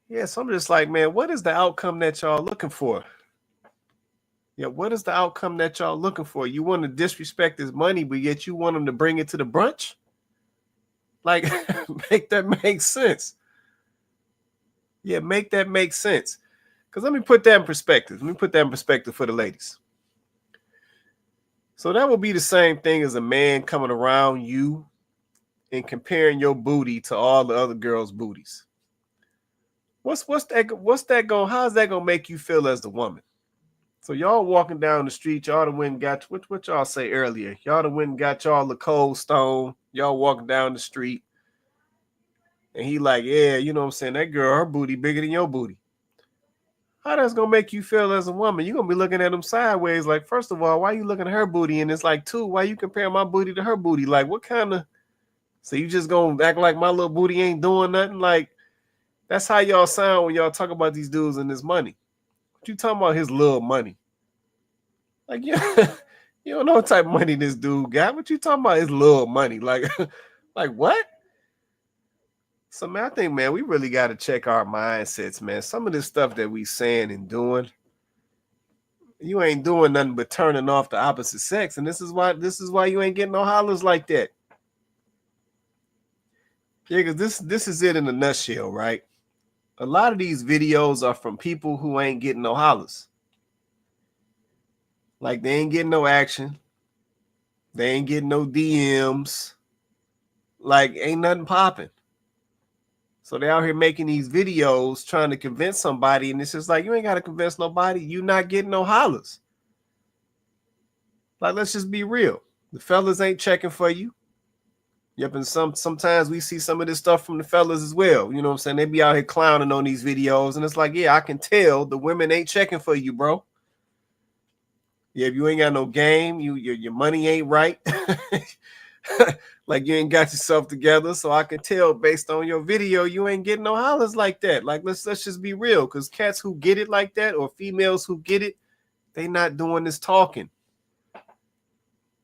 Yeah, so I'm just like, man, what is the outcome that y'all looking for? Yeah, what is the outcome that y'all looking for? You want to disrespect his money, but yet you want him to bring it to the brunch? Like, make that make sense. Yeah, make that make sense. Because let me put that in perspective. Let me put that in perspective for the ladies. So that would be the same thing as a man coming around you and comparing your booty to all the other girls' booties. What's that going? How's that gonna make you feel as the woman? So y'all walking down the street, y'all done went and got what y'all say earlier. Y'all done went and got y'all the Cold Stone. Y'all walking down the street, and he like, yeah, you know what I'm saying, that girl, her booty bigger than your booty. How that's gonna make you feel as a woman? You're gonna be looking at them sideways. Like, first of all, why you looking at her booty? And it's like, two, why you compare my booty to her booty? Like, what kind of? So you just gonna act like my little booty ain't doing nothing? Like, that's how y'all sound when y'all talk about these dudes and this money. What you talking about his little money? Like, yeah, You don't know what type of money this dude got. What you talking about? Is little money. Like, like what? So, man, I think, man, we really got to check our mindsets, man. Some of this stuff that we saying and doing, you ain't doing nothing but turning off the opposite sex. And this is why you ain't getting no hollers like that. Yeah, because this is it in a nutshell, right? A lot of these videos are from people who ain't getting no hollers. Like, they ain't getting no action. They ain't getting no DMs. Like, ain't nothing popping. So they out here making these videos trying to convince somebody, and it's just like, you ain't got to convince nobody. You not getting no hollers. Like, let's just be real. The fellas ain't checking for you. Yep, and sometimes we see some of this stuff from the fellas as well. You know what I'm saying? They be out here clowning on these videos, and it's like, yeah, I can tell the women ain't checking for you, bro. Yeah, if you ain't got no game, your money ain't right. Like, you ain't got yourself together. So I can tell based on your video, you ain't getting no hollers like that. Like, let's just be real, because cats who get it like that, or females who get it, they not doing this talking.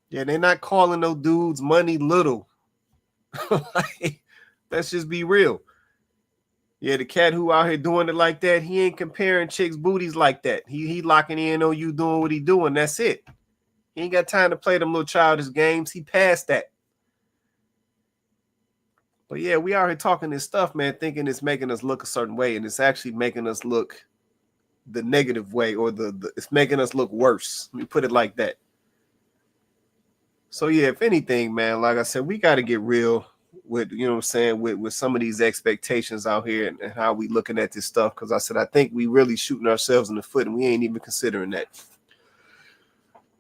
Yeah, they're not calling no dudes money little. Like, let's just be real. Yeah, the cat who out here doing it like that, he ain't comparing chicks' booties like that. He locking in on you doing what he doing. That's it. He ain't got time to play them little childish games. He passed that. But yeah, we out here talking this stuff, man, thinking it's making us look a certain way, and it's actually making us look the negative way, or it's making us look worse. Let me put it like that. So yeah, if anything, man, like I said, we got to get real with, you know what I'm saying, with some of these expectations out here and how we looking at this stuff. Because I said, I think we really shooting ourselves in the foot, and we ain't even considering that.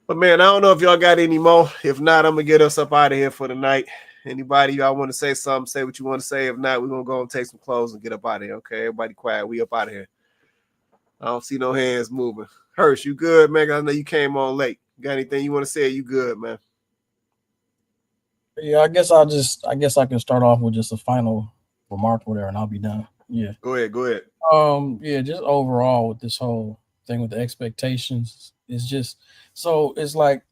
But man, I don't know if y'all got any more. If not, I'm gonna get us up out of here for the night. Anybody y'all want to say something, say what you want to say. If not, we're gonna go and take some clothes and get up out of here. Okay, everybody quiet. We up out of here. I don't see no hands moving. Hirsch, you good, man? I know you came on late. Got anything you want to say? You good, man? Yeah, I guess I can start off with just a final remark or whatever, and I'll be done. Yeah. Go ahead. Yeah, just overall with this whole thing with the expectations, it's just so it's like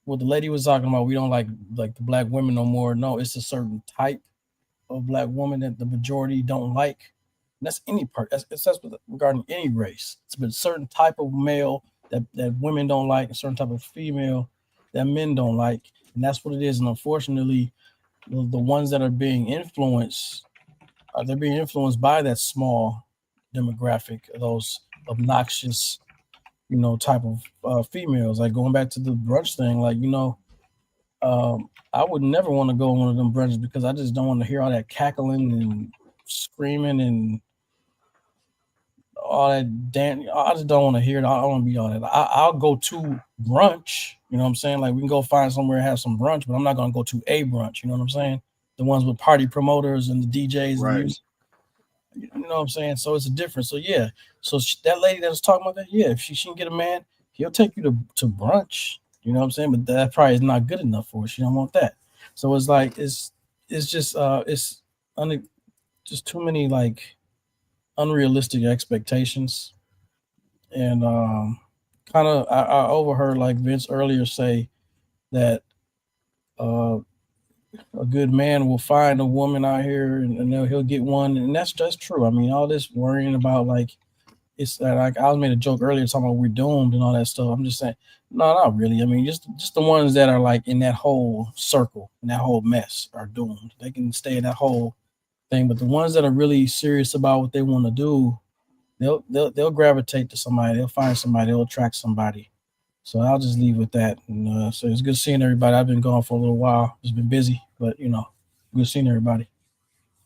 what the lady was talking about. We don't like the black women no more. No, it's a certain type of black woman that the majority don't like. And that's any part. That's regarding any race. It's been a certain type of male that women don't like, a certain type of female that men don't like, and that's what it is. And unfortunately, the ones that are being influenced, they're being influenced by that small demographic, those obnoxious, type of females. Like going back to the brunch thing, like I would never want to go on one of them brunches because I just don't want to hear all that cackling and screaming and all that damn. I just don't want to hear it. I don't want to be all that. I'll go to brunch. You know what I'm saying? Like we can go find somewhere and have some brunch, but I'm not gonna go to a brunch. You know what I'm saying? The ones with party promoters and the DJs and music. You know what I'm saying? So it's a difference. So yeah. So that lady that was talking about that, yeah, if she can get a man, he'll take you to brunch. You know what I'm saying? But that probably is not good enough for her. She don't want that. So it's like it's just just too many like unrealistic expectations. And kind of I overheard like Vince earlier say that a good man will find a woman out here and he'll get one, and that's true. I mean, all this worrying about like it's like I was made a joke earlier talking about we're doomed and all that stuff. I'm just saying, no, not really. I mean, just the ones that are like in that whole circle and that whole mess are doomed. They can stay in that whole thing, but the ones that are really serious about what they want to do, they'll gravitate to somebody. They'll find somebody. They'll attract somebody. So I'll just leave with that. And so it's good seeing everybody. I've been gone for a little while. It's been busy, but good seeing everybody.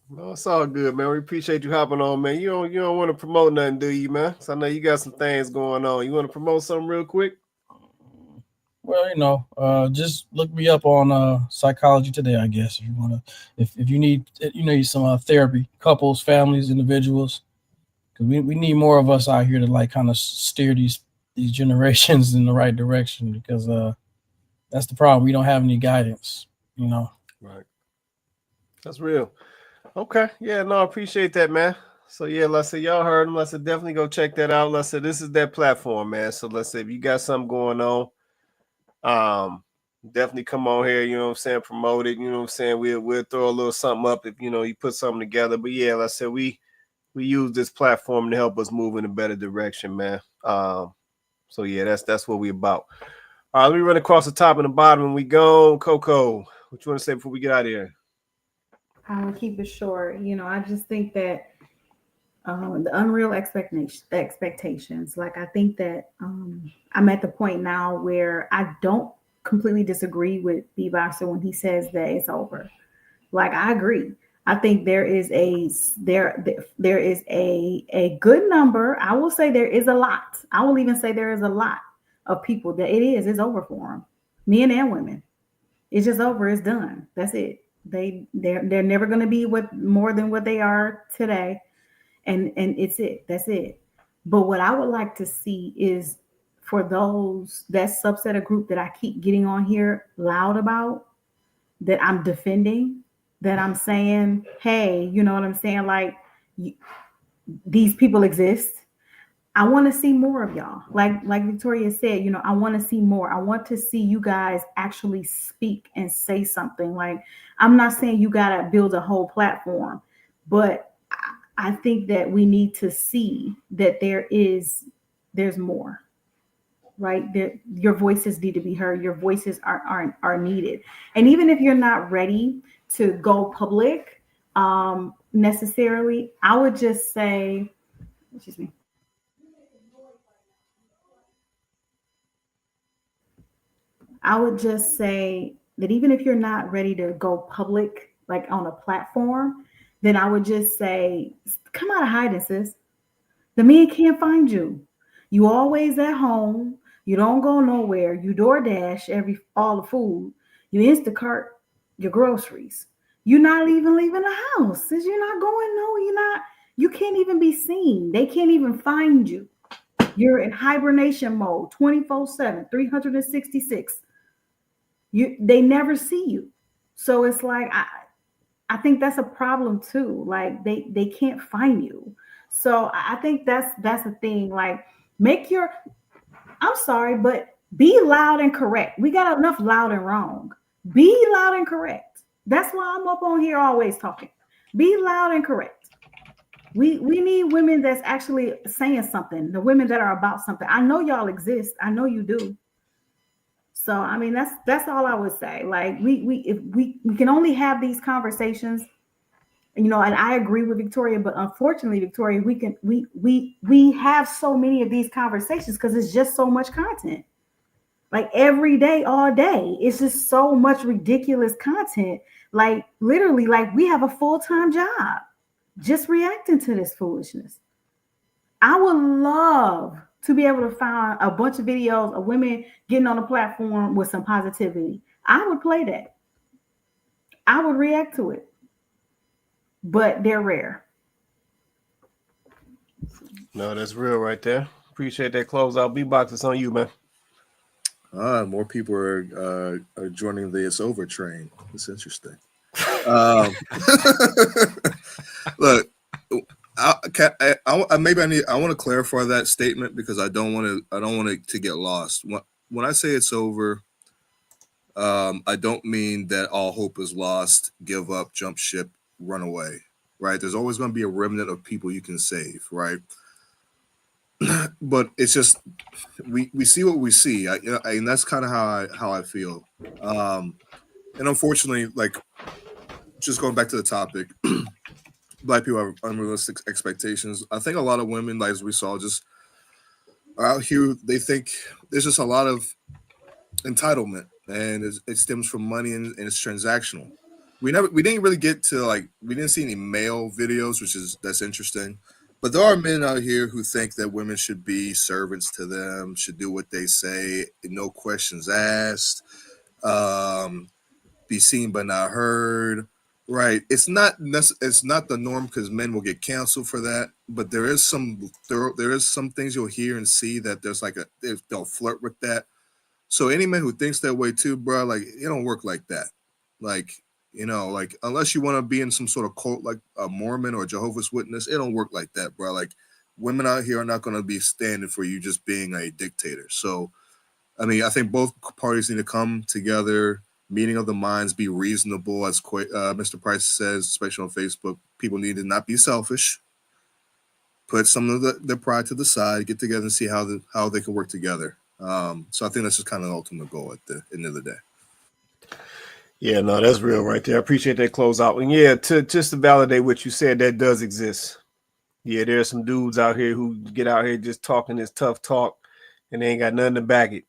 No, it's all good, man. We appreciate you hopping on, man. You don't want to promote nothing, do you, man? So I know you got some things going on. You want to promote something real quick? Well, just look me up on Psychology Today, I guess. If you want to, if you need, some therapy, couples, families, individuals, because we need more of us out here to like kind of steer these generations in the right direction, because that's the problem. We don't have any guidance, Right. That's real. Okay. Yeah, no, I appreciate that, man. So yeah, let's say y'all heard him. Let's say definitely go check that out. Let's say this is their platform, man. So let's say if you got something going on, definitely come on here. You know what I'm saying? Promote it. You know what I'm saying? We'll throw a little something up if you put something together. But yeah, let's say we use this platform to help us move in a better direction, man. So yeah, that's what we about. All right, let me run across the top and the bottom, and we go. Coco, what you want to say before we get out of here? I'll keep it short. I just think that the unreal expectations. Like, I think that I'm at the point now where I don't completely disagree with B-Boxer when he says that it's over. Like, I agree. I think there is a good number. I will say there is a lot. I will even say there is a lot of people that it's over for them, men and women. It's just over. It's done. That's it. They're never going to be more than what they are today, and it's it. That's it. But what I would like to see is for that subset of group that I keep getting on here loud about, that I'm defending, that I'm saying, hey, you know what I'm saying? Like, these people exist. I want to see more of y'all. Like Victoria said, I want to see more. I want to see you guys actually speak and say something. Like, I'm not saying you got to build a whole platform, but I think that we need to see that there's more. Right? Your voices need to be heard. Your voices are needed. And even if you're not ready to go public necessarily, I would just say, excuse me. I would just say that even if you're not ready to go public, like on a platform, then I would just say, come out of hiding, sis. The men can't find you. You always at home. You don't go nowhere. You DoorDash all the food. You Instacart your groceries. You're not even leaving the house. Since you're not going, no, you're not. You can't even be seen. They can't even find you. You're in hibernation mode 24/7, 366. They never see you. So it's like I think that's a problem too. Like, they can't find you. So I think that's the thing. Like, I'm sorry, but be loud and correct. We got enough loud and wrong. Be loud and correct. That's why I'm up on here always talking. Be loud and correct. We need women that's actually saying something. The women that are about something. I know y'all exist. I know you do. So I mean, that's all I would say. Like, if we can only have these conversations, and I agree with Victoria, but unfortunately, Victoria, we have so many of these conversations because it's just so much content. Like, every day, all day, it's just so much ridiculous content. Like, literally, like, we have a full-time job just reacting to this foolishness. I would love to be able to find a bunch of videos of women getting on a platform with some positivity. I would play that. I would react to it. But they're rare. No, that's real right there. Appreciate that closeout. B-Box, it's on you, man. More people are joining the It's Over train. It's interesting. Look, I want to clarify that statement because I don't want it to get lost. When I say it's over, I don't mean that all hope is lost, give up, jump ship, run away. Right? There's always going to be a remnant of people you can save. Right? But it's just we see what we see, and that's kind of how I feel. And unfortunately, like, just going back to the topic, Black people have unrealistic expectations. I think a lot of women, like, as we saw, just are out here. They think there's just a lot of entitlement, and it stems from money, and it's transactional. We didn't really get to, we didn't see any male videos, that's interesting. But there are men out here who think that women should be servants to them, should do what they say, no questions asked, be seen but not heard. Right? It's not the norm because men will get canceled for that. But there is some things you'll hear and see that there's they'll flirt with that. So any man who thinks that way too, bro, like, it don't work like that. Like, You know, like unless you want to be in some sort of cult like a Mormon or Jehovah's Witness, it don't work like that, bro. Like women out here are not going to be standing for you just being a dictator. So, I mean, I think both parties need to come together, meeting of the minds, be reasonable, as Mr. Price says, especially on Facebook. People need to not be selfish. Put some of their pride to the side, get together and see how they can work together. So I think that's just kind of the ultimate goal at the end of the day. Yeah, no, that's real right there. I appreciate that closeout. And yeah, just to validate what you said, that does exist. Yeah, there's some dudes out here who get out here just talking this tough talk and they ain't got nothing to back it.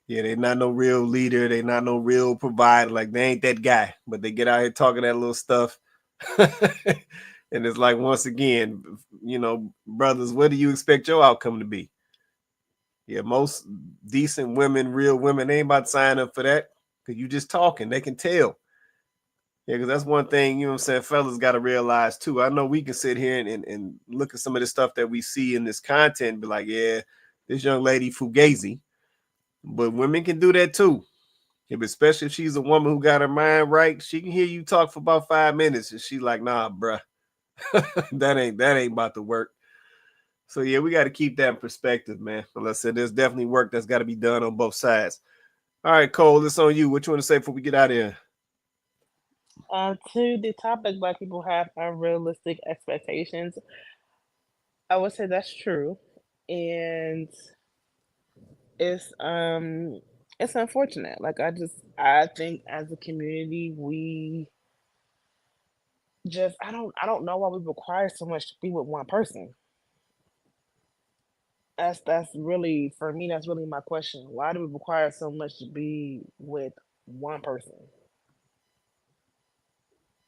Yeah, they're not no real leader. They're not no real provider. Like, they ain't that guy. But they get out here talking that little stuff. And it's like, once again, you know, brothers, what do you expect your outcome to be? Yeah, most decent women, real women, they ain't about to sign up for that. Because you just talking. They can tell. Yeah, because that's one thing, you know what I'm saying, fellas got to realize, too. I know we can sit here and look at some of the stuff that we see in this content and be like, yeah, this young lady fugazi. But women can do that, too. Yeah, but especially if she's a woman who got her mind right, she can hear you talk for about 5 minutes and she's like, nah, bruh, that ain't about to work. So, yeah, we got to keep that in perspective, man. Like I said, there's definitely work that's got to be done on both sides. All right, Cole, it's on you. What you want to say before we get out of here? To the topic, Black people have unrealistic expectations. I would say that's true, and it's unfortunate. Like I think as a community we just I don't know why we require so much to be with one person. That's really, for me, that's really my question. Why do we require so much to be with one person?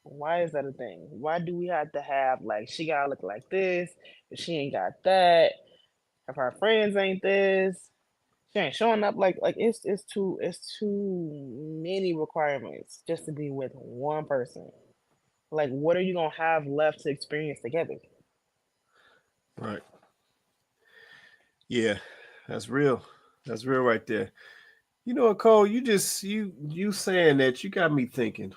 Why is that a thing? Why do we have to have, like, she gotta look like this, if she ain't got that, if her friends ain't this, she ain't showing up, like it's too many requirements just to be with one person. Like, what are you gonna have left to experience together? Right. Yeah, that's real. That's real right there. You know what, Cole? You just you saying that, you got me thinking.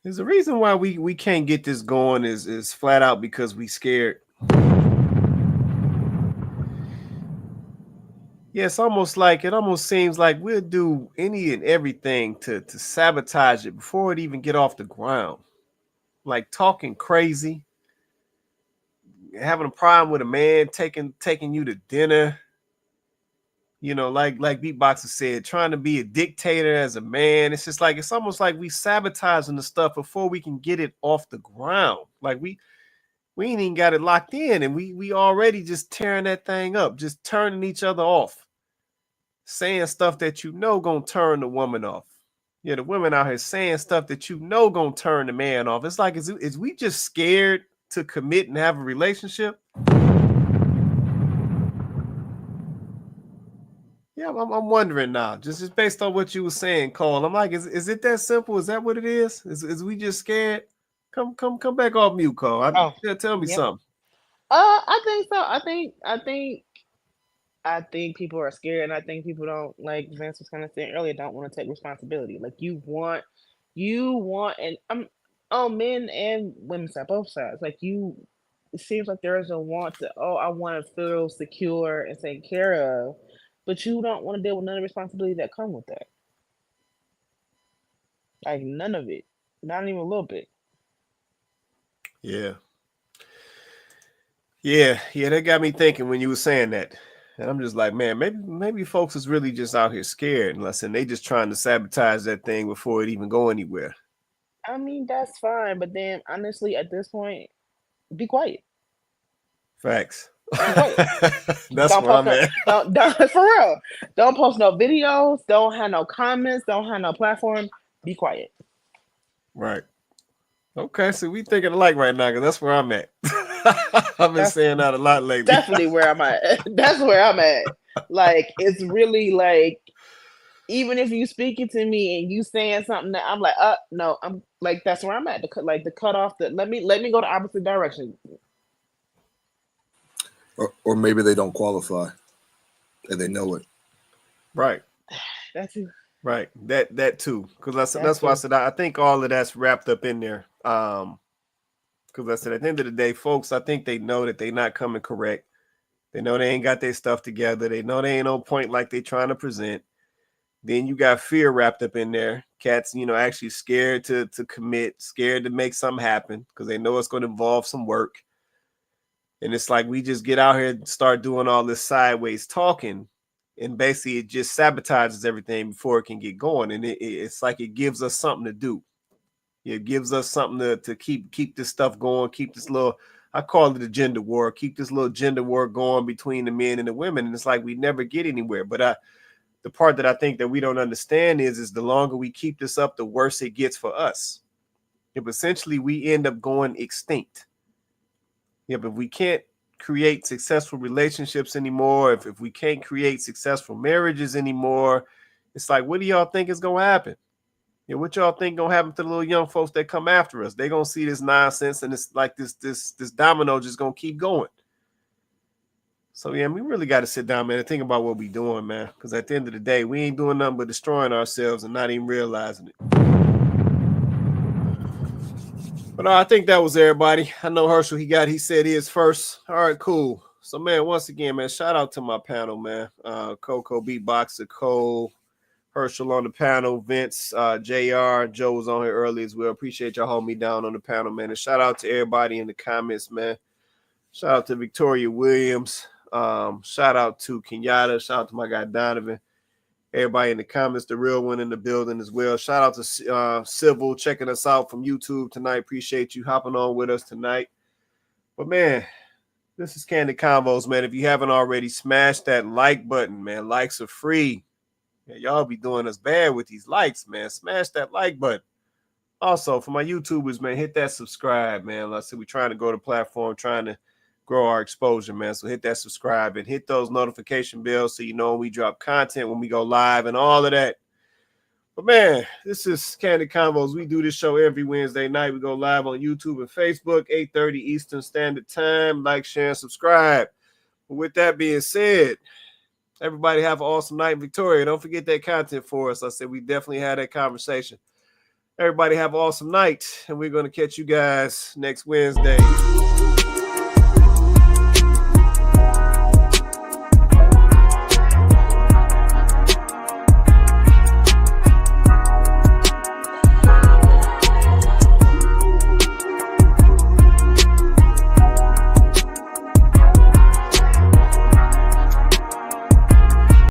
There's a reason why we can't get this going is flat out because we scared. Yeah, it's almost like, it almost seems like we'll do any and everything to sabotage it before it even get off the ground. Like talking crazy, having a problem with a man taking you to dinner. You know, like Beatboxer said, trying to be a dictator as a man. It's just like, it's almost like we sabotaging the stuff before we can get it off the ground. Like we ain't even got it locked in, and we already just tearing that thing up, just turning each other off, saying stuff that you know gonna turn the woman off. Yeah, the women out here saying stuff that you know gonna turn the man off. It's like, is we just scared to commit and have a relationship? Yeah, I'm wondering now, just based on what you were saying, Cole. I'm like, is it that simple? Is that what it is? Is we just scared? Come back off mute, Cole. Tell me Yep. something. I think so. I think people are scared, and I think people don't, like Vince was kind of saying earlier, don't want to take responsibility. Like, you want, and on men and women's side, both sides. Like, it seems like there is a want to, I want to feel secure and taken care of, but you don't want to deal with none of the responsibility that come with that. Like, none of it, not even a little bit. Yeah. That got me thinking when you were saying that. And I'm just like, man, maybe folks is really just out here scared, and listen, they just trying to sabotage that thing before it even go anywhere. I mean, that's fine, but then honestly, at this point, be quiet. Facts. Be quiet. That's Don't where post I'm at. don't for real. Don't post no videos. Don't have no comments. Don't have no platform. Be quiet. Right. Okay, so we thinking alike right now, because that's where I'm at. I've been saying that a lot lately. Definitely where I'm at. That's where I'm at. Like, it's really like, even if you speaking to me and you saying something that I'm like, no, I'm like, that's where I'm at. The cut off. Let me go the opposite direction. Or maybe they don't qualify and they know it. Right. Right. That too. Because that's why I said I think all of that's wrapped up in there. Because I said at the end of the day, folks, I think they know that they're not coming correct. They know they ain't got their stuff together. They know they ain't on point like they trying to present. Then you got fear wrapped up in there. Cats, actually scared to commit, scared to make something happen because they know it's going to involve some work. And it's like we just get out here and start doing all this sideways talking. And basically it just sabotages everything before it can get going. And it's like it gives us something to do. It gives us something to keep this stuff going, keep this little, I call it a gender war, keep this little gender war going between the men and the women. And it's like we never get anywhere. But the part that I think that we don't understand is the longer we keep this up, the worse it gets for us. If essentially we end up going extinct. If we can't create successful relationships anymore, if we can't create successful marriages anymore, it's like, what do y'all think is going to happen? What y'all think going to happen to the little young folks that come after us? They're going to see this nonsense, and it's like this domino just going to keep going. So, yeah, we really got to sit down, man, and think about what we're doing, man, because at the end of the day, we ain't doing nothing but destroying ourselves and not even realizing it. But I think that was everybody. I know Herschel, he said his first. All right, cool. So, man, once again, man, shout out to my panel, man. Coco, Beatboxer, Cole, Herschel on the panel, Vince, JR, Joe was on here early as well. Appreciate y'all holding me down on the panel, man. And shout out to everybody in the comments, man. Shout out to Victoria Williams. Shout out to Kenyatta. Shout out to my guy Donovan. Everybody in the comments, the real one in the building as well. Shout out to Civil checking us out from YouTube tonight. Appreciate you hopping on with us tonight. But, man, this is Kandid Konvos, man. If you haven't already, smash that like button, man. Likes are free. Yeah, y'all be doing us bad with these likes, man. Smash that like button. Also, for my YouTubers, man, hit that subscribe, man. Like I said, we're trying to go to platform, trying to grow our exposure, man. So hit that subscribe and hit those notification bells so you know when we drop content, when we go live and all of that. But, man, this is Kandid Konvos. We do this show every Wednesday night. We go live on YouTube and Facebook, 8:30 Eastern Standard Time. Like, share, and subscribe. But with that being said, everybody have an awesome night. Victoria, don't forget that content for us. I said we definitely had that conversation. Everybody have an awesome night, and we're going to catch you guys next Wednesday.